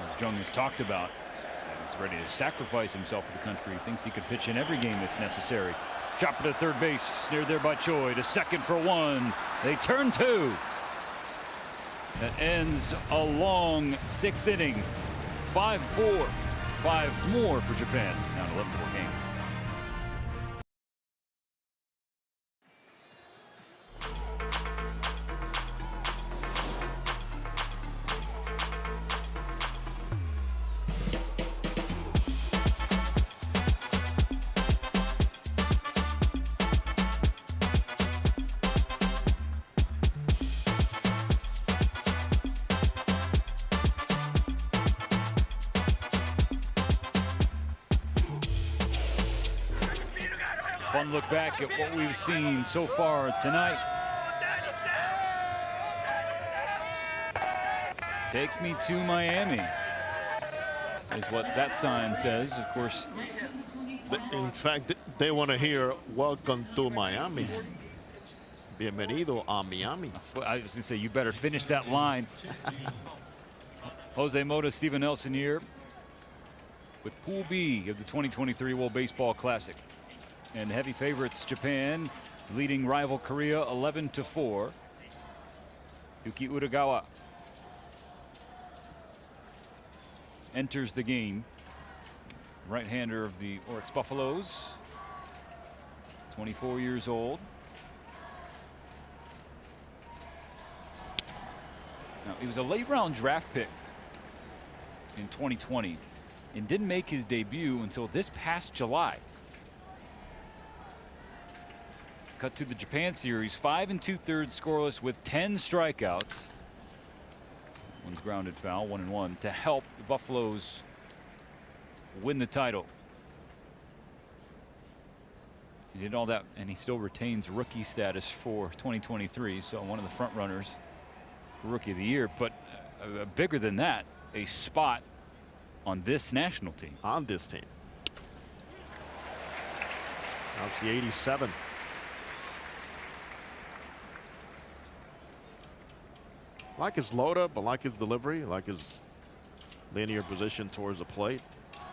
as Jung has talked about. He's ready to sacrifice himself for the country. He thinks he could pitch in every game if necessary. Chopper to third base, snared there by Choi. To second for 1. They turn 2. That ends a long 6th inning. 5-4. 5 more for Japan. Now an 11-4 game. Fun look back at what we've seen so far tonight. Take me to Miami is what that sign says. Of course, In fact, they want to hear "Welcome to Miami." Bienvenido a Miami. I was going to say, you better finish that line. Jose Mota, Steven Nelson here with Pool B of the 2023 World Baseball Classic. And the heavy favorites, Japan, leading rival Korea 11-4. Yuki Utagawa enters the game. Right-hander of the Oryx Buffaloes, 24 years old. Now, he was a late-round draft pick in 2020 and didn't make his debut until this past July. Cut to the Japan series, 5 2/3 scoreless with 10 strikeouts. One's grounded foul, 1-1 to help the Buffaloes win the title. He did all that, and he still retains rookie status for 2023. So one of the front runners for Rookie of the Year, but bigger than that, a spot on this national team. On this team. That's the 87. Like his load up, but like his delivery, like his linear position towards the plate,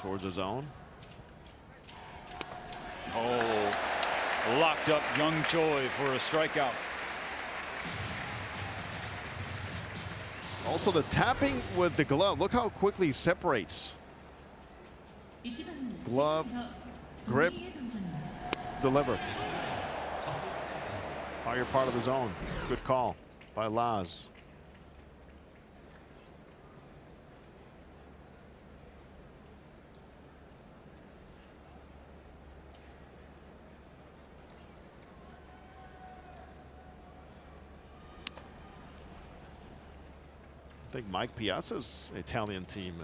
towards his zone. Oh, locked up Young Choi for a strikeout. Also the tapping with the glove. Look how quickly he separates. Glove, grip, deliver. Higher part of the zone. Good call by Laz. I think Mike Piazza's Italian team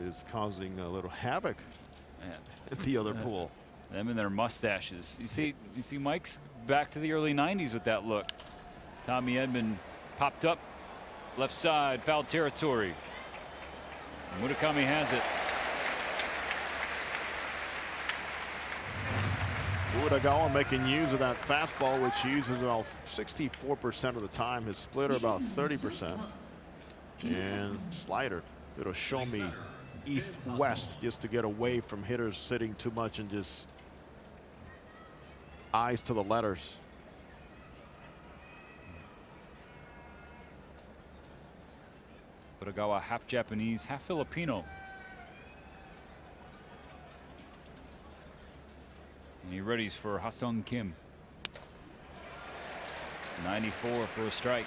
is causing a little havoc at the other pool. Them and their mustaches. You see Mike's back to the early 90s with that look. Tommy Edman popped up left side, foul territory. Murakami has it. Utagawa making use of that fastball, which he uses about 64% of the time. His splitter about 30%. And slider. It'll show me east-west just to get away from hitters sitting too much and just eyes to the letters. Utagawa half Japanese, half Filipino. And he readies for Ha-Seong Kim. 94 for a strike.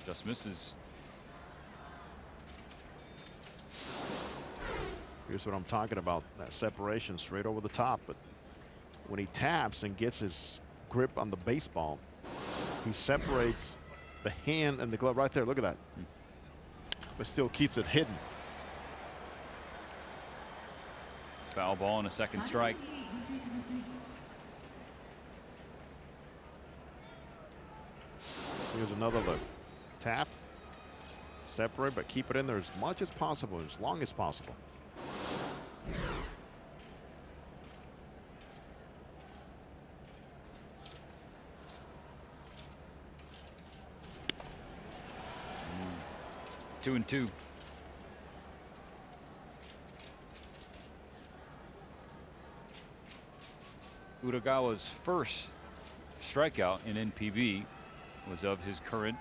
Just misses. Here's what I'm talking about, that separation straight over the top. But when he taps and gets his grip on the baseball, he separates the hand and the glove right there. Look at that. But still keeps it hidden. It's foul ball and a second strike. Here's another look. Tap, separate, but keep it in there as much as possible, as long as possible. Two and two. Utagawa's first strikeout in NPB was of his current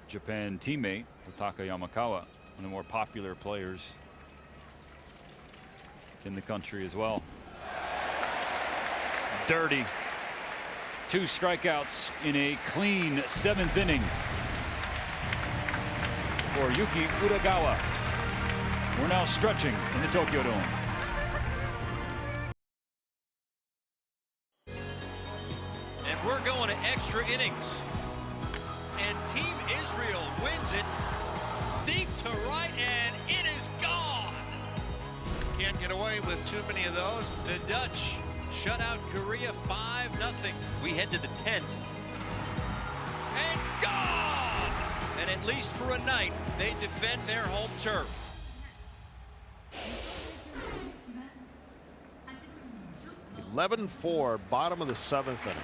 Japan teammate, Otaka Yamakawa, one of the more popular players in the country as well. Dirty. 2 strikeouts in a clean 7th inning for Yuki Utagawa. We're now stretching in the Tokyo Dome. And we're going to extra innings. And Team Israel wins it deep to right, and it is gone. Can't get away with too many of those. The Dutch shut out Korea 5-0. We head to the 10th. And gone! And at least for a night, they defend their home turf. 11-4, bottom of the 7th inning.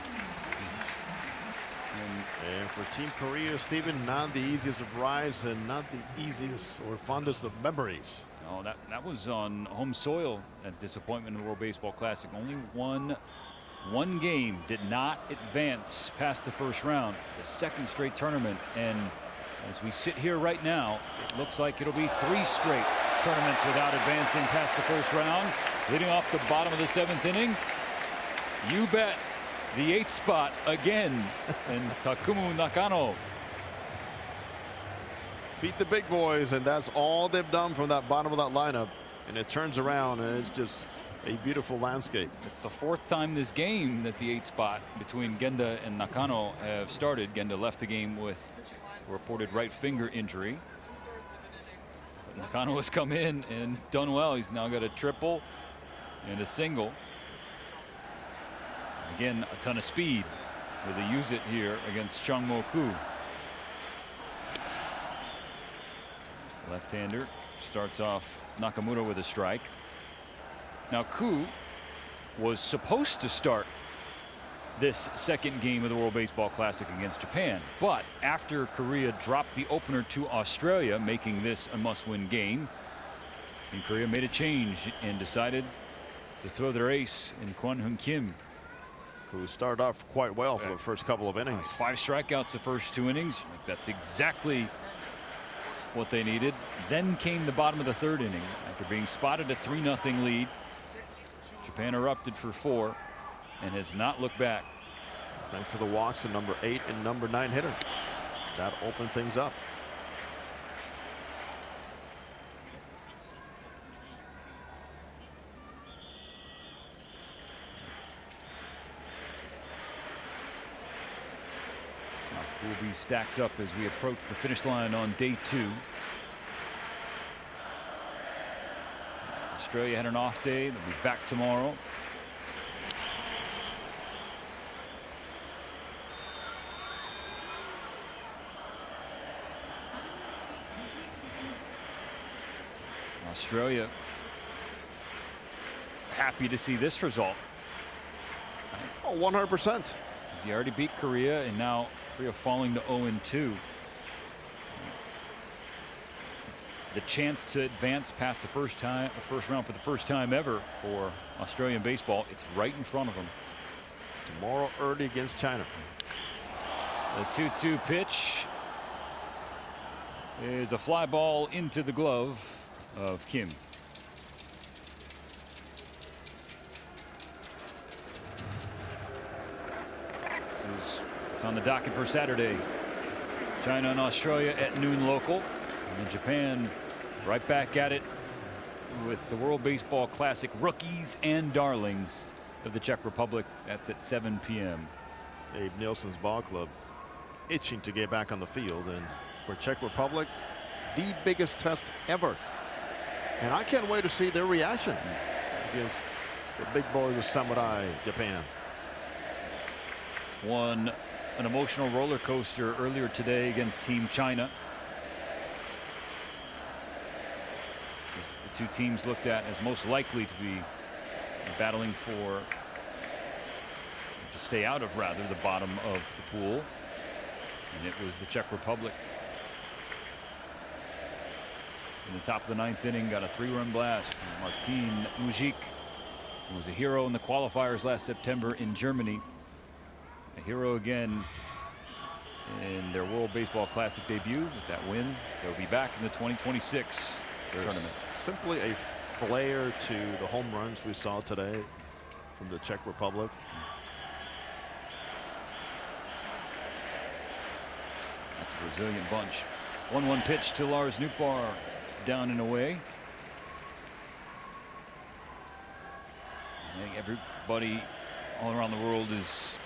And for Team Korea, Stephen, not the easiest of rides and not the easiest or fondest of memories. Oh, that was on home soil. A disappointment in the World Baseball Classic. Only one game did not advance past the first round, the second straight tournament. And as we sit here right now, it looks like it'll be 3 straight tournaments without advancing past the first round. Leading off the bottom of the 7th inning, you bet, the 8th spot again, and Takumu Nakano. Beat the big boys, and that's all they've done from that bottom of that lineup. And it turns around, and it's just a beautiful landscape. It's the 4th time this game that the 8th spot between Genda and Nakano have started. Genda left the game with a reported right finger injury. But Nakano has come in and done well. He's now got a triple and a single. Again, a ton of speed. Will they use it here against Chung Mo-koo? Left-hander starts off Nakamura with a strike. Now Koo was supposed to start this second game of the World Baseball Classic against Japan, but after Korea dropped the opener to Australia, making this a must-win game, and Korea made a change and decided to throw their ace in Kwon Hyun Kim, who started off quite well for the first couple of innings. 5 strikeouts the first 2 innings. That's exactly what they needed. Then came the bottom of the 3rd inning after being spotted a 3-0 lead. Japan erupted for 4 and has not looked back. Thanks to the walks to number 8 and number 9 hitter. That opened things up. Will be stacks up as we approach the finish line on day 2. Australia had an off day. They'll be back tomorrow. Australia happy to see this result. Oh, 100%. He already beat Korea, and now Korea falling to 0-2. The chance to advance past the first round for the first time ever for Australian baseball. It's right in front of them. Tomorrow early against China. The 2-2 pitch is a fly ball into the glove of Kim. It's on the docket for Saturday. China and Australia at noon local, and then Japan right back at it with the World Baseball Classic rookies and darlings of the Czech Republic. That's at 7 p.m. Abe Nielsen's ball club itching to get back on the field, and for Czech Republic, the biggest test ever. And I can't wait to see their reaction against the big boys of Samurai Japan. Won an emotional roller coaster earlier today against Team China. As the 2 teams looked at as most likely to be battling to stay out of the bottom of the pool, and it was the Czech Republic. In the top of the 9th inning, got a 3-run blast from Martin Mujic, who was a hero in the qualifiers last September in Germany. A hero again in their World Baseball Classic debut with that win. They'll be back in the 2026 tournament. Simply a flair to the home runs we saw today from the Czech Republic. That's a Brazilian bunch. 1-1 pitch to Lars Nootbaar. It's down and away. I think everybody all around the world is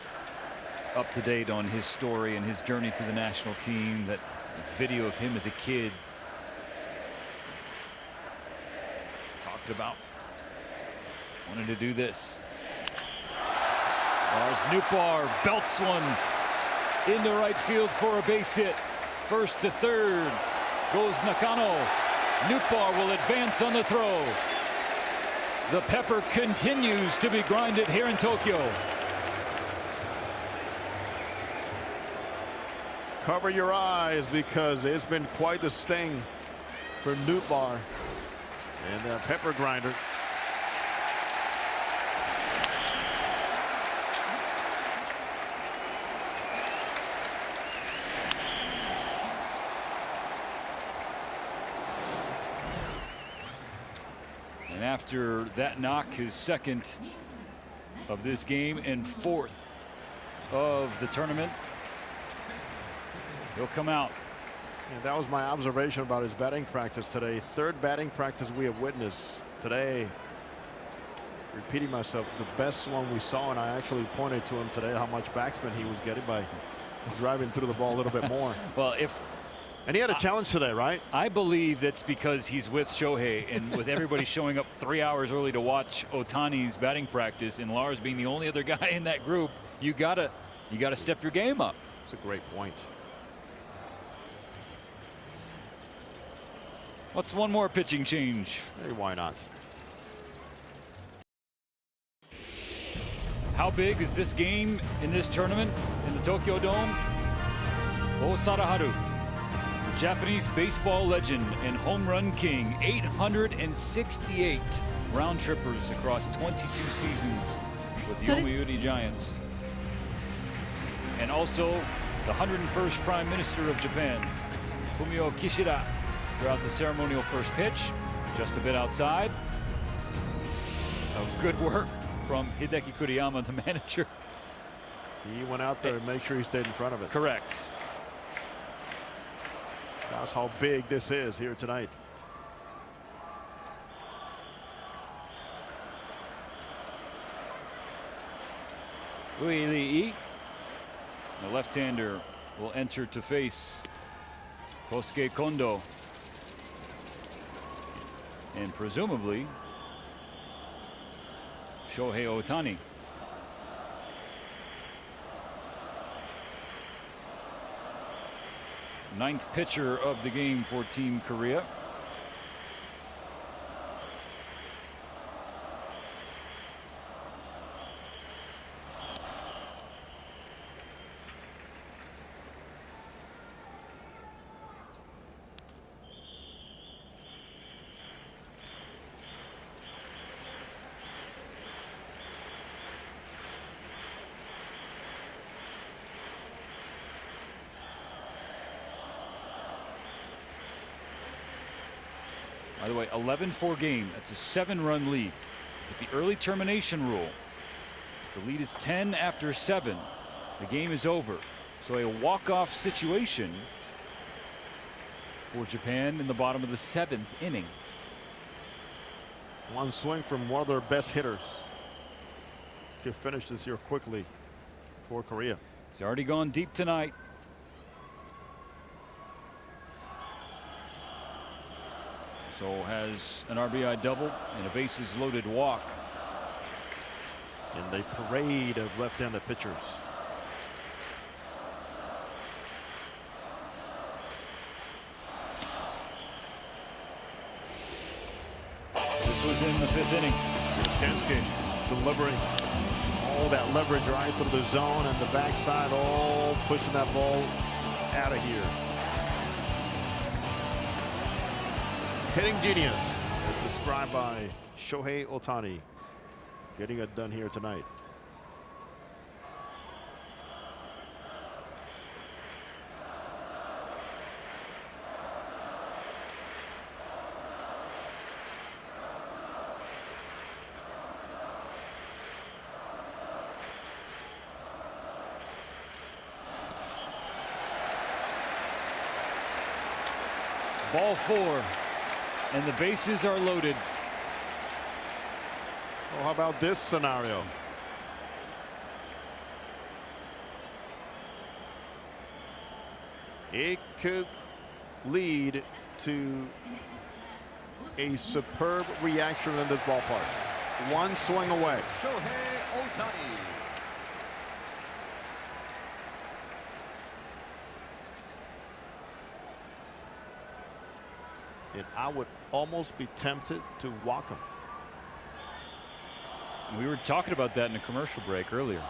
up to date on his story and his journey to the national team. That video of him as a kid talked about wanted to do this. Lars Nootbaar belts one into right field for a base hit. First to third goes Nakano. Nootbaar will advance on the throw. The pepper continues to be grinded here in Tokyo. Cover your eyes because it's been quite the sting for Nootbaar and the pepper grinder. And after that knock, his second of this game and fourth of the tournament, he'll come out. And that was my observation about his batting practice today. Third batting practice we have witnessed today. Repeating myself, the best one we saw, and I actually pointed to him today how much backspin he was getting by driving through the ball a little bit more. Well, and he had a challenge today, right? I believe that's because he's with Shohei, and with everybody showing up 3 hours early to watch Ohtani's batting practice, and Lars being the only other guy in that group, you gotta step your game up. That's a great point. What's one more pitching change? Hey, why not? How big is this game in this tournament in the Tokyo Dome? Osada Haru, the Japanese baseball legend and home run king, 868 round trippers across 22 seasons with the Yomiuri Giants. And also the 101st Prime Minister of Japan, Fumio Kishida, throughout the ceremonial first pitch, just a bit outside. So good work from Hideki Kuriyama, the manager. He went out there and made sure he stayed in front of it. Correct. That's how big this is here tonight. Ui Lee, the left-hander, will enter to face Kosuke Kondo. And presumably Shohei Ohtani. Ninth pitcher of the game for Team Korea. By the way, 11-4 game. That's a 7-run lead. With the early termination rule, if the lead is 10 after 7, the game is over. So a walk-off situation for Japan in the bottom of the 7th inning. One swing from one of their best hitters. Could finish this here quickly for Korea. He's already gone deep tonight. So has an RBI double and a bases loaded walk. In the parade of left-handed pitchers. This was in the 5th inning. Here's Kensuke delivering all that leverage right through the zone and the backside, all pushing that ball out of here. Hitting genius, as described by Shohei Ohtani. Getting it done here tonight. Ball 4. And the bases are loaded. Well, how about this scenario? It could lead to a superb reaction in this ballpark. One swing away. Shohei Ohtani. And I would almost be tempted to walk him. We were talking about that in a commercial break earlier.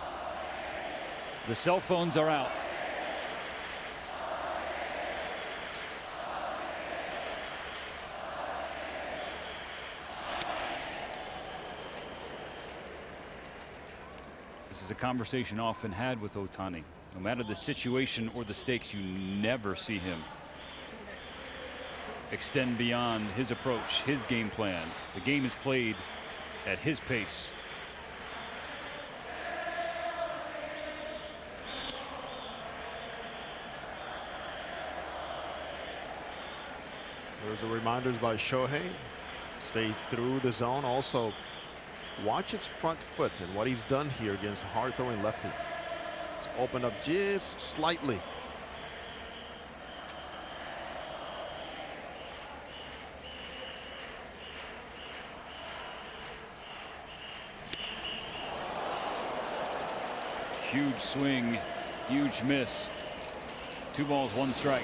The cell phones are out. This is a conversation often had with Ohtani. No matter the situation or the stakes, you never see him extend beyond his approach, his game plan. The game is played at his pace. Those are reminders by Shohei. Stay through the zone. Also, watch his front foot and what he's done here against hard throwing lefty. It's opened up just slightly. Huge swing, huge miss. 2 balls, 1 strike.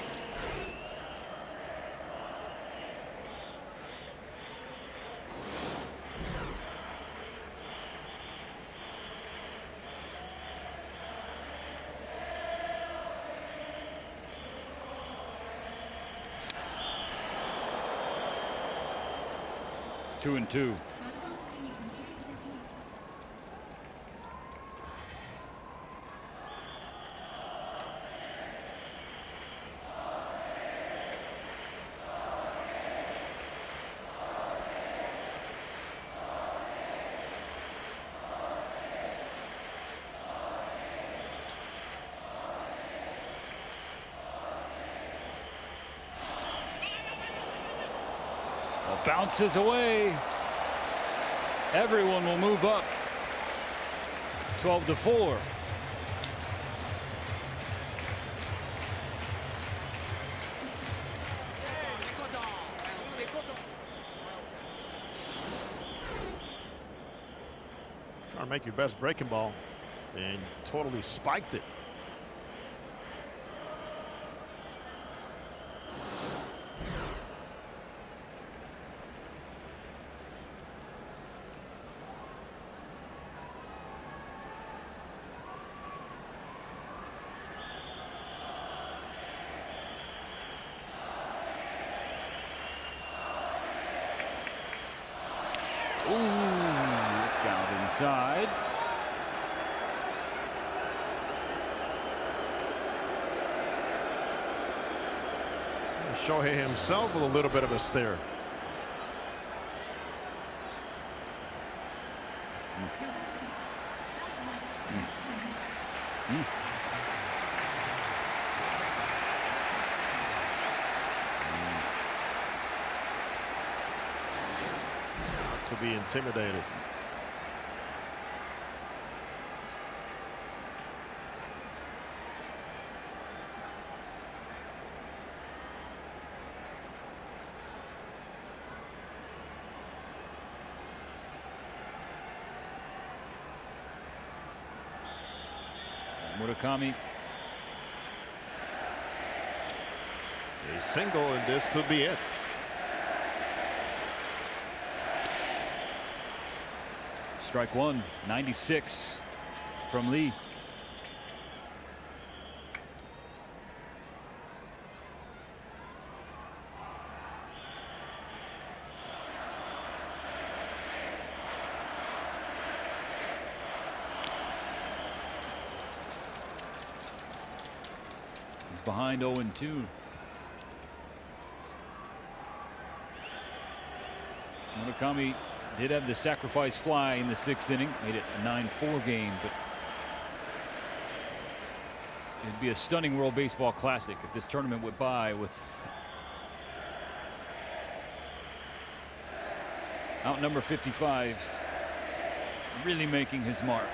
Two and two. Bounces away. Everyone will move up. 12-4. Trying to make your best breaking ball and totally spiked it. Ooh, look out inside. Shohei himself with a little bit of a stare. Not to be intimidated. Murakami. A single, and this could be it. Strike one, 96 from Lee. He's behind 0-2. Murakami did have the sacrifice fly in the 6th inning, made it a 9-4 game, but it'd be a stunning World Baseball Classic if this tournament went by with out number 55 really making his mark.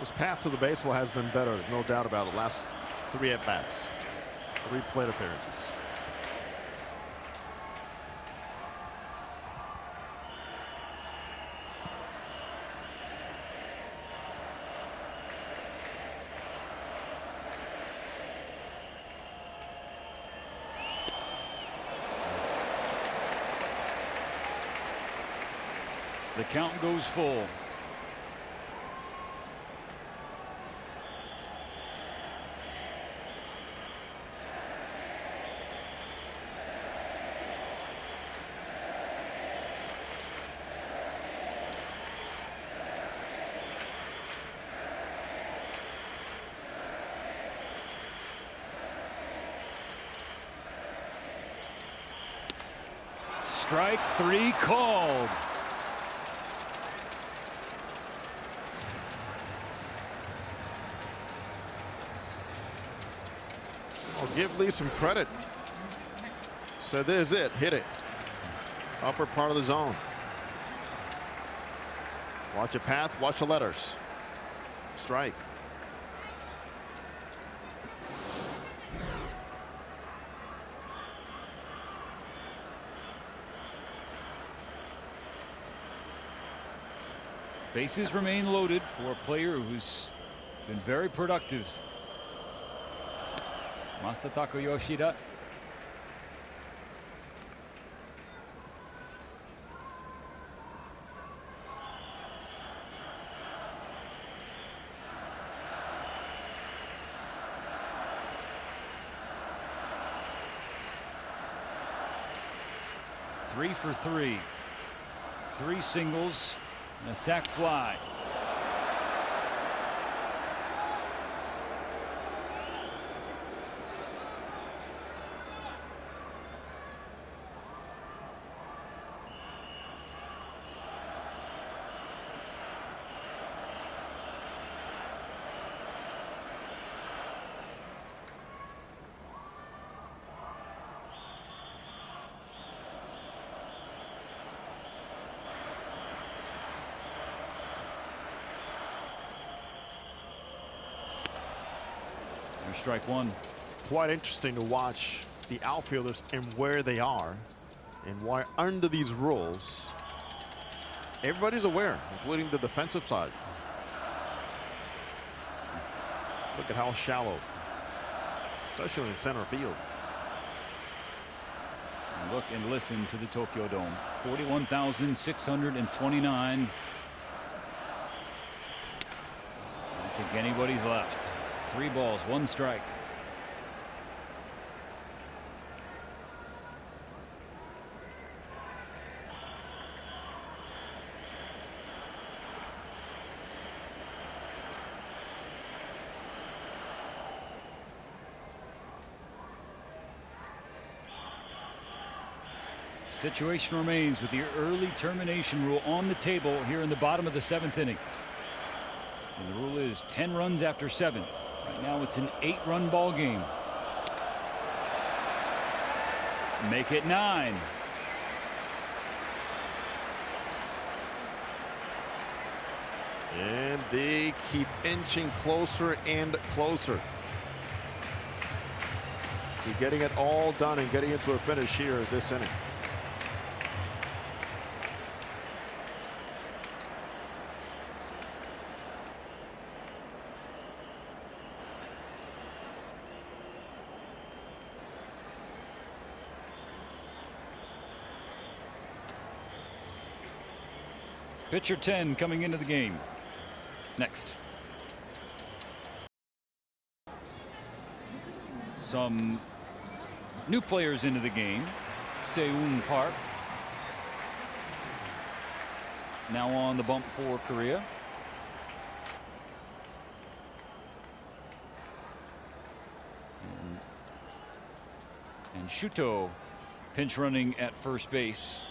His path to the baseball has been better, no doubt about it. Last 3 at-bats, 3 plate appearances. The count goes full. Strike 3 called. I'll give Lee some credit. So this is it. Hit it. Upper part of the zone. Watch your path. Watch the letters. Strike. Bases remain loaded for a player who's been very productive. Masataka Yoshida. Three for 3. 3 singles and a sac fly. Strike 1. Quite interesting to watch the outfielders and where they are and why under these rules everybody's aware, including the defensive side. Look at how shallow, especially in center field. Look and listen to the Tokyo Dome. 41,629. I don't think anybody's left. 3 balls, 1 strike. Situation remains with the early termination rule on the table here in the bottom of the 7th inning. And the rule is 10 runs after 7. Right now it's an 8-run ball game. Make it 9. And they keep inching closer and closer to getting it all done and getting into a finish here this inning. Pitcher 10 coming into the game. Next. Some new players into the game. Seung Park now on the bump for Korea. And Shuto pinch running at first base.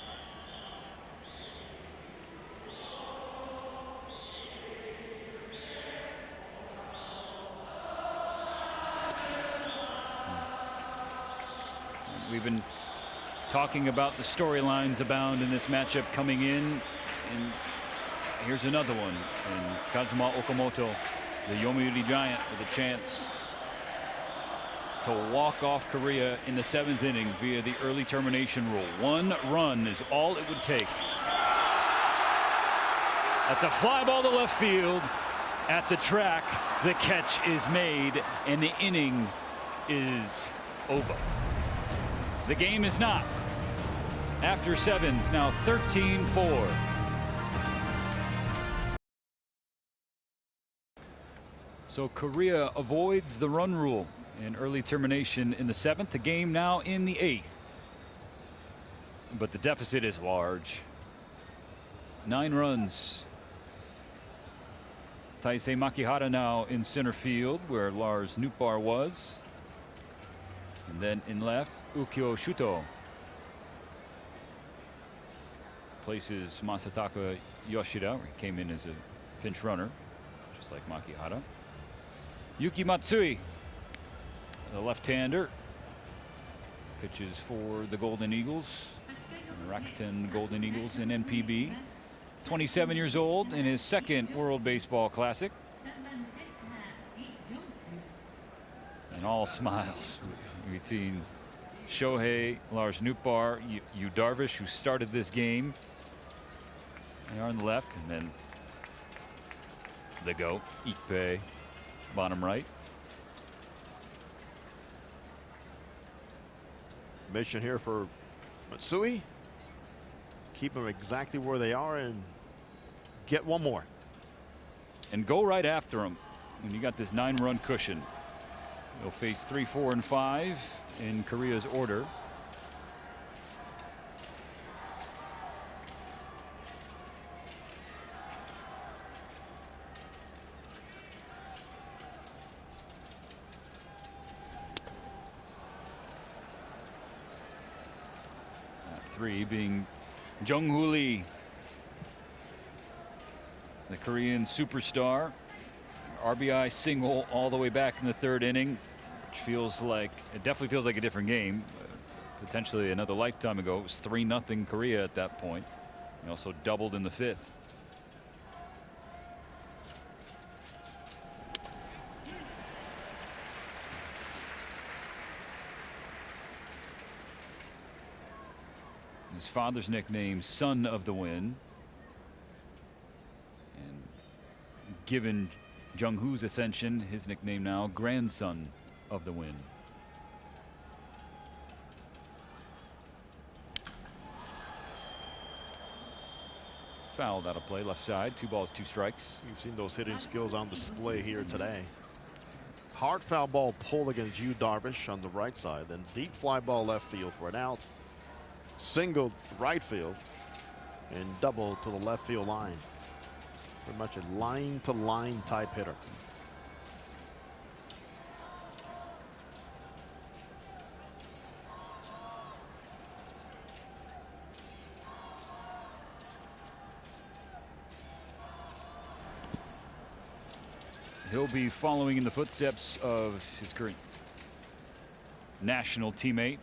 We've been talking about the storylines abound in this matchup coming in, and here's another one. And Kazuma Okamoto The Yomiuri Giant with a chance to walk off Korea in the 7th inning via the early termination rule. 1 run is all it would take. That's a fly ball to left field. At the track, the catch is made, and the inning is over. The game is not. After 7's now 13-4. So Korea avoids the run rule and early termination in the 7th. The game now in the 8th. But the deficit is large. 9 runs. Taisei Makihara now in center field where Lars Nootbaar was. And then in left, Ukyo Shuto places Masataka Yoshida. He came in as a pinch runner, just like Makihara. Yuki Matsui, the left-hander, pitches for the Golden Eagles, Rakuten Golden Eagles in NPB. 27 years old in his 2nd World Baseball Classic. And all smiles between Shohei, Lars Nootbaar, Yu Darvish, who started this game. They are on the left, and then the GOAT, Ippei, bottom right. Mission here for Matsui. Keep them exactly where they are and get one more. And go right after him when you got this 9-run cushion. They'll face 3, 4, and 5 in Korea's order. Three being Jung-Hoo Lee, the Korean superstar. RBI single all the way back in the 3rd inning, which feels like, it definitely feels like a different game. Potentially another lifetime ago. It was 3-0 Korea at that point. He also doubled in the 5th. His father's nickname, Son of the Wind. And given Jung-Hoo's ascension, his nickname now, Grandson of the Wind. Fouled out of play, left side, 2 balls, 2 strikes. You've seen those hitting skills on display here today. Hard foul ball pulled against Yu Darvish on the right side, then deep fly ball left field for an out. Single right field and double to the left field line. Pretty much a line-to-line type hitter. He'll be following in the footsteps of his current national teammate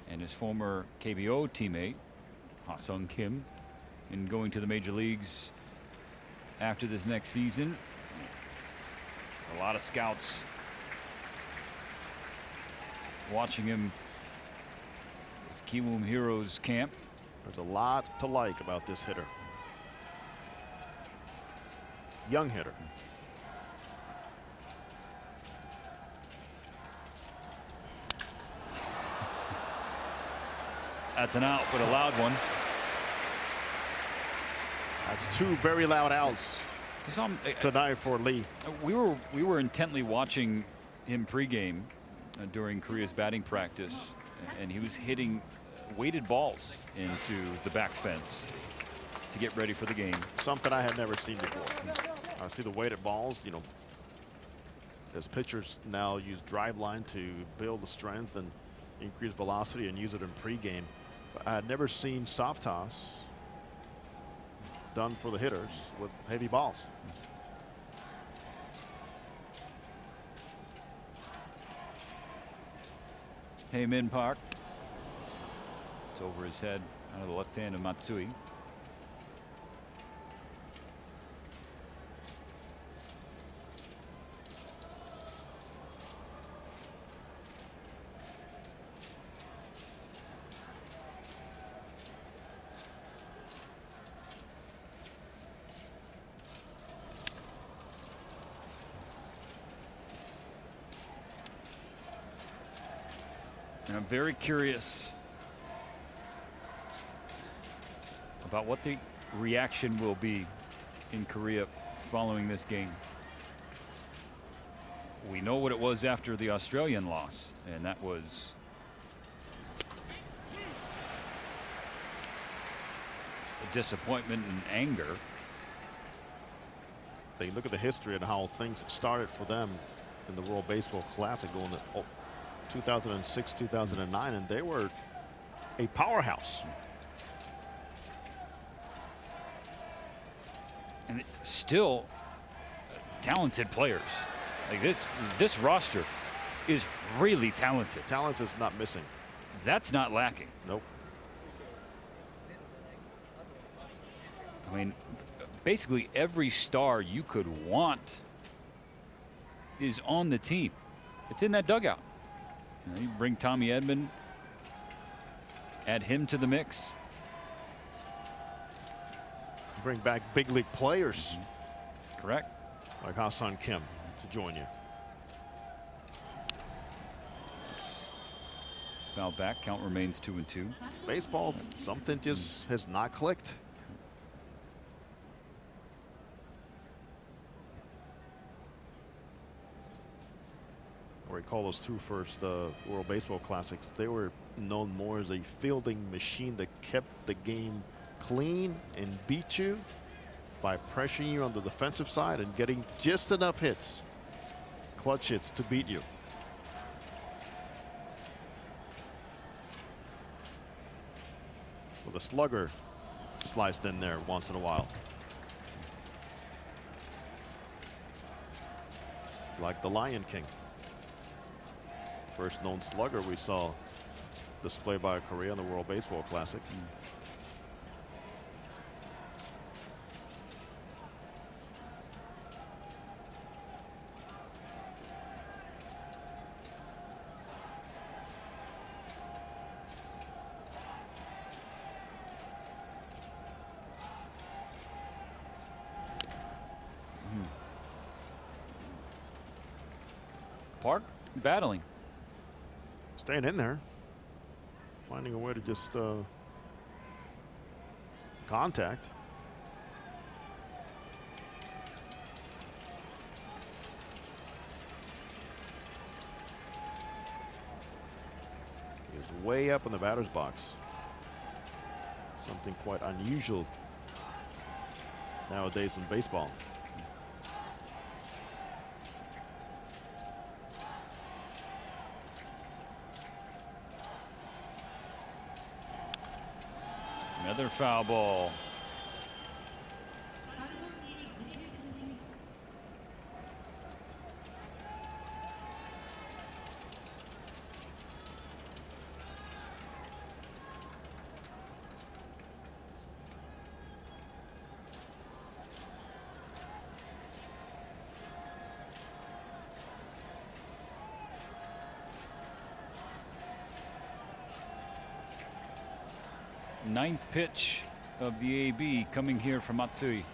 and his former KBO teammate, Ha-Sung Kim, in going to the major leagues after this next season. A lot of scouts watching him at Kiwoom Heroes camp. There's a lot to like about this hitter. Young hitter. That's an out, but a loud one. That's 2 very loud outs tonight for Lee. We were intently watching him pregame during Korea's batting practice, and he was hitting weighted balls into the back fence to get ready for the game. Something I had never seen before. I see the weighted balls, you know, as pitchers now use drive line to build the strength and increase velocity and use it in pregame. I had never seen soft toss done for the hitters with heavy balls. Min Park. It's over his head out of the left hand of Matsui. And I'm very curious about what the reaction will be in Korea following this game. We know what it was after the Australian loss, and that was a disappointment and anger. They look at the history and how things started for them in the World Baseball Classic going to 2006, 2009, and they were a powerhouse. And still talented players. Like this roster is really talented. Talent is not missing. That's not lacking. Nope. I mean, basically every star you could want is on the team. It's in that dugout. You bring Tommy Edman, add him to the mix. Bring back big league players. Correct. Like Ha-Seong Kim to join you. Foul back. Count remains 2-2. Baseball, something just has not clicked. I recall those two first World Baseball Classics. They were known more as a fielding machine that kept the game clean and beat you by pressuring you on the defensive side and getting just enough hits, clutch hits, to beat you. With a slugger sliced in there once in a while. Like the Lion King. First known slugger we saw displayed by Korea in the World Baseball Classic. Park battling. Staying in there. Finding a way to just contact. He was way up in the batter's box. Something quite unusual nowadays in baseball. Another foul ball. Ninth pitch of the AB coming here from Matsui.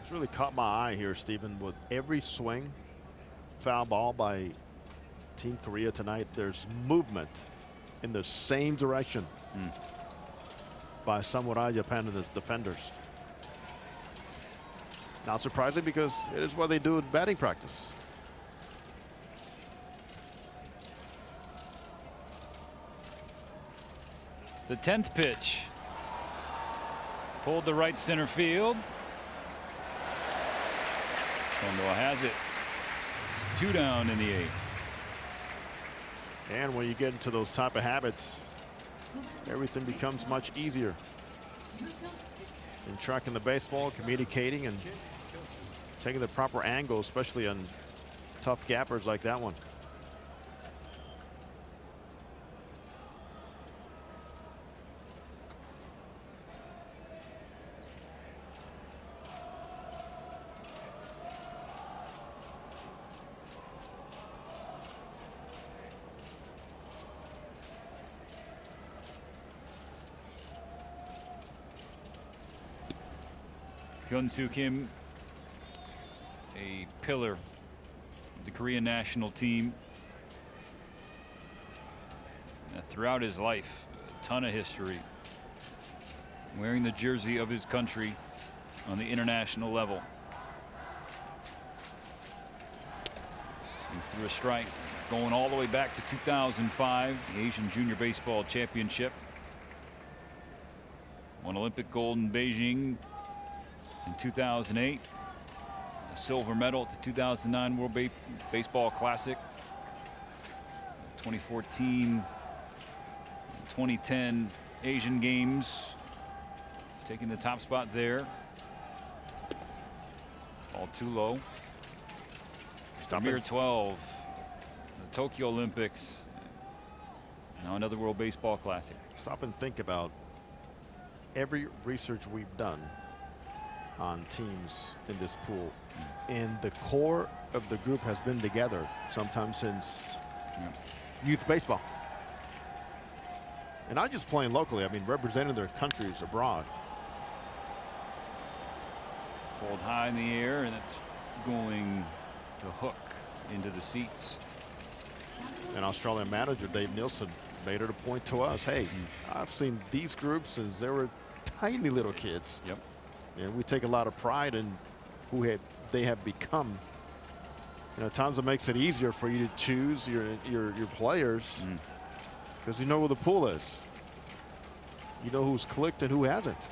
It's really caught my eye here, Stephen, with every swing foul ball by Team Korea tonight. There's movement in the same direction by Samurai Japan and its defenders. Not surprising, because it is what they do in batting practice. The 10th pitch. Pulled to right center field. Kondo has it. 2 down in the 8th. And when you get into those type of habits, everything becomes much easier in tracking the baseball, communicating, and taking the proper angle, especially on tough gappers like that one. Hyun-Soo Kim, a pillar of the Korean national team. Throughout his life, a ton of history, wearing the jersey of his country on the international level. Swings through a strike, going all the way back to 2005, the Asian Junior Baseball Championship. Won Olympic gold in Beijing in 2008. A silver medal at the 2009 World Baseball Classic. 2014, 2010 Asian Games, taking the top spot there. All too low. Premier 12, the Tokyo Olympics, now another World Baseball Classic. Stop and think about every research we've done on teams in this pool, and the core of the group has been together sometimes since youth baseball. And not just playing locally, I mean representing their countries abroad. It's pulled high in the air, and it's going to hook into the seats. And Australian manager Dave Nielsen made it a point to us, hey, I've seen these groups since they were tiny little kids. Yep. And we take a lot of pride in who they have become. You know, at times it makes it easier for you to choose your players because you know where the pool is. You know who's clicked and who hasn't.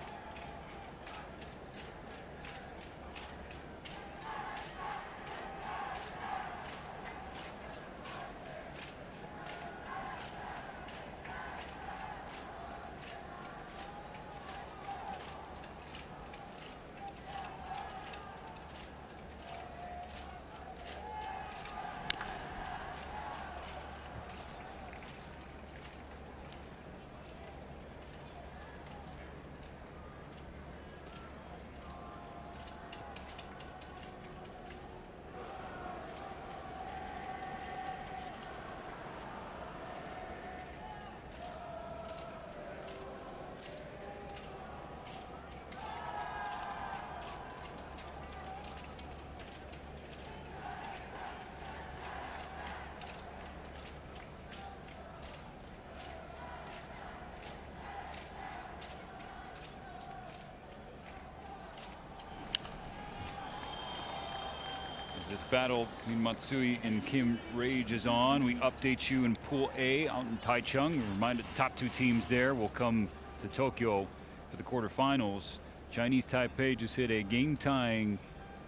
This battle between Matsui and Kim rages on. We update you in Pool A out in Taichung. Reminded the top two teams there will come to Tokyo for the quarterfinals. Chinese Taipei just hit a game-tying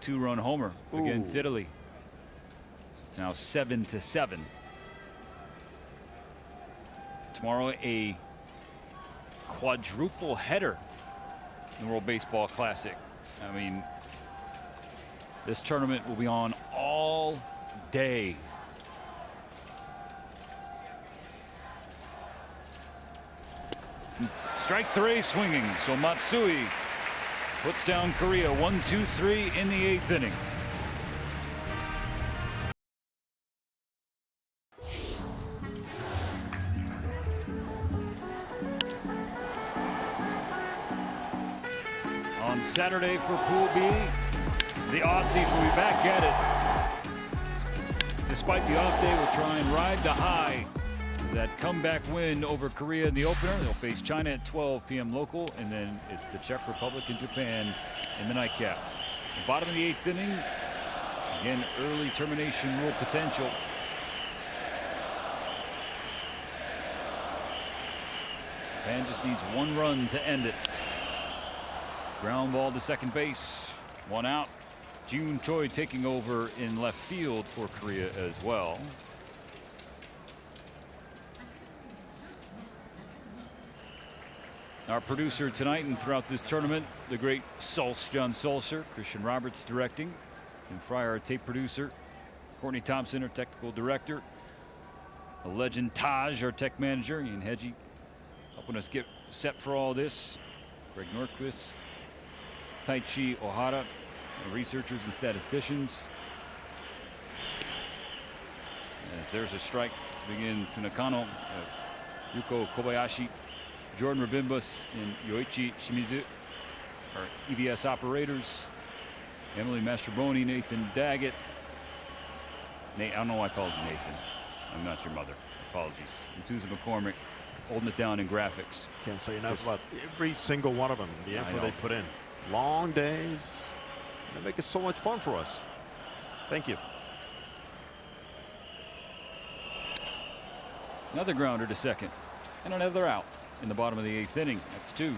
two-run homer against Italy. So it's now 7-7. Tomorrow, a quadruple header in the World Baseball Classic. I mean, this tournament will be on all day. Strike three swinging. So Matsui puts down Korea 1-2-3 in the 8th inning. On Saturday for Pool B, the Aussies will be back at it. Despite the off day, we'll try and ride the high. That comeback win over Korea in the opener. They'll face China at 12 p.m. local, and then it's the Czech Republic and Japan in the nightcap. The bottom of the 8th inning, again, early termination rule potential. Japan just needs one run to end it. Ground ball to second base, one out. Jun Choi taking over in left field for Korea as well. Our producer tonight and throughout this tournament, the great John Sulser, Christian Roberts directing, and Fryer, our tape producer, Courtney Thompson, our technical director, the legend Taj, our tech manager, Ian Hedgie, helping us get set for all this. Greg Norquist, Taichi Ohara, researchers and statisticians. As there's a strike to begin to Nakano of Yuko Kobayashi, Jordan Rabimbus, and Yoichi Shimizu. our EVS operators, Emily Mastroboni, Nathan Daggett. I don't know why I called you Nathan. I'm not your mother. Apologies. And Susan McCormick holding it down in graphics. Can't say enough about every single one of them, the I effort know. they put in. Long days. They make it so much fun for us. Thank you. Another grounder to second. And another out in the bottom of the 8th inning. That's 2.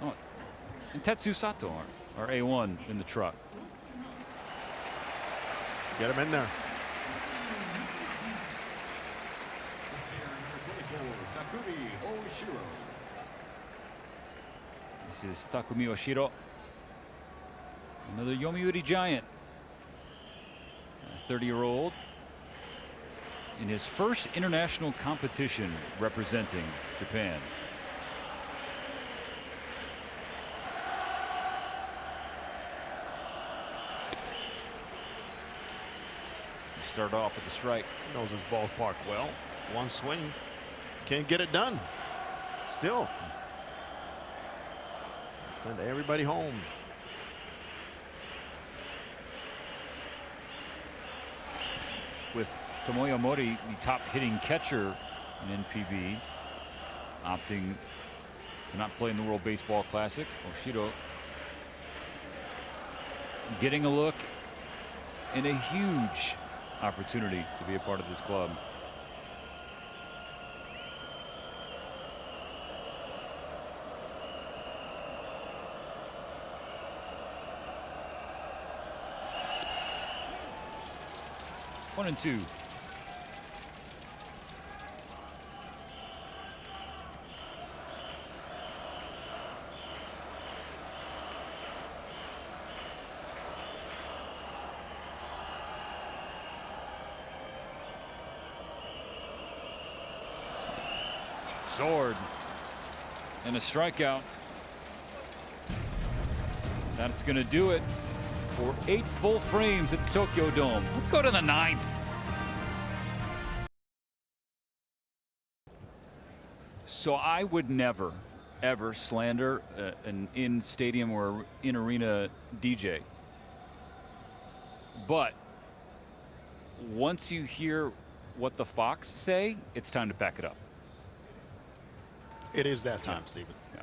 Oh, and Tetsu Sato, our A1 in the truck. Get him in there. Takumi Oshiro. This is Takumi Oshiro, another Yomiuri Giant, a 30-year-old in his first international competition representing Japan. He started off with the strike. He knows his ballpark well. One swing. Can't get it done. Still. Send everybody home. With Tomoya Mori, the top hitting catcher in NPB, opting to not play in the World Baseball Classic. Oshiro getting a look and a huge opportunity to be a part of this club. One and 2. Sword and a strikeout. That's going to do it for 8 full frames at the Tokyo Dome. Let's go to the 9th. So I would never, ever slander an in-stadium or in-arena DJ. But once you hear what the Fox say, it's time to back it up. It is that time, Stephen. Yeah.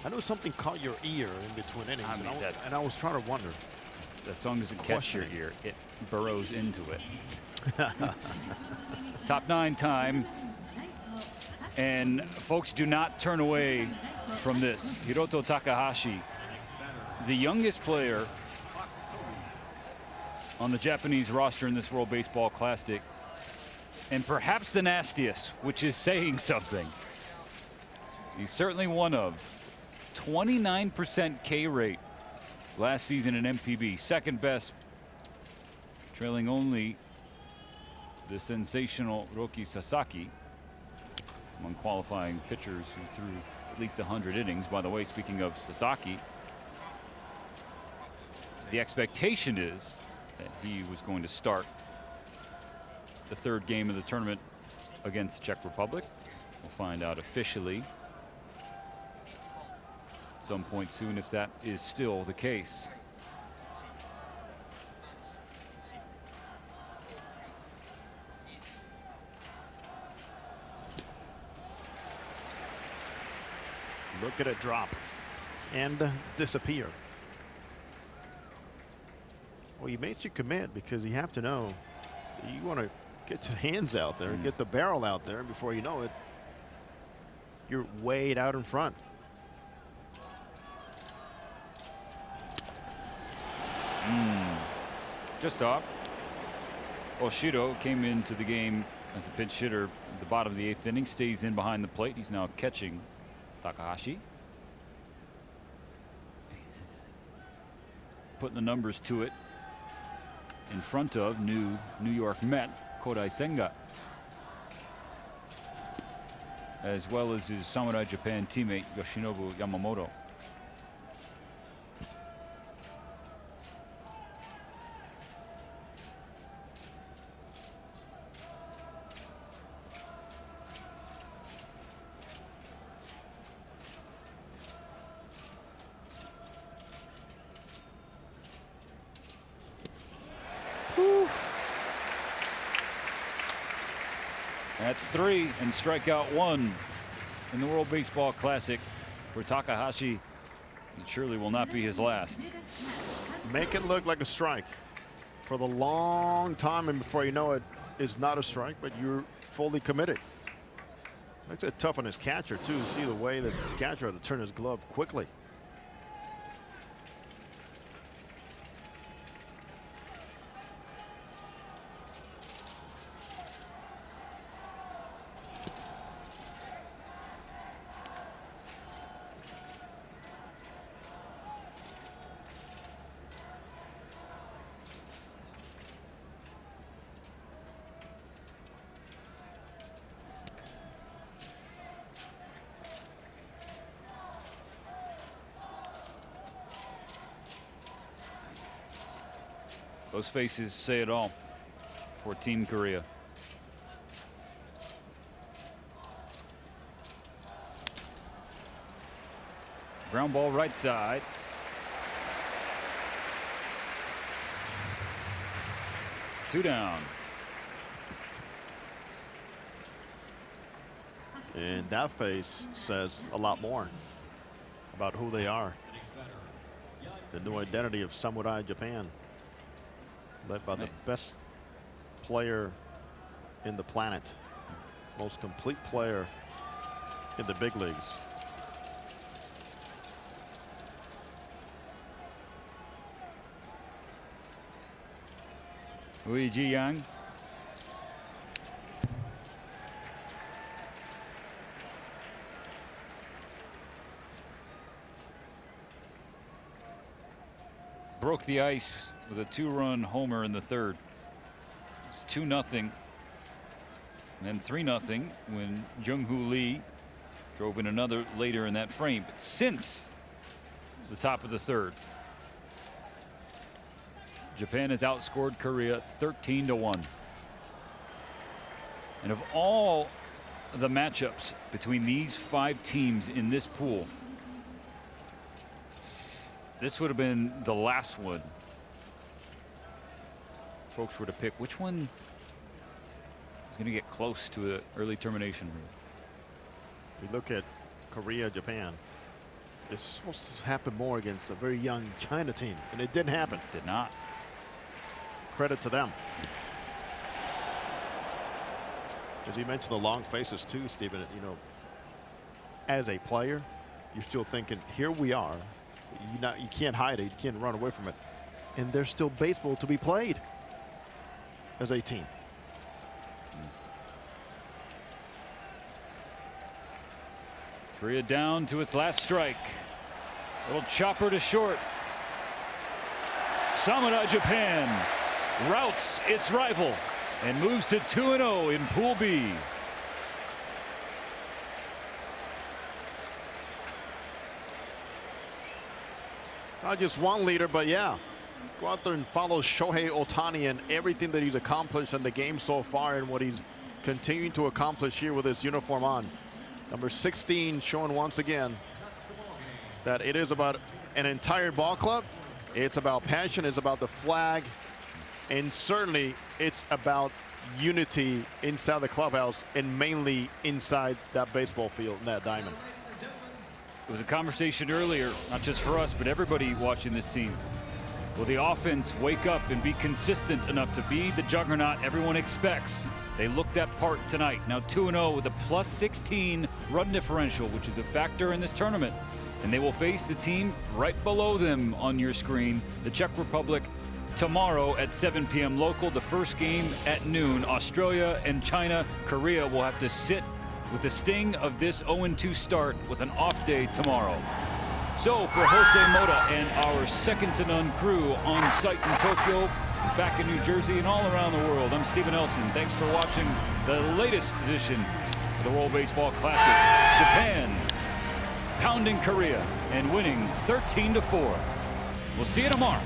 I know something caught your ear in between innings, I mean, and I was trying to wonder. That song doesn't catch your ear. It burrows into it. Top 9 time. And folks, do not turn away from this. Hiroto Takahashi, the youngest player on the Japanese roster in this World Baseball Classic, and perhaps the nastiest, which is saying something. He's certainly one of 29% K rate last season in MPB, second best, trailing only the sensational Roki Sasaki, among qualifying pitchers who threw at least 100 innings. By the way, speaking of Sasaki, the expectation is that he was going to start the 3rd game of the tournament against the Czech Republic. We'll find out officially at some point soon if that is still the case. Look at it drop and disappear. Well, he makes you commit because you have to know that you want to get the hands out there, get the barrel out there, and before you know it, you're way out in front. Just off. Oshiro came into the game as a pinch hitter at the bottom of the 8th inning, stays in behind the plate. He's now catching Takahashi. Putting the numbers to it in front of New York Met Kodai Senga, as well as his Samurai Japan teammate Yoshinobu Yamamoto. That's 3 and strikeout 1 in the World Baseball Classic for Takahashi. It surely will not be his last. Make it look like a strike for the long time, and before you know it, it's not a strike, but you're fully committed. Makes it tough on his catcher too. You see the way that his catcher had to turn his glove quickly. Those faces say it all for Team Korea. Ground ball right side. Two down. And that face says a lot more about who they are. The new identity of Samurai Japan, led by the best player in the planet, most complete player in the big leagues. Ui Ji-yang. Broke the ice with a 2-run homer in the third. It's 2-0, and then 3-0 when Jung-Hoo Lee drove in another later in that frame. But since the top of the third, Japan has outscored Korea 13-1. And of all the matchups between these 5 teams in this pool, this would have been the last one. Folks were to pick which one is going to get close to an early termination rule. We look at Korea, Japan. This is supposed to happen more against a very young China team, and it didn't happen. Did not. Credit to them. As you mentioned, the long faces too, Stephen. You know, as a player, you're still thinking, here we are. You can't hide it. You can't run away from it. And there's still baseball to be played as a team. Korea down to its last strike. Little chopper to short. Samurai Japan routs its rival and moves to 2-0 in Pool B. Not just one leader, but yeah, go out there and follow Shohei Ohtani and everything that he's accomplished in the game so far and what he's continuing to accomplish here with his uniform on. Number 16 showing once again that it is about an entire ball club. It's about passion, it's about the flag, and certainly it's about unity inside the clubhouse and mainly inside that baseball field and that diamond. It was a conversation earlier, not just for us, but everybody watching this team. Will the offense wake up and be consistent enough to be the juggernaut everyone expects? They looked that part tonight. Now 2-0 with a +16 run differential, which is a factor in this tournament. And they will face the team right below them on your screen, the Czech Republic, tomorrow at 7 p.m. local. The first game at noon. Australia and China. Korea will have to sit with the sting of this 0-2 start with an off day tomorrow. So for Jose Mota and our second-to-none crew on site in Tokyo, back in New Jersey, and all around the world, I'm Stephen Elson. Thanks for watching the latest edition of the World Baseball Classic. Japan pounding Korea and winning 13-4. We'll see you tomorrow.